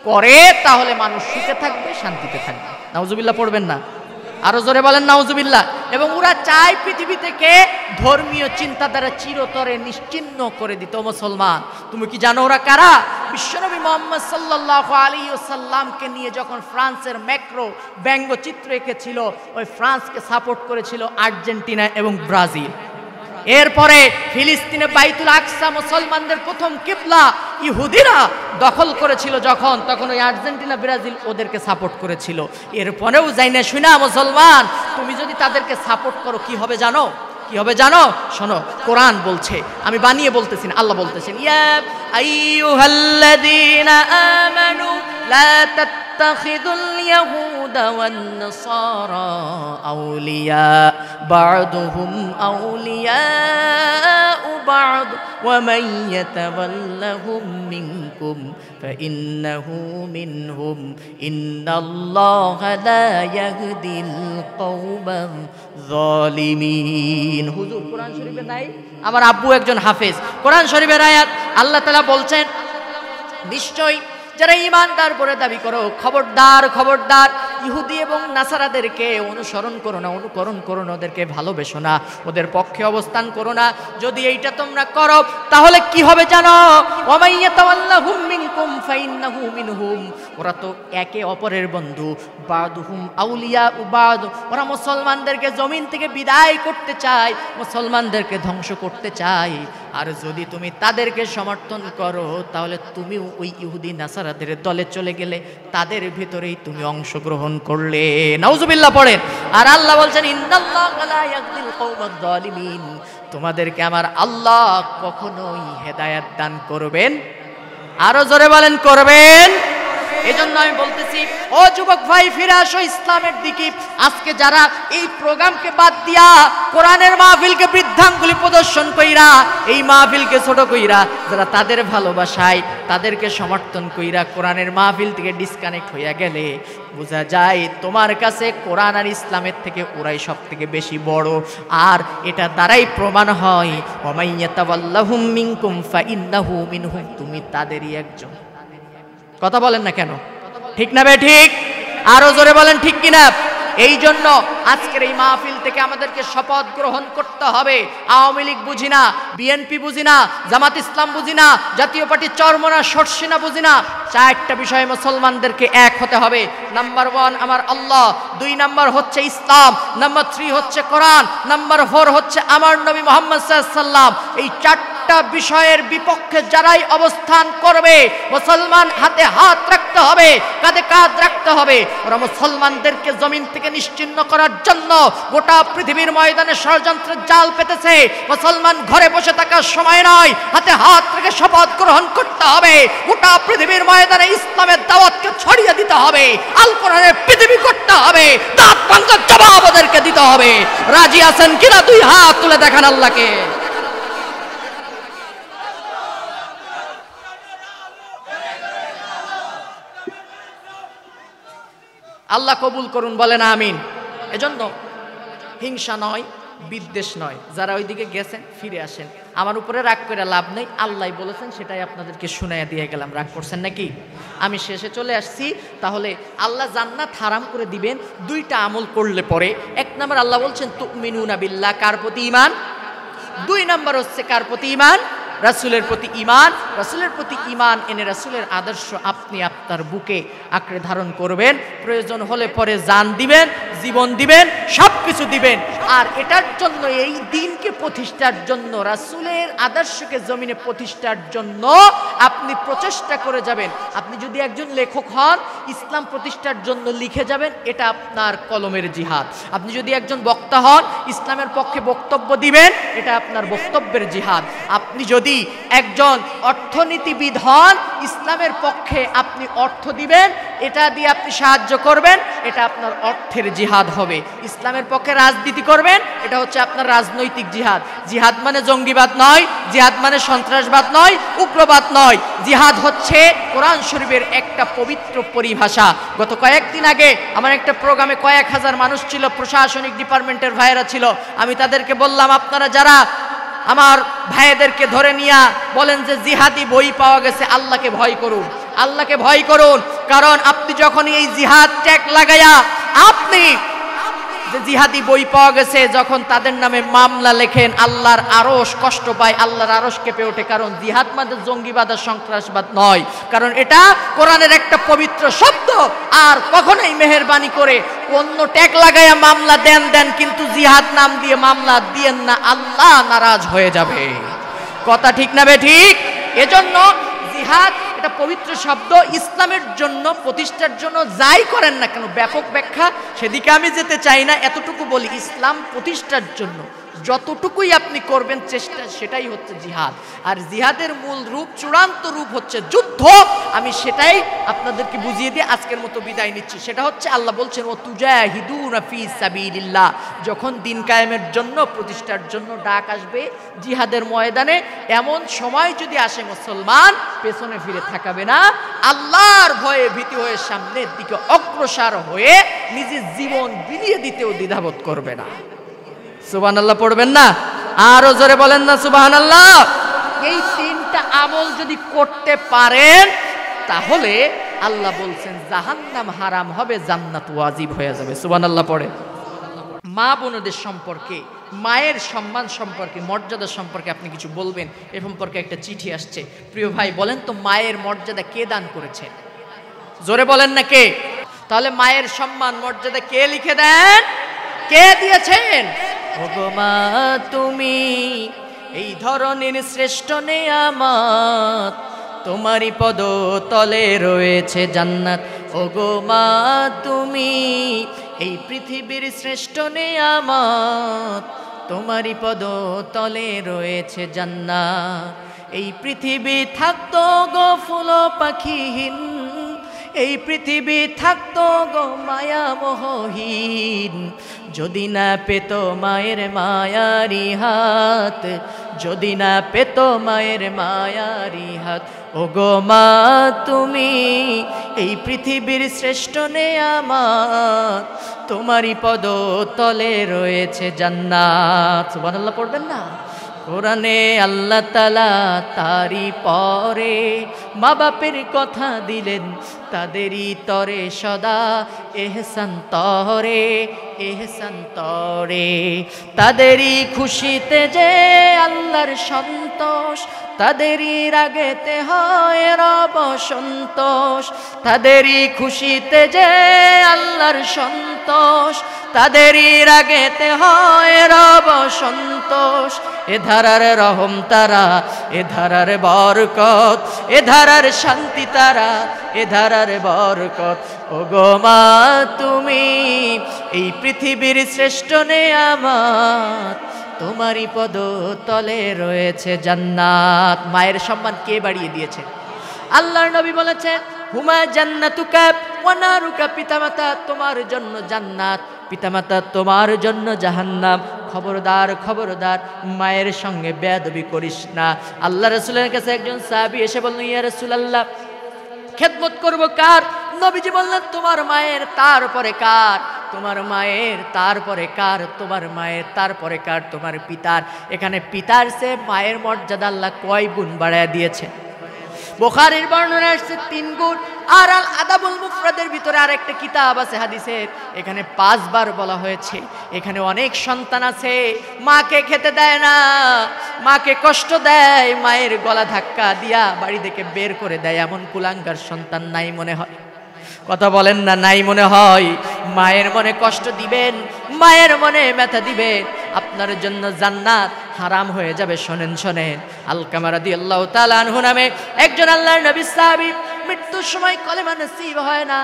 করে তাহলে মানুষ সুখে থাকবে, শান্তিতে থাকবে। নাউজুবিল্লাহ পড়বেন না? আরো জোরে বলেন নাউজুবিল্লাহ। এবং ওরা চায় পৃথিবী থেকে ধর্মীয় চিন্তাধারা চিরতরে নিশ্চিহ্ন করে দিত। মুসলমান, তুমি কি জানো ওরা কারা? বিশ্বনবী মুহাম্মদ সাল্লাল্লাহু আলাইহি ওয়াসাল্লামকে নিয়ে যখন ফ্রান্সের ম্যাক্রো ব্যঙ্গচিত্র এঁকেছিল, ওই ফ্রান্সকে সাপোর্ট করেছিল আর্জেন্টিনা এবং ব্রাজিল। এরপরে ফিলিস্তিনে বাইতুল আকসা মুসলমানদের প্রথম কিবলা ইহুদিরা দখল করেছিল যখন, তখন ওই আর্জেন্টিনা ব্রাজিল ওদেরকে সাপোর্ট করেছিল। এরপরেও যাই না শুনা মুসলমান, তুমি যদি তাদেরকে সাপোর্ট করো কি হবে জানো? কি হবে জানো? শোনো, কোরআন বলছে, আমি বানিয়ে বলতেছি না, আল্লাহ বলতেছেন, ইয়া আইয়ুহাল্লাযীনা আমানু লা তাত্তাখিযুল ইয়াহুদা ওয়ান নাসারা আউলিয়া বা'দুহুম আউলিয়াউ বা'দ ওয়া মান ইয়াতাওয়াল্লাহুম মিনকুম ফাইন্নাহু মিনহুম ইন্নাল্লাহা লা ইয়াহদিল কওমাল যালিমিন। হুজুর কোরআন শরীফে নাই? আমার আব্বু একজন হাফেজ। কোরআন শরীফের আয়াত আল্লাহ তাআলা বলছেন, নিশ্চয় যারা ঈমানদার বলে দাবি করো, খবরদার খবরদার ইহুদি এবং নাসারাদেরকে অনুসরণ করো না, অনুকরণ করো না, ওদেরকে ভালোবেসো না, ওদের পক্ষে অবস্থান করো না। যদি এইটা তোমরা করো তাহলে কি হবে জানো? ওয়া মান ইয়াতাওয়াল্লাহুম মিনকুম ফাইন্নাহু মিনহুম। ওরা তো একে অপরের বন্ধু। বা'দুহুম আউলিয়াউ বা'দ। ওরা মুসলমানদেরকে জমিন থেকে বিদায় করতে চায়, মুসলমানদেরকে ধ্বংস করতে চায়। আর যদি তুমি তাদেরকে সমর্থন করো তাহলে তুমিও ওই ইহুদি নাসারাদের দলে চলে গেলে, তাদের ভিতরেই তুমি অংশগ্রহণ করলে। নাউজুবিল্লাহ পড়েন। আর আল্লাহ বলছেন, ইন্নাল্লাহা লা ইয়াহদিল কওমাজ যালিমিন। তোমাদেরকে আমার আল্লাহ কখনোই হেদায়েত দান করবেন। আরো জোরে বলেন করবেন। এজন্য আমি বলতেছি, ও যুবক ভাই, ফিরে আসো ইসলামের দিকে। আজকে যারা এই প্রোগ্রামকে বাদ দিয়া কোরআনের মাহফিলকে বৃদ্ধাঙ্গুলি প্রদর্শন কইরা, এই মাহফিলকে ছোট কইরা, যারা তাদের ভালোবাসায় তাদেরকে সমর্থন কইরা কোরআনের মাহফিল থেকে ডিসকানেক্ট হইয়া গেলে বোঝা যায় তোমার কাছে কোরআন আর ইসলামের থেকে ওরাই সব থেকে বেশি বড়। আর এটা দ্বারাই প্রমাণ হয় ওয়ামাইয়াতাওয়াল্লাহুম মিনকুম ফাইন্নাহু মিনহুম, তুমি তাদেরই একজন। কথা বলেন না কেন? ঠিক না বে ঠিক? আরো জোরে বলেন ঠিক কিনা? এই জন্য আজকের এই মাহফিল থেকে আমাদেরকে শপথ গ্রহণ করতে হবে। আওয়ামী লীগ বুঝি না, বিএনপি বুঝি না, জামাত ইসলাম বুঝি না, জাতীয় পার্টি চরমনা সরসিনা বুঝি না। চারটা বিষয়ে মুসলমানদেরকে এক হতে হবে। নাম্বার 1 আমার আল্লাহ, 2 নাম্বার হচ্ছে ইসলাম, নাম্বার 3 হচ্ছে কোরআন, নাম্বার 4 হচ্ছে আমার নবী মুহাম্মদ সাল্লাল্লাহু আলাইহি ওয়াসাল্লাম। এই চারটা বিষয়ের বিপক্ষে যারাই অবস্থান করবে, মুসলমান হাতে হাত রাখতে হবে, কাঁধে কাঁধ রাখতে হবে। ওরা মুসলমানদেরকে জমিন থেকে নিশ্চিহ্ন করার জন্য গোটা পৃথিবীর ময়দানে ষড়যন্ত্রের জাল পেতেছে। মুসলমান ঘরে বসে থাকার সময় নয়, হাতে হাত রেখে শপথ গ্রহণ করতে হবে। গোটা পৃথিবীর ময়দানে ইসলামের দাওয়াতকে ছড়িয়ে দিতে হবে, আল কোরআনের পৃথিবী করতে হবে, দাঁত ভাঙার জবাব ওদেরকে দিতে হবে। রাজি আছেন কিনা? 2 হাত তুলে দেখান আল্লাহকে। আল্লাহ কবুল করুন, বলেন আমিন। এজন্য হিংসা নয়, বিদ্বেষ নয়। যারা ওইদিকে গেছেন ফিরে আসেন, আমার উপরে রাগ করে লাভ নেই। আল্লাহ বলেছেন সেটাই আপনাদেরকে শুনাইয়া দিয়ে গেলাম। রাগ করছেন নাকি? আমি শেষে চলে আসছি। তাহলে আল্লাহ জান্নাত হারাম করে দিবেন 2টা আমল করলে পরে। 1 নাম্বার আল্লাহ বলছেন তুমিনুনা বিল্লাহ, কার প্রতি ঈমান। 2 নাম্বার হচ্ছে কার প্রতি ঈমান? রাসূলের প্রতি ঈমান। রাসূলের প্রতি ঈমান এনে রাসূলের আদর্শ আপনি আপনার বুকে আঁকড়ে ধারণ করবেন। প্রয়োজন হলে পরে জান দিবেন, জীবন দিবেন, সব কিছু দিবেন। আর এটার জন্য, এই দিনকে প্রতিষ্ঠার জন্য, রাসূলের আদর্শকে জমিনে প্রতিষ্ঠার জন্য আপনি প্রচেষ্টা করে যাবেন। আপনি যদি একজন লেখক হন, ইসলাম প্রতিষ্ঠার জন্য লিখে যাবেন, এটা আপনার কলমের জিহাদ। আপনি যদি একজন বক্তা হন, ইসলামের পক্ষে বক্তব্য দিবেন, এটা আপনার বক্তব্যের জিহাদ। আপনি যদি একজন অর্থনীতিবিদ হন, ইসলামের পক্ষে আপনি অর্থ দিবেন, এটা দিয়ে আপনি সাহায্য করবেন, এটা আপনার অর্থের জিহাদ হবে। ইসলামের পক্ষে রাজনীতি করবেন, এটা হচ্ছে আপনার রাজনৈতিক জিহাদ। জিহাদ মানে জঙ্গিবাদ নয়, জিহাদ মানে সন্ত্রাসবাদ নয়, উগ্রবাদ নয়। জিহাদ হচ্ছে কোরআন শরীফের একটা পবিত্র পরিভাষা। গত কয়েকদিন আগে আমার একটা প্রোগ্রামে কয়েক হাজার মানুষ ছিল, প্রশাসনিক ডিপার্টমেন্টের ভাইয়েরা ছিল। আমি তাদেরকে বললাম, আপনারা যারা আমার ভাইদেরকে ধরে নিয়ে বলেন যে জিহাদি বই পাওয়া গেছে, আল্লাহকে ভয় করুন, আল্লাহকে ভয় করুন। কারণ আপনি যখন এই জিহাদ ট্যাগ লাগাইয়া আপনি যে জিহাদি বই পাওয়া গেছে, যখন তাদের নামে মামলা লেখেন, আল্লাহর আরশ কষ্ট পায়, আল্লাহর আরশ কেঁপে ওঠে। কারণ জিহাদ মানে জঙ্গিবাদ আর সন্ত্রাসবাদ নয়, কারণ এটা কোরআনের একটা পবিত্র শব্দ। আর কখনোই মেহেরবানি করে অন্য ট্যাগ লাগাইয়া মামলা দেন, কিন্তু জিহাদ নাম দিয়ে মামলা দিয়েন না, আল্লাহ নারাজ হয়ে যাবে। কথা ঠিক না বে ঠিক? এজন্য জিহাদ এটা পবিত্র শব্দ। ইসলামের জন্য, প্রতিষ্ঠার জন্য যাই করেন না কেন, ব্যাপক ব্যাখ্যা সেদিকে আমি যেতে চাই না। এতটুকু বলি, ইসলাম প্রতিষ্ঠার জন্য যতটুকুই আপনি করবেন চেষ্টা, সেটাই হচ্ছে জিহাদ। আর জিহাদের মূল রূপ, চূড়ান্ত রূপ হচ্ছে যুদ্ধ। আমি সেটাই আপনাদেরকে বুঝিয়ে দিয়ে আজকের মতো বিদায় নিচ্ছি। সেটা হচ্ছে আল্লাহ বলছেন ও তুজাহিদুনা ফি সাবিলিল্লাহ। যখন দিন কায়েমের জন্য, প্রতিষ্ঠার জন্য ডাক আসবে জিহাদের ময়দানে, এমন সময় যদি আসে, মুসলমান পেছনে ফিরে থাকাবে না, আল্লাহর ভয়ে ভীতি হয়ে সামনের দিকে অগ্রসর হয়ে নিজের জীবন বিলিয়ে দিতেও দ্বিধাবোধ করবে না। সুবহানাল্লাহ পড়বেন না? আরো জোরে বলেন না সুবহানাল্লাহ। এই 3টা আমল যদি করতে পারেন, তাহলে আল্লাহ বলছেন জাহান্নাম হারাম হবে, জান্নাত ওয়াজিব হয়ে যাবে। সুবহানাল্লাহ পড়ে। মা বোনদের সম্পর্কে, মায়ের সম্মান সম্পর্কে, মর্যাদা সম্পর্কে আপনি কিছু বলবেন, এ সম্পর্কে একটা চিঠি আসছে। প্রিয় ভাই, বলেন তো মায়ের মর্যাদা কে দান করেছেন? জোরে বলেন না কে? তাহলে মায়ের সম্মান মর্যাদা কে লিখে দেন? কে দিয়েছেন? ওগো মা তুমি এই ধরনের শ্রেষ্ঠ নেয়ামত, তোমারই পদ তলে রয়েছে জান্নাত। ওগো মা তুমি এই পৃথিবীর শ্রেষ্ঠ নেয়ামত, তোমারই পদ তলে রয়েছে জান্নাত। এই পৃথিবী থাকতো গো ফুল পাখিহীন, এই পৃথিবী থাকতো গো মায়া মোহহীন, যদি না পেত মায়ের মায়ারি হাত, যদি না পেত মায়ের মায়ারি হাত। ও গো মা তুমি এই পৃথিবীর শ্রেষ্ঠ নেয়ামত, তোমারই পদ তলে রয়েছে জান্নাত। সুবহানাল্লাহ পড়বেন না? কোরআনে আল্লাহ তাআলা তারি পরে মা বাপের কথা দিলেন, তাদেরই তরে সদা এহসান তরে, এহসান তরে। তাদেরই খুশিতে যে আল্লাহর সন্তোষ, তাদেরই রাগেতে হয় রব সন্তোষ। তাদেরই খুশিতে যে আল্লাহর সন্তোষ, তাদেরই রাগেতে হয় রব সন্তোষ। এ ধারার রহম তারা, এ ধারার বরকত, এ ধারার শান্তি তারা, এ ধারার বরকত। ও গো মা তুমি এই পৃথিবীর শ্রেষ্ঠ নেয়ামত, তোমারই পদ তলে রয়েছে জান্নাত। মায়ের সম্মান কে বাড়িয়ে দিয়েছে? আল্লাহর নবী বলেছেন, হুমা জান্নাতুকা ওয়া নারুকা, পিতামাতা তোমার জন্য জান্নাত, পিতামাতা তোমার জন্য জাহান্নাম। খবরদার খবরদার, মায়ের সঙ্গে বেয়াদবি করিস না। আল্লাহ রাসূলের কাছে একজন সাহাবী এসে বললেন, ইয়া রাসূলুল্লাহ, খেদমত করব কার? নবীজি বললেন, তোমার মায়ের, তারপরে কার? তোমার মায়ের, তারপরে কার? তোমার মায়ের, তারপরে কার? তোমার পিতার। এখানে পিতার চেয়ে মায়ের মর্যাদা আল্লাহ কয় গুণ বাড়ায় দিয়েছে? বুখারীর বর্ণনা আসছে 3 গুণ। আর আল আদাবুল মুফরাদের ভিতরে আরেকটা কিতাব আছে হাদিসের, এখানে 5 বার বলা হয়েছে। এখানে অনেক সন্তান আছে মাকে খেতে দেয় না, মাকে কষ্ট দেয়, মায়ের গলা ধাক্কা দিয়া বাড়ি থেকে বের করে দেয়, এমন কুলাঙ্গার সন্তান নাই মনে হয়? কথা বলেন না, নাই মনে হয়? মায়ের মনে কষ্ট দিবেন, মায়ের মনে ব্যথা দিবেন, আপনার জন্য জান্নাত হারাম হয়ে যাবে। শোনেন শোনেন, আলকামা রাদিয়াল্লাহু তাআলা আনহু নামে একজন আল্লাহর নবী সাহাবী, মৃত্যুর সময় কলেমা নসিব হয় না।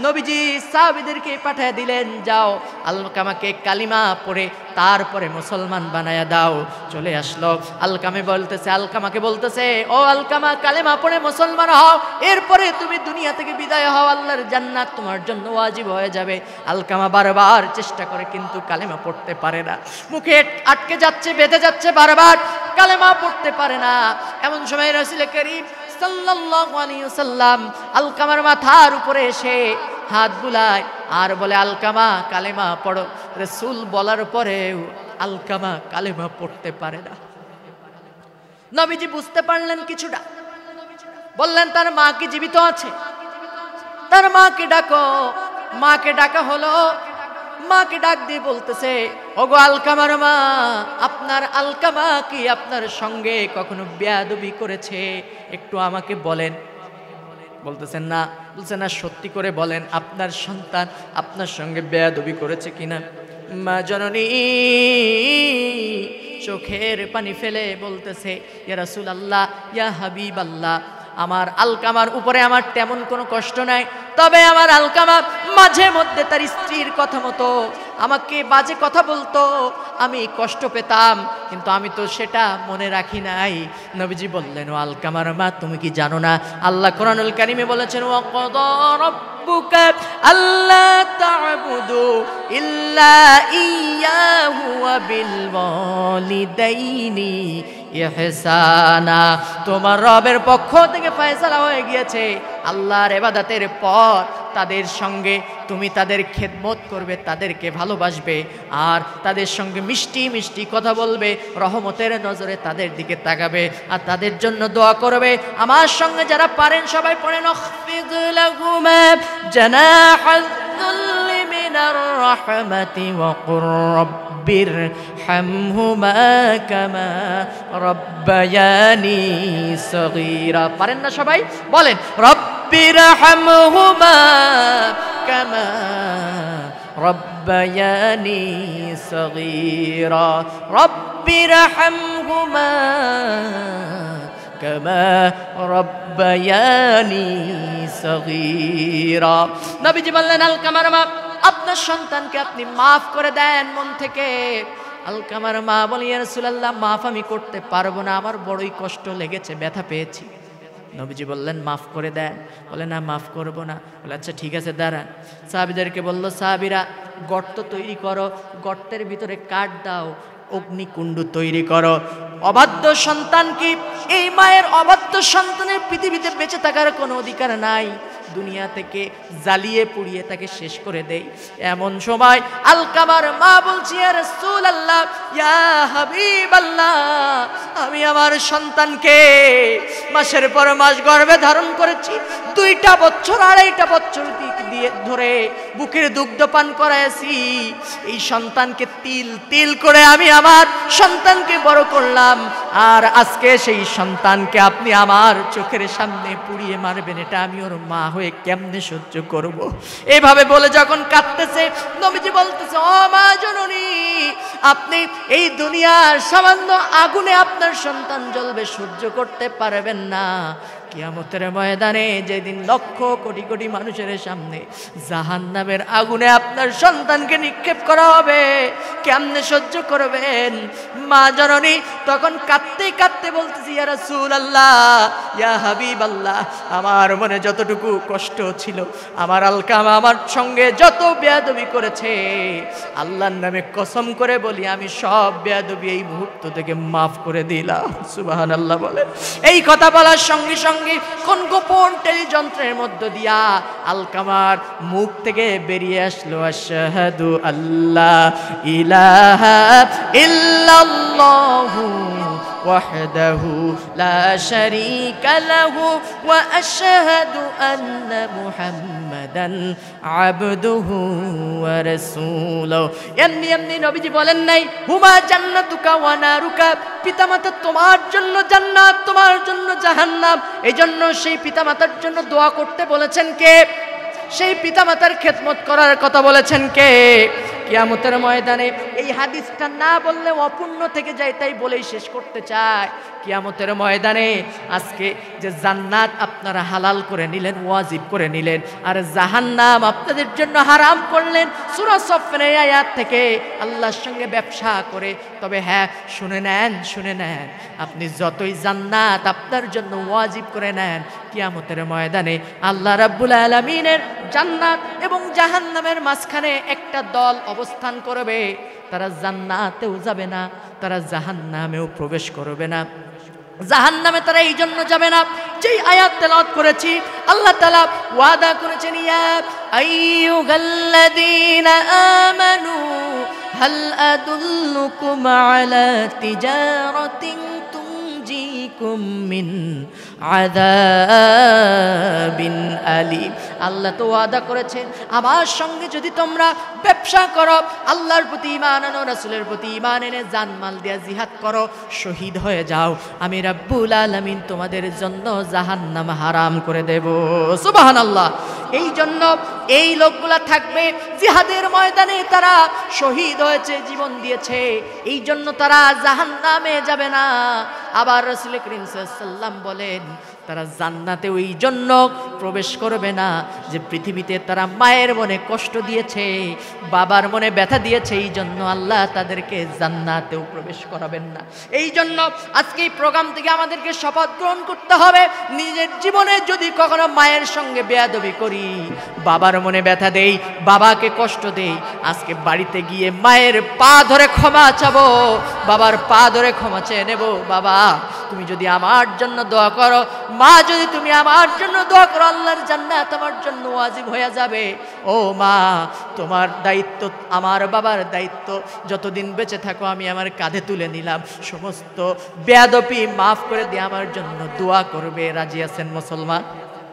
নবীজি সাহাবীদেরকে পাঠিয়ে দিলেন, যাও আলকামাকে কালিমা পড়ে তারপরে মুসলমান বানায়া দাও। চলে আসলো। আলকামাকে বলতেছে, ও আলকামা, কালেমা পড়ে মুসলমান হও, এরপরে তুমি দুনিয়া থেকে বিদায় হও, আল্লাহর জান্নাত তোমার জন্য ওয়াজিব হয়ে যাবে। আলকামা বারবার চেষ্টা করে কিন্তু কালেমা পড়তে পারে না, মুখে আটকে যাচ্ছে, বেঁধে যাচ্ছে, বারবার কালেমা পড়তে পারে না। এমন সময় রাসূল করিম সাল্লাল্লাহু আলাইহি ওয়াসাল্লাম আলকামার মাথার উপরে এসে হাত বুলায় আর বলে, আলকামা কালেমা পড়ো। রাসূল বলার পরেও আলকামা কালেমা পড়তে পারে না। নবীজি বুঝতে পারলেন কিছুটা, বললেন, তার মা কি জীবিত আছে? তার মাকে ডাকো। মাকে ডাকা হলো। মাকে ডাক দিয়ে বলতেছে, ওগো আলকামার মা, আপনার আলকামা কি আপনার সঙ্গে কখনো বেয়াদবি করেছে? একটু আমাকে বলেন। বলতেছেন না। বলছে না, সত্যি করে বলেন, আপনার সন্তান আপনার সঙ্গে বেয়াদবি করেছে কিনা? মা জননী চোখের পানি ফেলে বলতেছে, ইয়া রাসূলুল্লাহ, ইয়া হাবিবাল্লাহ, আমার আলকামার উপরে আমার তেমন কোনো কষ্ট নাই, তবে আমার আলকামা মাঝে মধ্যে তার স্ত্রীর কথা মতো আমাকে বাজে কথা বলতো, আমি কষ্ট পেতাম, কিন্তু আমি তো সেটা মনে রাখি নাই। নবীজি বললেন, ও আলকামার মা, তুমি কি জানো না আল্লাহ কোরআনুল কারীমে বলেছেন, ওয়া ক্বাদা রাব্বুকা আল্লা তা'বুদু ইল্লা ইয়্যাহু ওয়া বিল ওয়ালিদাইনি ইহসানা। তোমার রবের পক্ষ থেকে ফয়সালা হয়ে গিয়েছে, আল্লাহর ইবাদতের পর তাদের সঙ্গে তুমি তাদের খেদমত করবে, তাদেরকে ভালোবাসবে, আর তাদের সঙ্গে মিষ্টি মিষ্টি কথা বলবে, রহমতের নজরে তাদের দিকে তাকাবে, আর তাদের জন্য দোয়া করবে। আমার সঙ্গে যারা পারেন সবাই পড়েন, আখফিদ লাহুমা জানাহায যুল্লি মিনার রাহমাতি ওয়া কুর রাব্বিরহামহুমা কামা রাব্বায়ানি সগীরা। পারেন না সবাই? বলেন, রাব্বিরহামহুমা কামা রাব্বায়ানি সগীরা, রাব্বিরহামহুমা কামা রাব্বায়ানি সগীরা। নবীজি বললেন, আলকামার মা, আপনার সন্তানকে আপনি মাফ করে দেন মন থেকে। আলকামার মা বলে, ইয়া রাসূলুল্লাহ, মাফ আমি করতে পারবো না, আমার বড়ই কষ্ট লেগেছে, ব্যথা পেয়েছি। নবীজি বললেন মাফ করে দেন। বলে না মাফ করব না। বলে আচ্ছা ঠিক আছে দাঁড়ান। সাহাবীদেরকে বলল সাহাবীরা গর্ত তৈরি করো, গর্তের ভিতরে কাঠ দাও, অগ্নিকুণ্ড তৈরি করো। অবাধ্য সন্তান কি, এই মায়ের অবাধ্য সন্তানের পৃথিবীতে বেঁচে থাকার কোনো অধিকার নাই, দুনিয়া থেকে জ্বালিয়ে পুড়িয়ে তাকে শেষ করে দেই। এমন সময় আলকামার মা বলছি ইয়া রাসূলুল্লাহ, ইয়া হাবিবাল্লাহ, আমি আমার সন্তানকে মাসের পর মাস গর্ভে ধারণ করেছি, 2টা বছর 2.5টা বছর দিয়ে ধরে বুকের দুগ্ধ পান করাইছি। এই সন্তানকে তিল তিল করে আমি আমার সন্তানকে বড় করলাম, আর আজকে সেই সন্তানকে আপনি আমার চোখের সামনে পুড়িয়ে মারবেন, এটা আমি ওর মা হয়ে কেমনে সহ্য করব? এইভাবে বলে যখন কাঁদতেছে, নবীজি বলতেছে ও মা জননী, আপনি এই দুনিয়ার সামান্য আগুনে আপনার সন্তান জ্বলবে, সহ্য করতে পারবেন না। কিয়ামতের ময়দানে যেদিন লক্ষ কোটি কোটি মানুষের সামনে জাহান্নামের আগুনে আপনার সন্তানকে নিক্ষেপ করা হবে, কেমনে সহ্য করবেন? মা জননী তখন কাঁদতে কাঁদতে বলতেছি ইয়া রাসূলুল্লাহ, ইয়া হাবিবাল্লাহ, আমার মনে যতটুকু কষ্ট ছিল, আমার আলকামা আমার সঙ্গে যত বেয়াদবি করেছে, আল্লাহর নামে কসম করে বলি আমি সব বেয়াদবি এই মুহূর্ত থেকে মাফ করে দিলাম। সুবহানাল্লাহ বলে। এই কথা বলার সঙ্গে সঙ্গে কোন গোপন টেলিযন্ত্রের মধ্য দিয়া আলকামার মুখ থেকে বেরিয়ে আসলো আশহাদু আল্লাহ ইলাহা ইল্লাল্লাহু ওয়াহদাহু লা শারীকা লাহু ওয়া আশহাদু আন্না মুহাম্মাদান আবদুহু ওয়া রাসূলুহু। এমনি এমনি নবীজি বলেন নাই হুমা জান্নাতুকা ওয়া নারুকা, পিতামাতা তোমার জন্য জান্নাত, তোমার জন্য জাহান্নাম। এই জন্য সেই পিতামাতার জন্য দোয়া করতে বলেছেন কে? সেই পিতামাতার খেদমত করার কথা বলেছেন কে? কিয়ামতের ময়দানে এই হাদিসটা না বললে অপূর্ণ থেকে যায়, তাই বলেই শেষ করতে চায়। কিয়ামতের ময়দানে আজকে যে জান্নাত আপনারা হালাল করে নিলেন, ওয়াজিব করে নিলেন, আর জাহান্নাম আপনাদের জন্য হারাম করলেন, সূরা সফের এই আয়াত থেকে আল্লাহর সঙ্গে ব্যবসা করে। তবে হ্যাঁ, শুনে নেন, শুনে নেন, আপনি যতই জান্নাত আপনার জন্য ওয়াজিব করে নেন, কিয়ামতের ময়দানে আল্লাহ রাব্বুল আলামিনের জান্নাত এবং জাহান্নামের মাঝখানে একটা দল অবস্থান করবে। তারা জান্নাতেও যাবে না, তারা জাহান্নামেও প্রবেশ করবে না। জাহান্নামে তারা এই জন্য যাবে না, যেই আয়াত তেলাওয়াত করেছি আল্লাহ তাআলা ওয়াদা করেছেন ইয়া আইয়ুহাল্লাযীনা আমানু হাল আদুল্লুকুম আলা তিজারাতিন তুনজিকুম মিন আযাবিন আলীম। আল্লাহ তো ওয়াদা করেছেন আমার সঙ্গে যদি তোমরা ব্যবসা করো, আল্লাহর প্রতি ঈমান আনো, রাসূলের প্রতি ঈমান এনে জানমাল দিয়ে জিহাদ করো, শহীদ হয়ে যাও, আমি রাব্বুল আলামিন তোমাদের জন্য জাহান্নাম হারাম করে দেব। সুবহানাল্লাহ। এই জন্য এই লোকগুলা থাকবে জিহাদের ময়দানে, তারা শহীদ হয়েছে, জীবন দিয়েছে, এই জন্য তারা জাহান্নামে যাবে না। আবার রাসূল করিম সাল্লাল্লাহু আলাইহি ওয়াসাল্লাম বলেন তারা জান্নাতে ওই জন্য প্রবেশ করবে না যে পৃথিবীতে তারা মায়ের মনে কষ্ট দিয়েছে, বাবার মনে ব্যথা দিয়েছে, এই জন্য আল্লাহ তাদেরকে জান্নাতেও প্রবেশ করাবেন না। এই জন্য আজকে এই প্রোগ্রাম থেকে আমাদেরকে শপথ গ্রহণ করতে হবে, নিজের জীবনে যদি কখনো মায়ের সঙ্গে বেয়াদবি করি, বাবার মনে ব্যথা দেই, বাবাকে কষ্ট দেই, আজকে বাড়িতে গিয়ে মায়ের পা ধরে ক্ষমা চাবো, বাবার পা ধরে ক্ষমা চেয়ে নেব। বাবা তুমি যদি আমার জন্য দোয়া করো, মা যদি তুমি আমার জন্য দোয়া করো, আল্লাহর জান্নাত আমার জন্য ওয়াজিব হয়ে যাবে। ও মা, তোমার দায়িত্ব, আমার বাবার দায়িত্ব, যতদিন বেঁচে থাকো আমি আমার কাঁধে তুলে নিলাম, সমস্ত বেয়াদবি মাফ করে দিয়ে আমার জন্য দোয়া করবে। রাজি আছেন মুসলমান?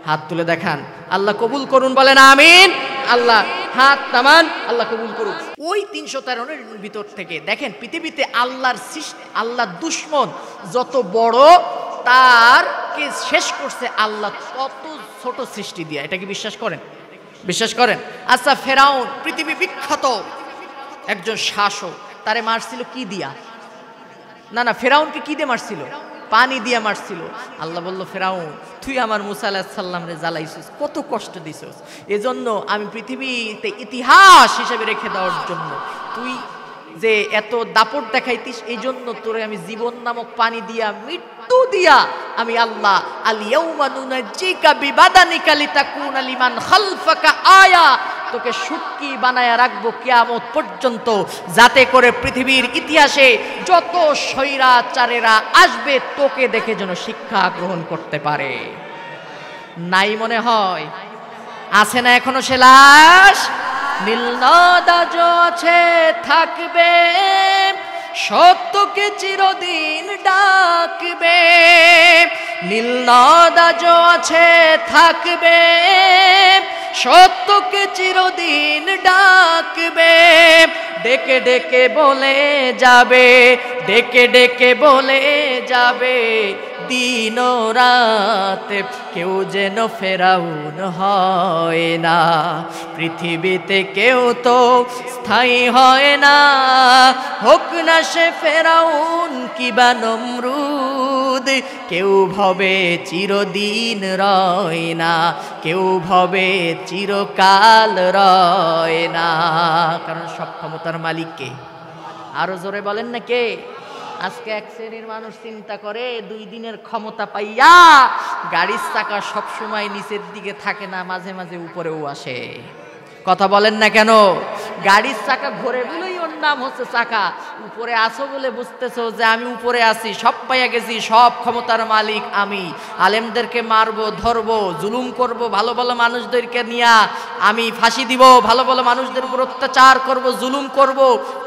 হাত তুলে দেখান, আল্লাহ কবুল করুন, বলেন আমিন। আল্লাহ হাত নামান, আল্লাহ কবুল করুন। ওই 313 ভিতর থেকে দেখেন পৃথিবীতে আল্লাহর সৃষ্টি, আল্লাহর দুশ্মন যত বড় তারকে শেষ করছে আল্লাহ কত ছোট সৃষ্টি দিয়া। এটা কি বিশ্বাস করেন? বিশ্বাস করেন? আচ্ছা, ফেরাউন পৃথিবী বিখ্যাত একজন শাসক, তারে মারছিল কি দিয়া? না না, ফেরাউনকে কি দিয়ে মারছিল? পানি দিয়ে মারছিল। আল্লাহ বলল ফেরাউন তুই আমার মুসা আলাইহিস সালাম রে জ্বালাইছিস, কত কষ্ট দিছিস, এজন্য আমি পৃথিবীতে ইতিহাস হিসেবে রেখে দেওয়ার জন্য তুই যে এত দাপট দেখাইতিস, এই জন্য তোরে আমি জীবন নামক পানি দিয়া, মৃত্যু দিয়া আমি আল্লাহ আল ইয়াউমা নুনাজ্জিকা বিবাদানিকা লিতাকুনা লিমান খালফাকা আয়া, তোকে সুটকি বানায়া রাখবো কিয়ামত পর্যন্ত, যাতে করে পৃথিবীর ইতিহাসে যত স্বৈরাচারেরা আসবে তোকে দেখে যেন শিক্ষা গ্রহণ করতে পারে। নাই মনে হয়? আছে না এখনো সে লাশ? নীলনদ আছে থাকবে, সত্যকে চিরদিন ডাকবে। নীলনদ আছে থাকবে, সত্যকে চিরদিন ডাকবে। ডেকে ডেকে বলে যাবে, ডেকে ডেকে বলে যাবে, দিন ও রাত কেউ যেন ফেরাউন হয় না। পৃথিবীতে কেউ তো স্থায়ী হয় না, হোক না সে ফেরাউন কিবা নমরুদ। কেউ ভবে চিরদিন রয় না, কেউ ভবে চিরকাল রয় না, কারণ সব ক্ষমতার মালিক কে? আরো জোরে বলেন না কে? আজকে এক শ্রেণীর মানুষ চিন্তা করে 2 দিনের ক্ষমতা পাইয়া গাড়ির চাকা সবসময় নিচের দিকে থাকে না, মাঝে মাঝে উপরেও আসে। কথা বলেন না কেন? গাড়ির চাকা ঘোরে বলেই ওর নাম হচ্ছে চাকা। উপরে আসো বলে বুঝতেছো যে আমি উপরে আছি, সব পাইয়া গেছি, সব ক্ষমতার মালিক আমি। আলেমদেরকে মারবো, ধরবো, জুলুম করব, ভালো ভালো মানুষদেরকে নিয়া আমি ফাঁসি দিব, ভালো ভালো মানুষদের উপর অত্যাচার করব, জুলুম করব,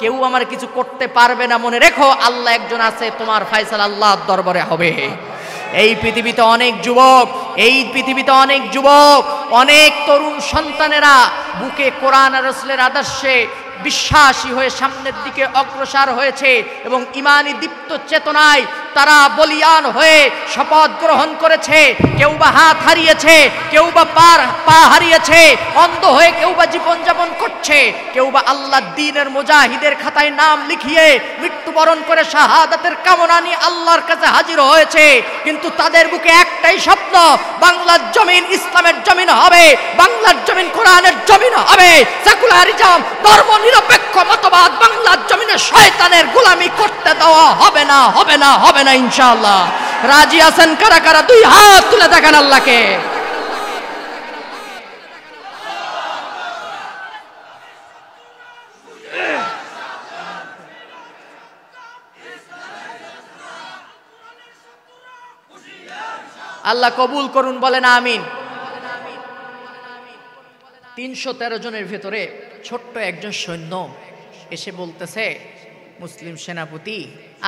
কেউ আমার কিছু করতে পারবে না। মনে রেখো আল্লাহ একজন আছে, তোমার ফায়সালা আল্লাহর দরবারে হবে। এই পৃথিবীতে অনেক যুবক, এই পৃথিবীতে অনেক যুবক, অনেক তরুণ সন্তানেরা বুকে কোরআন আর রাসূলের আদর্শে বিশ্বাসী হয়ে সামনের দিকে অগ্রসর হয়েছে এবং ঈমানি দীপ্ত চেতনায় তারা বলিয়ান হয়ে শপথ গ্রহণ করেছে। কেউ বা হাত হারিয়েছে, কেউ বা পা হারিয়েছে, অন্ধ হয়ে কেউ বা জীবনযাপন করছে, কেউ বা আল্লাহর দ্বীনের মুজাহিদের খাতায় নাম লিখিয়ে মৃত্যুবরণ করে শাহাদাতের কামনা নিয়ে আল্লাহর কাছে হাজির হয়েছে। কিন্তু তাদের বুকে একটাই স্বপ্ন, বাংলার জমিন ইসলামের জমিন হবে, বাংলার জমিন কোরআনের জমিন হবে। সেকুলারিজম, ধর্ম নিরপেক্ষ মতবাদ বাংলার জমিনে শয়তানের গোলামি করতে দেওয়া হবে না, হবে না, হবে না ইনশাআল্লাহ। রাজি আছেন কারা কারা? 2 হাত তুলে দেখান আল্লাহকে। আল্লাহ কবুল করুন, বলেন আমিন। 313 জনের ভেতরে ছোট্ট একজন সৈন্য এসে বলতেছে, মুসলিম সেনাপতি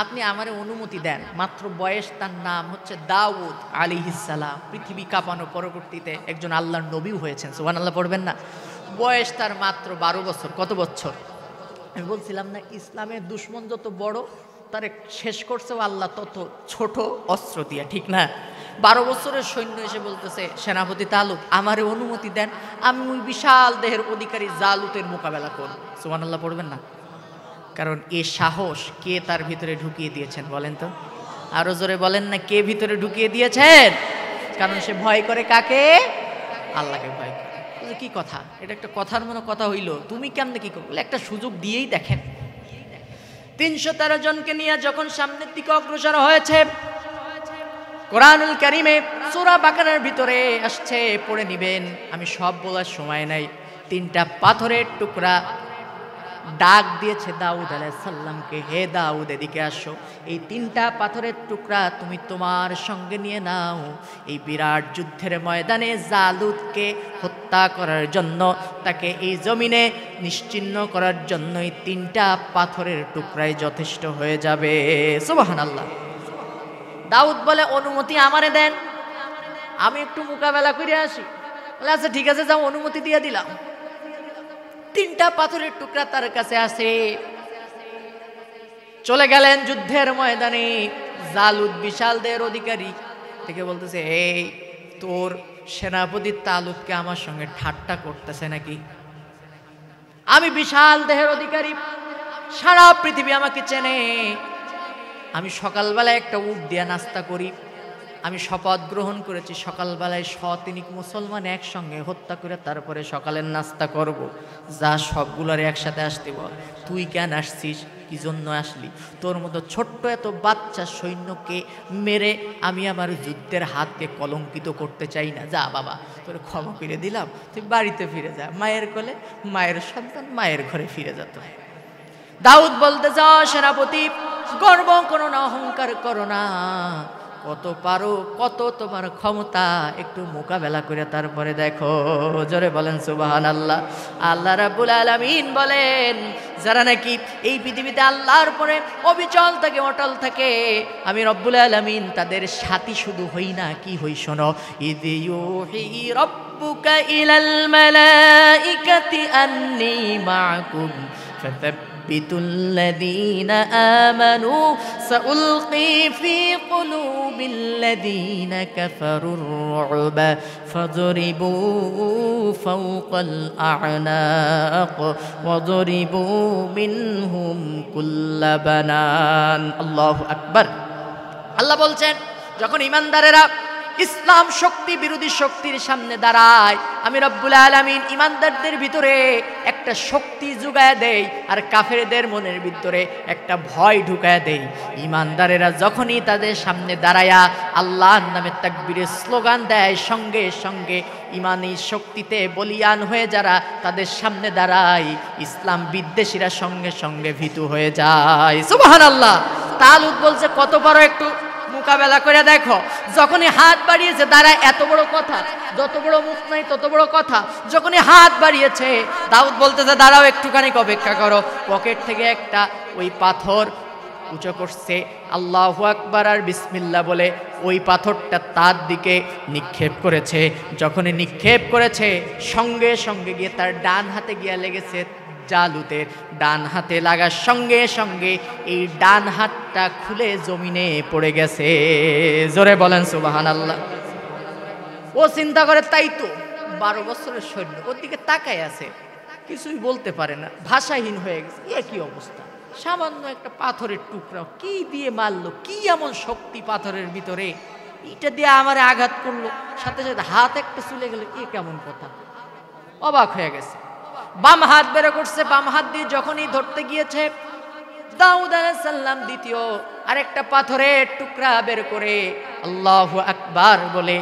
আপনি আমারে অনুমতি দেন। মাত্র বয়স, তার নাম হচ্ছে দাউদ আলাইহিস সালাম। পৃথিবী কাঁপানো পরবর্তীতে একজন আল্লাহর নবীও হয়েছেন, সুবহানাল্লাহ পড়বেন না? বয়স তার মাত্র 12 বছর। কত বছর? আমি বলছিলাম না, ইসলামের দুশ্মন যত বড় তারে শেষ করছেও আল্লাহ তত ছোট অস্ত্র দিয়ে, ঠিক না? 12 বছরের সৈন্য এসে বলতেছে, সেনাপতি তালুত আমারে অনুমতি দেন, আমি ওই বিশাল দেহের অধিকারী জালুতের মোকাবেলা করব। সুবহানাল্লাহ পড়বেন না? কারণ এ সাহস কে তার ভিতরে ঢুকিয়ে দিয়েছেন বলেন তো? আরো জোরে বলেন না, কে ভিতরে ঢুকিয়ে দিয়েছেন? কারণ সে ভয় করে কাকে? আল্লাহকে ভয় করে। কি কথা, এটা একটা কথার মনে কথা হইল? তুমি কেমনে কি করবো? একটা সুযোগ দিয়েই দেখেন। 313 জনকে নিয়ে যখন সামনের দিকে অগ্রসর হয়েছে, কোরআনুল কারীমে সূরা বাকারার ভিতরে আসছে, পড়ে নিবেন, আমি সব বলার সময় নাই। 3টা পাথরের টুকরা ডাক দিয়েছে দাউদ আলাইহিস সালামকে, হে দাউদ এদিকে আসো, এই 3টা পাথরের টুকরা তুমি তোমার সঙ্গে নিয়ে নাও। এই বিরাট যুদ্ধের ময়দানে জালুতকে হত্যা করার জন্য, তাকে এই জমিনে নিশ্চিহ্ন করার জন্য এই 3টা পাথরের টুকরাই যথেষ্ট হয়ে যাবে। সুবহানাল্লাহ। দাউদ বলে, অনুমতি আমারে দেন, আমি একটু মোকাবেলা করে আসি। আচ্ছা ঠিক আছে, যাও, অনুমতি দিয়ে দিলাম। 3টা পাথরের টুকরা তার কাছে আসে, চলে গেলেন যুদ্ধের ময়দানে। জালুত বিশাল দেহের অধিকারী থেকে বলতেছে, এই তোর সেনাপতি তালুতকে আমার সঙ্গে ঠাট্টা করতেছে নাকি? আমি বিশাল দেহের অধিকারী, সারা পৃথিবী আমাকে চেনে। আমি সকালবেলা একটা উট দিয়ে নাস্তা করি, আমি শপথ গ্রহণ করেছি সকালবেলায় শতিনিক মুসলমান একসঙ্গে হত্যা করে তারপরে সকালের নাস্তা করব। যা সবগুলোর একসাথে আসতে বল। তুই কেন আসছিস, কি জন্য আসলি? তোর মতো ছোট্ট এত বাচ্চা সৈন্যকে মেরে আমি আমার যুদ্ধের হাতকে কলঙ্কিত করতে চাই না। যা বাবা, তোর ক্ষমা করে দিলাম, তুই বাড়িতে ফিরে যা। মায়ের কোলে মায়ের সন্তান মায়ের ঘরে ফিরে যেত। দাউদ বলতে, যা সেনাপতি, গর্ব করো না, অহংকার করো না, কত পারো, কত তোমার ক্ষমতা, একটু মোকাবেলা করে তারপরে দেখো। জোরে বলেন সুবহানাল্লাহ। আল্লাহ রাব্বুল আলামিন বলেন, যারা নাকি এই পৃথিবীতে আল্লাহর পরে অবিচল থাকে, অটল থাকে, আমি রব্বুল আলামিন তাদের সাথী শুধু হই না, কি হই শোনো। ইদ ইউহি রাব্বুকা ইলাল মালাইকাতি আন্নী মাআকুম فثبتوا الذين آمنوا سألقي في قلوب الذين كفروا الرعب فاضربوا فوق الأعناق واضربوا منهم كل بنان الله أكبر। আল্লাহ বলছেন, যখন ঈমানদারেরা ইসলাম শক্তি বিরোধী শক্তির সামনে দাঁড়ায়, আমি রব্বুল আলামিন ঈমানদারদের ভিতরে একটা শক্তি জুগায় দেই, আর কাফেরদের মনের ভিতরে একটা ভয় ঢুকায় দেই। ঈমানদারেরা যখনই তাদের সামনে দাঁড়ায়া আল্লাহর নামে তাকবীরের স্লোগান দেয়, সঙ্গে সঙ্গে ইমানি শক্তিতে বলিয়ান হয়ে যারা তাদের সামনে দাঁড়ায়, ইসলাম বিদ্বেষীরা সঙ্গে সঙ্গে ভীতু হয়ে যায়। সুবহানাল্লাহ। তালুত বলছে, কত বড় একটু মোকাবেলা করে দেখো। যখনই হাত বাড়িয়েছে তারা, এত বড় কথা, যত বড় মুখ নাই তত বড় কথা। যখনই হাত বাড়িয়েছে, দাউদ বলতেছে, দাঁড়াও একটুখানি অপেক্ষা করো। পকেট থেকে একটা ওই পাথর উঁচু করছে, আল্লাহু আকবার আর বিসমিল্লাহ বলে ওই পাথরটা তার দিকে নিক্ষেপ করেছে। যখনই নিক্ষেপ করেছে, সঙ্গে সঙ্গে গিয়ে তার ডান হাতে গিয়ে লেগেছে। জালুতের ডান হাতে লাগার সঙ্গে সঙ্গে এই ডান হাতটা খুলে জমিনে পড়ে গেছে। জোরে বলেন সুবহানাল্লাহ। ও চিন্তা করে, তাই তো 12 বছরের সৈন্য ওর দিকে তাকায় আছে, কিছুই বলতে পারে না, ভাষাহীন হয়ে গেছে। এ কি অবস্থা! সামান্য একটা পাথরের টুকরা কি দিয়ে মারলো, কি এমন শক্তি পাথরের ভিতরে, এটা দিয়ে আমারে আঘাত করলো, সাথে সাথে হাত একটা চলে গেল, এ কেমন কথা! অবাক হয়ে গেছে। বাম হাত বের করছে, বাম হাত দিয়ে যখনই ধরতে গিয়েছে, দাউদ আলাইহিস সালাম দ্বিতীয় আরেকটা পাথরের টুকরা বের করে আল্লাহু আকবার বলে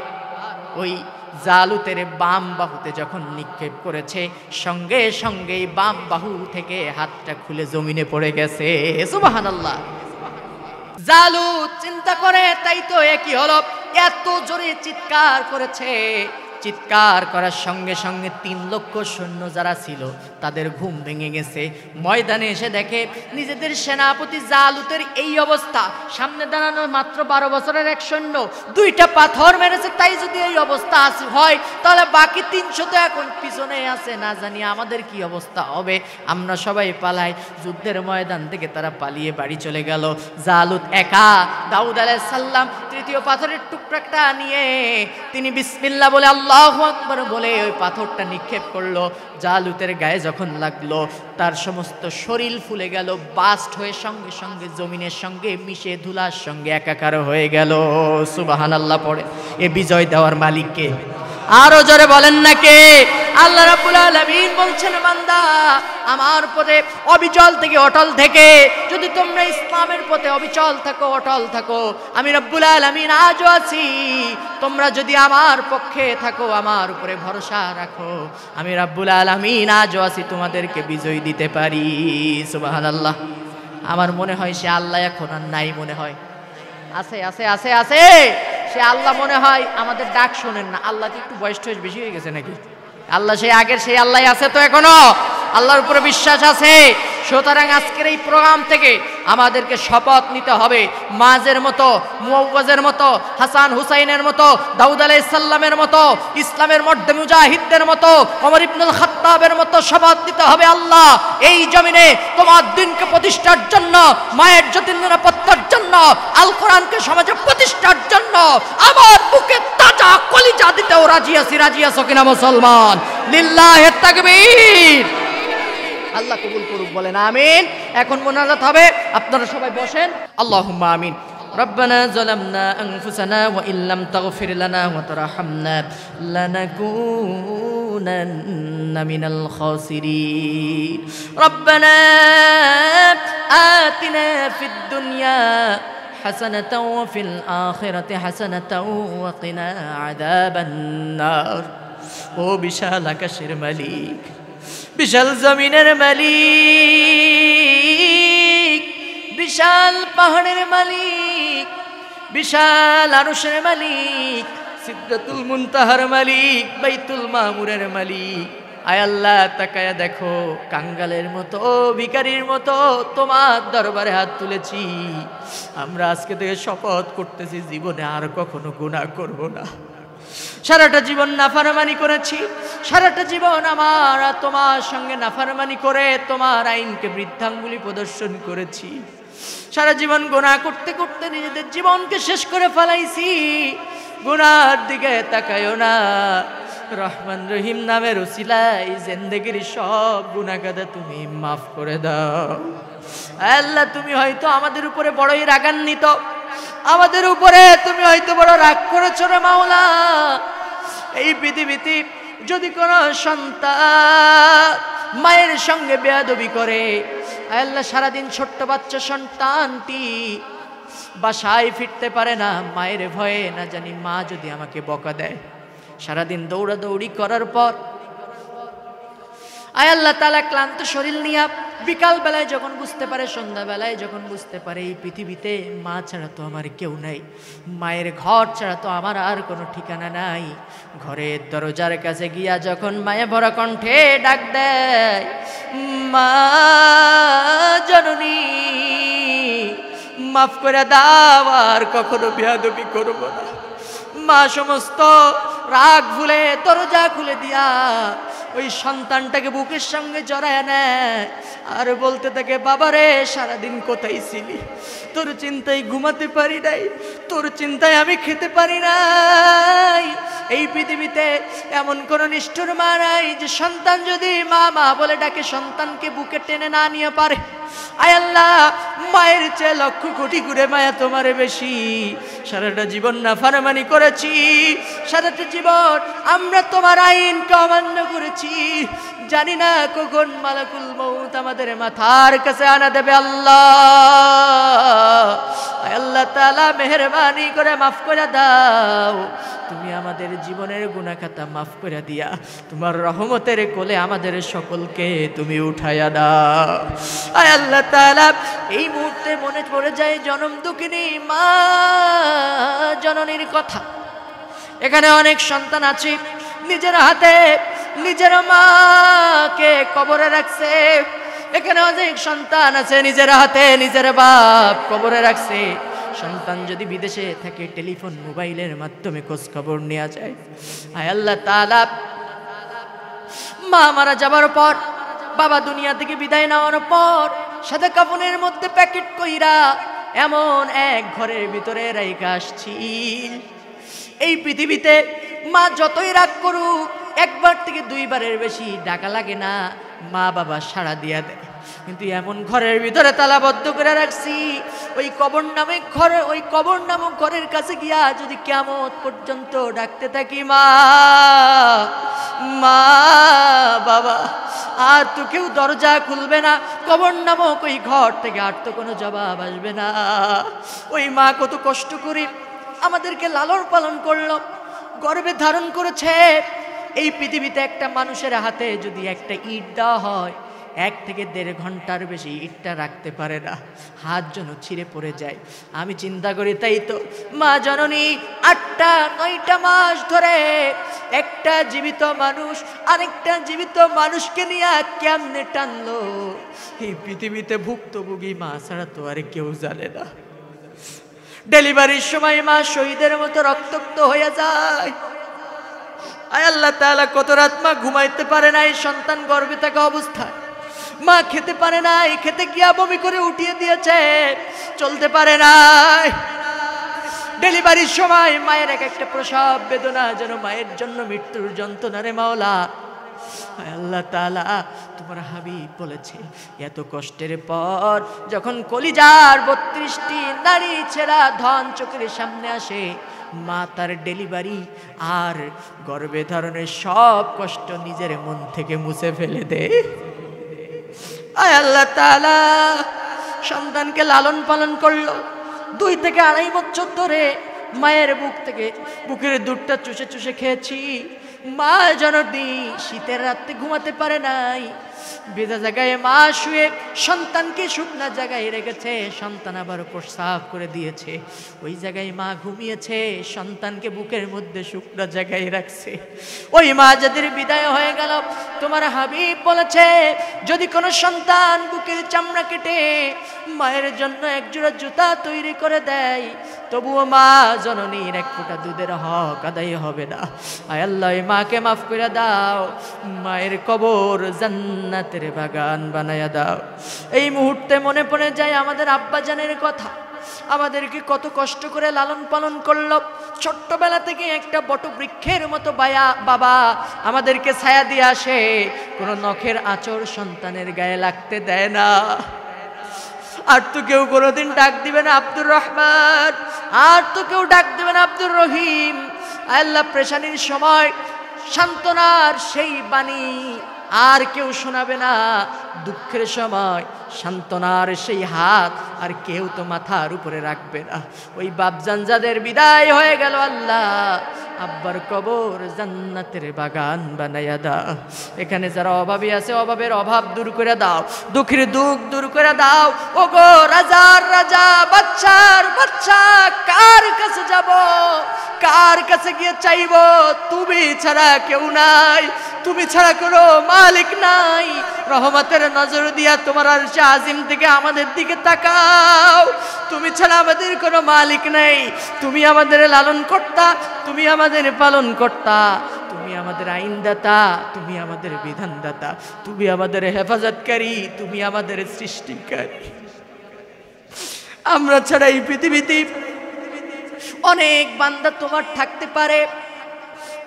ওই জালুতের বাম বাহুতে যখন নিক্ষেপ করেছে, সঙ্গে সঙ্গে বাম বাহু থেকে হাতটা খুলে জমিনে পড়ে গেছে। সুবহানাল্লাহ। জালুত চিন্তা করে, তাই তো একই হলো। এত জোরে চিৎকার করেছে, চিৎকার করার সঙ্গে সঙ্গে 3 লক্ষ সৈন্য যারা ছিল তাদের ঘুম ভেঙে গেছে। ময়দানে এসে দেখে নিজেদের সেনাপতি জালুতের এই অবস্থা, সামনে দাঁড়ানো মাত্র 12 বছরের এক সৈন্য, 2টা পাথর মেরেছে। তাই যদি এই অবস্থা হয়, তাহলে বাকি 300 তো এখন পিছনে আছে, না জানি আমাদের কি অবস্থা হবে। আমরা সবাই পালাই। যুদ্ধের ময়দান থেকে তারা পালিয়ে বাড়ি চলে গেল। জালুত একা। দাউদ আলাইহিস সালাম তৃতীয় পাথরের টুকরাটা নিয়ে তিনি বিসমিল্লাহ বলে আল্লাহু আকবার বলে ওই পাথরটা নিক্ষেপ করলো। জালুতের গায়ে যখন লাগলো, তার সমস্ত শরীর ফুলে গেল, বাস্ট হয়ে সঙ্গে সঙ্গে জমিনের সঙ্গে মিশে ধুলার সঙ্গে একাকার হয়ে গেল। সুবহানাল্লাহ পড়ে। এ বিজয় দেওয়ার মালিককে আরো জোরে বলেন না কে? আল্লাহ রাব্বুল আলামিন বলছেন, বান্দা আমার পথে অবিচল থেকে অটল থেকে যদি তোমরা ইসলামের পথে অবিচল থাকো, অটল থাকো, আমি রাব্বুল আলামিন আজও আছি। তোমরা যদি আমার পক্ষে থাকো, আমার উপরে ভরসা রাখো, আমি রাব্বুল আলামিন আজও আছি, তোমাদেরকে বিজয় দিতে পারি। সুবহানাল্লাহ। আমার মনে হয় সে আল্লাহ এখন আর নাই, মনে হয় আছে আছে আছে আছে সে আল্লাহ মনে হয় আমাদের ডাক শোনেন না। আল্লাহ কি একটু বয়স টয়স বেশি হয়ে গেছে নাকি? আল্লাহ সেই আগের সেই আল্লাহ আছে তো এখনো, আল্লাহর উপরে বিশ্বাস আছে। সুতরাং আজকের এই প্রোগ্রাম থেকে আমাদেরকে শপথ নিতে হবে, মাঝের মতো, মুআওয়াজের মতো, হাসান হুসাইনের মতো, দাউদ আলাইহিস সালামের মতো, ইসলামের মধ্যে মুজাহিদদের মতো, ওমর ইবনুল খাত্তাবের মতো শপথ নিতে হবে। আল্লাহ এই জমিনে তোমার দিনকে প্রতিষ্ঠার জন্য, মায়ের জ্যোতির নিরাপত্তার জন্য, আল কোরআনকে সমাজে প্রতিষ্ঠার জন্য আমার বুকে তাজা কলিজা দিতেও রাজি আছি। রাজি আছো কিনা মুসলমান? লিল্লাহি তাকবীর। আল্লাহ কবুল করুক, বলেন আমিন। এখন মোনাজাত হবে, আপনারা সবাই বসেন। আল্লাহুম্মা আমিন। ربنا ظلمنا أنفسنا وإن لم تغفر لنا وترحمنا لنكونن من الخاسرين ربنا آتنا في الدنيا حسنة وفي الآخرة حسنة وقنا عذاب النار ও বিশাল আকাশের মালিক বিশাল জমিনের মালিক বিশাল পাহাড়ের মালিক বিশাল আরশের মালিক সিদরাতুল মুনতাহার মালিক বাইতুল মামুরের মালিক আয় আল্লাহ তাকায়া দেখো কাঙ্গালের মতো ভিখারির মতো তোমার দরবারে হাত তুলেছি আমরা আজকে থেকে শপথ করতেছি জীবনে আর কখনো গুনাহ করব না সারাটা জীবন নাফরমানি করেছি সারাটা জীবন আমার তোমার সঙ্গে নাফরমানি করে তোমার আইনকে বৃদ্ধাঙ্গুলি প্রদর্শন করেছি সারা জীবন গুনাহ করতে করতে নিজেদের জীবনকে শেষ করে ফেলাইছি গুনার দিকে তাকায়ও না রহমান রহিম নামের উসিলায় জিন্দেগির সব গুনাহ কাদা তুমি মাফ করে দাও আল্লাহ তুমি হয়তো আমাদের উপরে বড়ই রাগান্বিত আমাদের উপরে তুমি হয়তো বড় রাগ করেছো রে মাওলা এই পৃথিবীতে যদি কোনো সন্তান মায়ের সঙ্গে বেয়াদবি করে আল্লাহ সারাদিন ছোট্ট বাচ্চা সন্তানটি বাসায় ফিরতে পারে না মায়ের ভয়ে না জানি মা যদি আমাকে বকা দেয় সারাদিন দৌড়াদৌড়ি করার পর আয় আল্লাহ তাআলা ক্লান্ত শরীর নিয়ে বিকাল বেলায় যখন বুঝতে পারে সন্ধ্যা বেলায় যখন বুঝতে পারে এই পৃথিবীতে মা ছাড়া তো আমার কেউ নাই মায়ের ঘর ছাড়া তো আমার আর কোনো ঠিকানা নাই ঘরের দরজার কাছে গিয়া যখন মায়ে ভরা কণ্ঠে ডাক দেয় মা জননী মাফ করে দাও আর কখনো বেয়াদবি করব না মা সমস্ত রাগ ভুলে দরজা খুলে দিয়া ওই সন্তানটাকে বুকের সঙ্গে জড়ায় নেয় আর বলতে থাকে বাবারে সারাদিন কোথায় ছিলি তোর চিন্তায় ঘুমাতে পারি নাই তোর চিন্তায় আমি খেতে পারি নাই এই পৃথিবীতে এমন কোন নিষ্ঠুর মা নাই যে সন্তান যদি মা মা বলে ডাকে সন্তানকে বুকে টেনে না নিয়ে পারে আয় আল্লাহ মায়ের চেয়ে লক্ষ কোটি গুণে মায়া তোমারে বেশি সারাটা জীবন নাফরমানি করেছি সারাটা জীবন আমরা তোমার আইনকে অমান্য করেছি জানি না কখন মালাকুল মউত আমাদের মাথার কাছে আনা দেবে আল্লাহ আয় আল্লাহ তাআলা মেহেরবানি করে মাফ করে দাও তুমি আমাদের জীবনের গুনাহ খাতা মাফ করে দিয়া তোমার রহমতের কোলে আমাদের সকলকে তুমি উঠাইয়া দাও আয় আল্লাহ তাআলা এই মুহূর্তে মনে পড়ে যায় জনম দুঃখিনী মা জননীর কথা এখানে অনেক সন্তান আছে নিজের হাতে নিজের মাকে কবরে রাখছে এখানে অনেক সন্তান আছে নিজের হাতে নিজের বাপ কবরে রাখছে সন্তান যদি বিদেশে থাকে টেলিফোন মোবাইলের মাধ্যমে খোঁজ খবর নেওয়া যায় আয় আল্লাহ তাআলা মা মারা যাবার পর বাবা দুনিয়া থেকে বিদায় নেওয়ার পর সাদা কাফনের মধ্যে প্যাকেট কইরা এমন এক ঘরের ভিতরে রাইখা আসছি এই পৃথিবীতে মা যতই রাগ করুক একবার থেকে দুইবারের বেশি ডাকা লাগে না মা বাবা সাড়া দিয়া দেয় কিন্তু এমন ঘরের ভিতরে তালাবদ্ধ করে রাখছি ওই কবর নামক ঘরের কাছে গিয়া যদি কিয়ামত পর্যন্ত ডাকতে থাকি মা মা বাবা আর তো কেউ দরজা খুলবে না কবর নামক ওই ঘর থেকে আর তো কোনো জবাব আসবে না ওই মা কত কষ্ট করে আমাদেরকে লালন পালন করলো গর্ভে ধারণ করেছে এই পৃথিবীতে একটা মানুষের হাতে যদি একটা ইট দেওয়া হয় 1 থেকে 1.5 ঘন্টার বেশি ইটটা রাখতে পারে না হাত যেন ছিঁড়ে পড়ে যায় আমি চিন্তা করি তাই তো মা জননী 8টা 9টা মাস ধরে একটা জীবিত মানুষ আরেকটা জীবিত মানুষকে নিয়ে কেমনে টানলো এই পৃথিবীতে ভুক্তভোগী মা ছাড়া তো আর কেউ জানে না ডেলিভারির সময় মা শহীদের মতো রক্তাক্ত হয়ে যায় আয় আল্লাহ তাআলা কত রাত মা ঘুমাইতে পারে না এই সন্তান গর্ভে থাকা অবস্থায় মা খেতে পারে না এই খেতে গিয়া বমি করে উঠিয়ে দিয়েছে চলতে পারে না ডেলিভারির সময় মায়ের এক একটা প্রসব বেদনা যেন মায়ের জন্য মৃত্যুর যন্ত্রণা রে মাওলা আল্লাহ তাআলা তোমার হাবিব বলেছে এত কষ্টের পর যখন কলিজার 32টি নারী ছেড়া ধন চোখের সামনে আসে, মা তার ডেলিভারি আর গর্ভে ধারণের সব কষ্ট নিজের মন থেকে মুছে ফেলে দেয়। আয় আল্লাহ তাআলা সন্তানকে লালন পালন করলো 2 থেকে 2.5 বছর ধরে মায়ের বুক থেকে বুকের দুধটা চুষে চুষে খেয়েছি। মা জননী শীতের রাতে ঘুমাতে পারে নাই, ভেজা জায়গায় মা শুয়ে সন্তানকে শুকনা জায়গায় রেখেছে, সন্তান আবার প্রস্রাব করে দিয়েছে, ওই জায়গায় মা ঘুমিয়েছে, সন্তানকে বুকের মধ্যে শুকনা জায়গায় রাখছে। ওই মা যাদের বিদায় হয়ে গেল, তোমার হাবিব বলেছে যদি কোনো সন্তান বুকের চামড়া কেটে মায়ের জন্য একজোড়া জুতা তৈরি করে দেয়, তবুও মা জননীর 1 ফোঁটা দুধের হক আদায় হবে না। আয় আল্লাহ মাকে মাফ করে দাও, মায়ের কবর জান্নাতের বাগান বানায়া দাও। এই মুহূর্তে মনে পড়ে যায় আমাদের আব্বাজানের কথা, আমাদেরকে কত কষ্ট করে লালন পালন করলো। ছোট্টবেলা থেকে একটা বটবৃক্ষের মতো বাবা আমাদেরকে ছায়া দিয়ে আসে, কোনো নখের আঁচড় সন্তানের গায়ে লাগতে দেয় না। আর তো কেউ কোনোদিন ডাক দিবে না আব্দুর রহমান, আর তো কেউ ডাক দিবে না আব্দুর রহিম। আল্লাহ প্রেশানির সময় সান্ত্বনার সেই বাণী আর কেউ শোনাবে না, দুঃখের সময় সান্ত্বনার সেই হাত আর কেউ তো মাথার উপরে রাখবে না। ওই বাপজান যাদের বিদায় হয়ে গেল, আল্লাহ আব্বার কবর জান্নাতের বাগান বানাইয়া দাও। এখানে যারা অভাবী আছে অভাবের অভাব দূর করে দাও, দুঃখের দুঃখ দূর করে দাও। ও গো রাজার রাজা বাচ্চার বাচ্চা, কার কাছে যাব, কার কাছে গিয়ে চাইব? তুমি ছাড়া কেউ নাই, তুমি ছাড়া কোনো মালিক নাই। রহমতের নজর দিয়া তোমার আরশে আজিম থেকে আমাদের দিকে তাকাও। তুমি ছাড়া আমাদের কোনো মালিক নেই, তুমি আমাদের লালন কর্তা, তুমি আমাদের পালন কর্তা, তুমি আমাদের আইনদাতা, তুমি আমাদের বিধানদাতা, তুমি আমাদের হেফাজতকারী, তুমি আমাদের সৃষ্টিকারী। আমরা ছাড়া এই পৃথিবীতে অনেক বান্দা তোমার থাকতে পারে,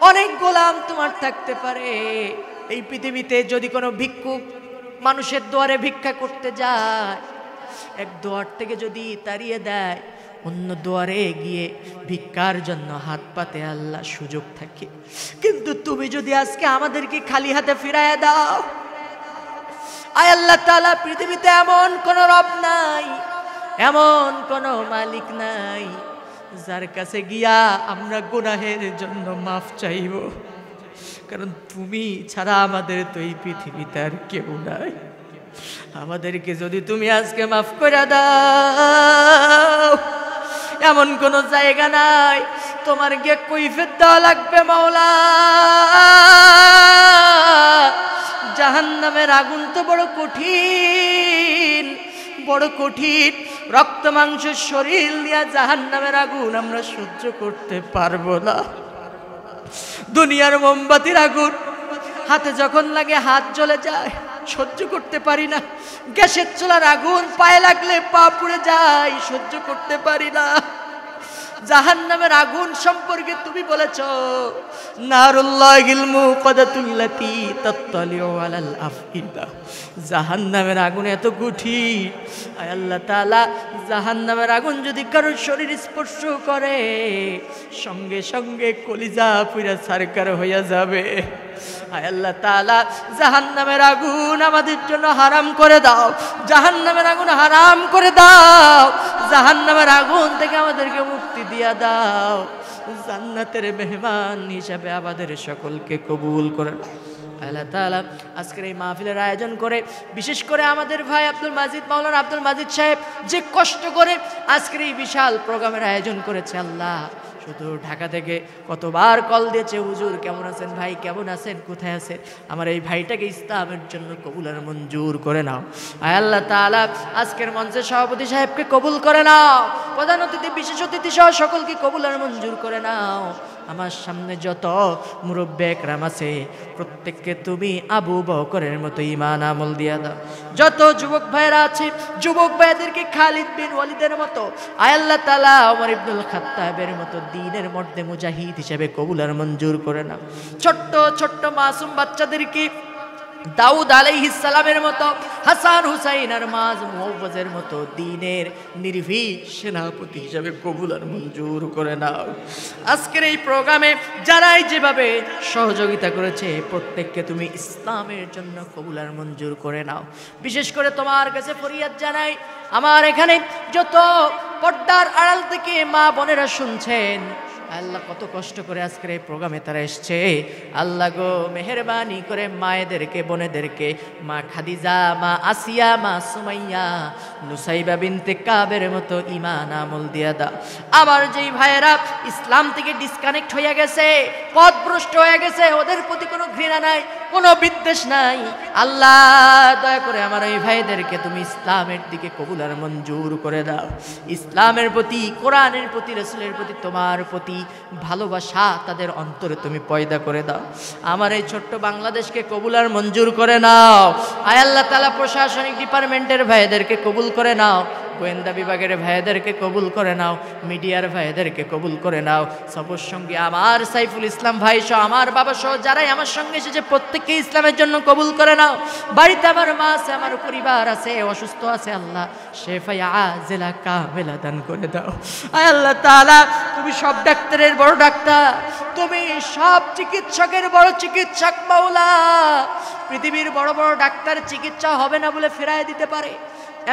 অনেক গোলাম তোমার থাকতে পারে। এই পৃথিবীতে যদি কোনো ভিক্ষুক মানুষের দুয়ারে ভিক্ষা করতে যায়, এক দুয়ার থেকে যদি তাড়িয়ে দেয়, অন্য দুয়ারে গিয়ে ভিক্ষার জন্য হাত পাতে আল্লাহ সুযোগ থাকে। কিন্তু তুমি যদি আজকে আমাদেরকে খালি হাতে ফিরাইয়া দাও, আয় আল্লাহ তাআলা পৃথিবীতে এমন কোন রব নাই, এমন কোন মালিক নাই যার কাছে গিয়া আমরা গুনাহের জন্য মাফ চাইব। কারণ তুমি ছাড়া আমাদের তো এই পৃথিবীতে আর কেউ নাই। আমাদেরকে যদি তুমি আজকে মাফ করে দাও, এমন কোন জায়গা নাই তোমার গিয়ে কৈফিয়ত দেওয়া লাগবে মাওলা। জাহান্নামের আগুন তো বড় কঠিন, বড় কঠিন। রক্ত মাংস শরীর দিয়া জাহান্নামের আগুন আমরা সহ্য করতে পারবো না। দুনিয়ার মোমবাতির আগুন হাতে যখন লাগে হাত জ্বলে যায়, সহ্য করতে পারি না। গ্যাসের চুলার আগুন পায়ে লাগলে পা পুড়ে যায়, সহ্য করতে পারি না। জাহান্নামের আগুন সম্পর্কে তুমি বলেছো নারুল্লাহিল মুকাদাতুল্লাতী তাত্তালিউ আলাল আফইদা। জাহান্নামের আগুন এত কঠিন, আয় আল্লাহ তাআলা জাহান্নামের আগুন যদি কারোর শরীর স্পর্শ করে, সঙ্গে সঙ্গে কলিজা পুরা ছারখার হইয়া যাবে। আয় আল্লাহ তাআলা জাহান্নামের আগুন আমাদের জন্য হারাম করে দাও, জাহান্নামের আগুন হারাম করে দাও, জাহান্নামের আগুন থেকে আমাদেরকে মুক্তি দিয়া দাও। জান্নাতের মেহমান হিসাবে আমাদের সকলকে কবুল করে আল্লাহ তাআলা। আজকের এই মাহফিলের আয়োজন করে বিশেষ করে আমাদের ভাই আব্দুল মাজিদ, মাওলানা আব্দুল মাজিদ সাহেব যে কষ্ট করে আজকের এই বিশাল প্রোগ্রামের আয়োজন করেছে, আল্লাহ শুধু ঢাকা থেকে কতবার কল দিয়েছে, হুজুর কেমন আছেন, ভাই কেমন আছেন, কোথায় আছেন, আমার এই ভাইটাকে ইসলামের জন্য কবুল আর মঞ্জুর করে নাও। আয় আল্লাহ তাআলা আজকের মঞ্চের সভাপতি সাহেবকে কবুল করে নাও, প্রধান অতিথি বিশেষ অতিথি সহ সকলকে কবুল আর মঞ্জুর করে নাও। আমার সামনে যত মুরব্বি একরাম আছে প্রত্যেককে তুমি আবু বকরের মতো ঈমান আমল দিয়া দাও। যত যুবক ভাইরা আছে যুবক ভাইদেরকে খালিদ বিন ওয়ালিদের মতো আয় আল্লাহ তাআলা ওমর ইবনুল খাত্তাবের মতো দ্বীনের মধ্যে মুজাহিদ হিসেবে কবুল আর মঞ্জুর করে নাও। ছোট্ট ছোট্ট মাসুম বাচ্চাদেরকে দাউদ আলাইহিস সালামের মতো, হাসান হুসাইন আর মাজ মুআওয়াজের মতো দ্বীনের নির্ভীক সেনাপতি হিসেবে কবুল আর মঞ্জুর করে নাও। আজকের এই প্রোগ্রামে যারাই যেভাবে সহযোগিতা করেছে প্রত্যেককে তুমি ইসলামের জন্য কবুল আর মঞ্জুর করে নাও। বিশেষ করে তোমার কাছে ফরিয়াদ জানাই, আমার এখানে যত পর্দার আড়াল থেকে মা বোনেরা শুনছেন, আল্লাহ কত কষ্ট করে আজকের এই প্রোগ্রামে তারা এসছে। আল্লাহ গো মেহেরবানি করে মায়েদেরকে বোনেদেরকে, মা খাদিজা, মা আসিয়া, মা সুমাইয়া, নুসাইবা বিনতে কাবের মতো ঈমান আমল দিয়া দাও। আবার যেই ভাইয়েরা ইসলাম থেকে ডিসকানেক্ট হয়ে গেছে, পথভ্রষ্ট হয়ে গেছে, ওদের প্রতি কোনো ঘৃণা নাই, কোনো বিদ্বেষ নাই, আল্লাহ দয়া করে আমার ওই ভাইদেরকে তুমি ইসলামের দিকে কবুল আর মঞ্জুর করে দাও। ইসলামের প্রতি, কোরআনের প্রতি, রাসূলের প্রতি, তোমার প্রতি ভালোবাসা তাদের অন্তরে তুমি পয়দা করে দাও। আমার এই ছোট্ট বাংলাদেশকে কবুল আর মঞ্জুর করে নাও। আয় আল্লাহ তাআলা প্রশাসনিক ডিপার্টমেন্টের ভাইদেরকে কবুল করে নাও, গোয়েন্দা বিভাগের ভাইদেরকে কবুল করে নাও, মিডিয়ার ভাইদেরকে কবুল করে নাও। সবার সঙ্গে আমার সাইফুল ইসলাম ভাই সহ, আমার বাবা সহ যারাই আমার সঙ্গে এসেছে প্রত্যেককে ইসলামের জন্য কবুল করে নাও। বাড়িতে আমার মা আছে, আমার পরিবার আছে, অসুস্থ আছে, আল্লাহ শেফায়ে আজেলা কামেলা দান করে দাও। আয় আল্লাহ তাআলা তুমি সব ডাক্তারের বড় ডাক্তার, তুমি সব চিকিৎসকের বড় চিকিৎসক মাওলা। পৃথিবীর বড় বড় ডাক্তার চিকিৎসা হবে না বলে ফেরায় দিতে পারে,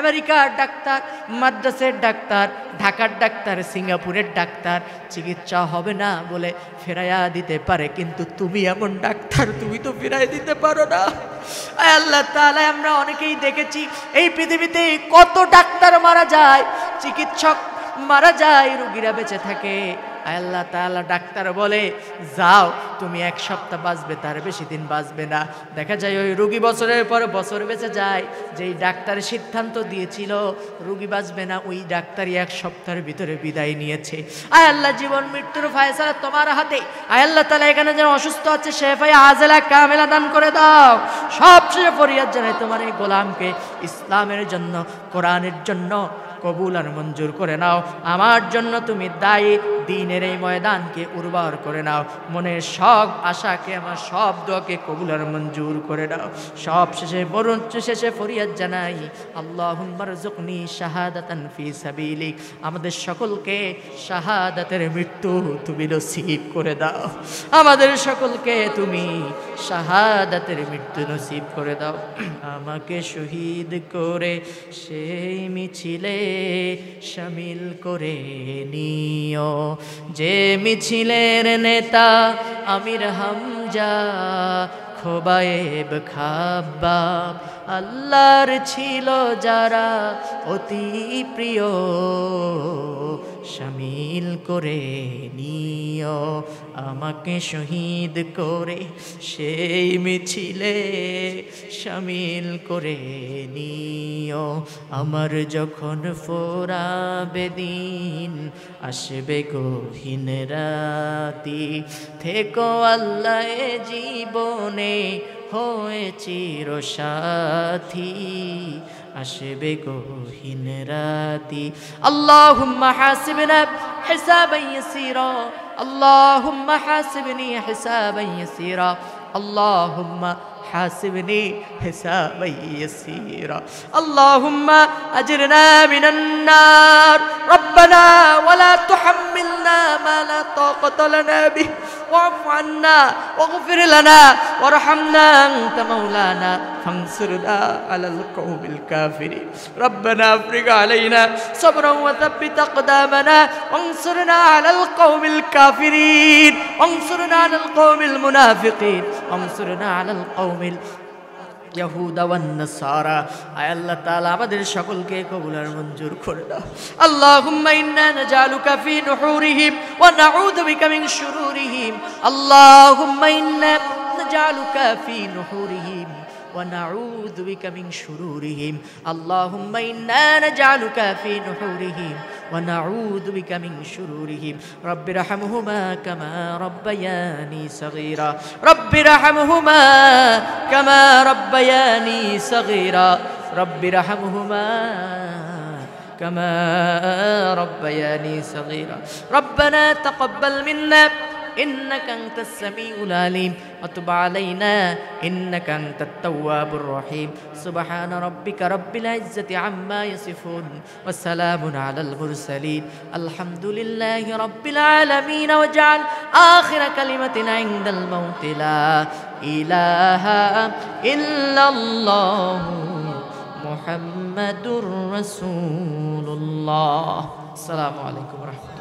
আমেরিকার ডাক্তার, মাদ্রাসের ডাক্তার, ঢাকার ডাক্তার, সিঙ্গাপুরের ডাক্তার চিকিৎসা হবে না বলে ফেরাইয়া দিতে পারে, কিন্তু তুমি এমন ডাক্তার, তুমি তো ফেরাই দিতে পারো না। আয় আল্লাহ তাআলা আমরা অনেকেই দেখেছি এই পৃথিবীতে কত ডাক্তার মারা যায়, চিকিৎসক মারা যায়, রোগীরা বেঁচে থাকে। আয় আল্লাহ তাআলা ডাক্তার বলে যাও তুমি 1 সপ্তাহ বাঁচবে, তার বেশি দিন বাঁচবে না। দেখা যায় ওই রোগী বছরের পর বছর বেঁচে যায়। যেই ডাক্তার সিদ্ধান্ত দিয়েছিল রোগী বাঁচবে না, ওই ডাক্তারই 1 সপ্তাহের ভিতরে বিদায় নিয়েছে। আয় আল্লাহ জীবন মৃত্যুর ফয়সালা তোমার হাতে। আয় আল্লাহ তাআলা এখানে যেন অসুস্থ আছে শেফায়ে আজেলা কামেলা দান করে দাও। সবচেয়ে ফরিয়াদ জানাই তোমার এই গোলামকে ইসলামের জন্য, কোরআনের জন্য কবুল আর মঞ্জুর করে নাও। আমার জন্য তুমি দায়ী, দ্বীনের এই ময়দানকে উর্বর করে নাও। মনের সব আশাকে, আমার সব দোয়াকে কবুল আর মঞ্জুর করে নাও। সব শেষে ফরিয়াদ জানাই, আল্লাহুম্মা রযুকনি শাহাদাতান ফি সাবিলিক। আমাদের সকলকে শাহাদাতের মৃত্যু তুমি নসিব করে দাও। আমাদের সকলকে তুমি শাহাদাতের মৃত্যু নসিব করে দাও। আমাকে শহীদ করে সেই মিছিলে শামিল করে নিও, যে মিছিলের নেতা আমির হামজা, খোবায়েব খাব্বাব আল্লাহর ছিল যারা অতি প্রিয়, শামিল করে নিও। আমাকে শহীদ করে সেই মিছিলে শামিল করে নিও। আমার যখন ফোরাবে দিন, আসবে গহীন রাতি, থেকো আল্লাহ জীবনে হয়ে চিরসাথী, আসবে গহীন রাতি। আল্লাহুম্মা হাসিবনা হিসাবান ইয়াসীরা, আল্লাহুম্মা হাসিবনি হিসাবান ইয়াসীরা, আল্লাহুম্মা حاسبني حسابا يسيرا، اللهم أجرنا من النار، ربنا ولا تحملنا ما لا طاقة لنا به، واعف عنا واغفر لنا وارحمنا أنت مولانا فانصرنا على القوم الكافرين، ربنا افرغ علينا صبرا وثبت أقدامنا وانصرنا على القوم الكافرين، وانصرنا على القوم المنافقين، وانصرنا على القوم ইয়াহুদা ওয়ান নাসারা। আয় আল্লাহ তাআলা আমাদের সকলকে কবুল আর মঞ্জুর করে দাও। আল্লাহুম্মা ইন্না নাজআলুকা ফি নুহুরিহিম ওয়া নাউযু বিকা মিন শুরুরিহিম, আল্লাহুম্মা ইন্না নাজআলুকা ফি নুহুরিহিম ونعوذ بك من شرورهم اللهم إنا نجعلك في نحورهم ونعوذ بك من شرورهم رب ارحمهما كما ربياني صغيرا رب ارحمهما كما ربياني صغيرا رب ارحمهما كما ربياني صغيرا ربنا تقبل منا إنك أنت السميع العليم وتب علينا إنك أنت التواب الرحيم سبحان ربك رب العزة عما يصفون والسلام على المرسلين الحمد لله رب العالمين واجعل آخر كلمتنا عند الموت لا إله إلا الله محمد رسول الله السلام عليكم ورحمة الله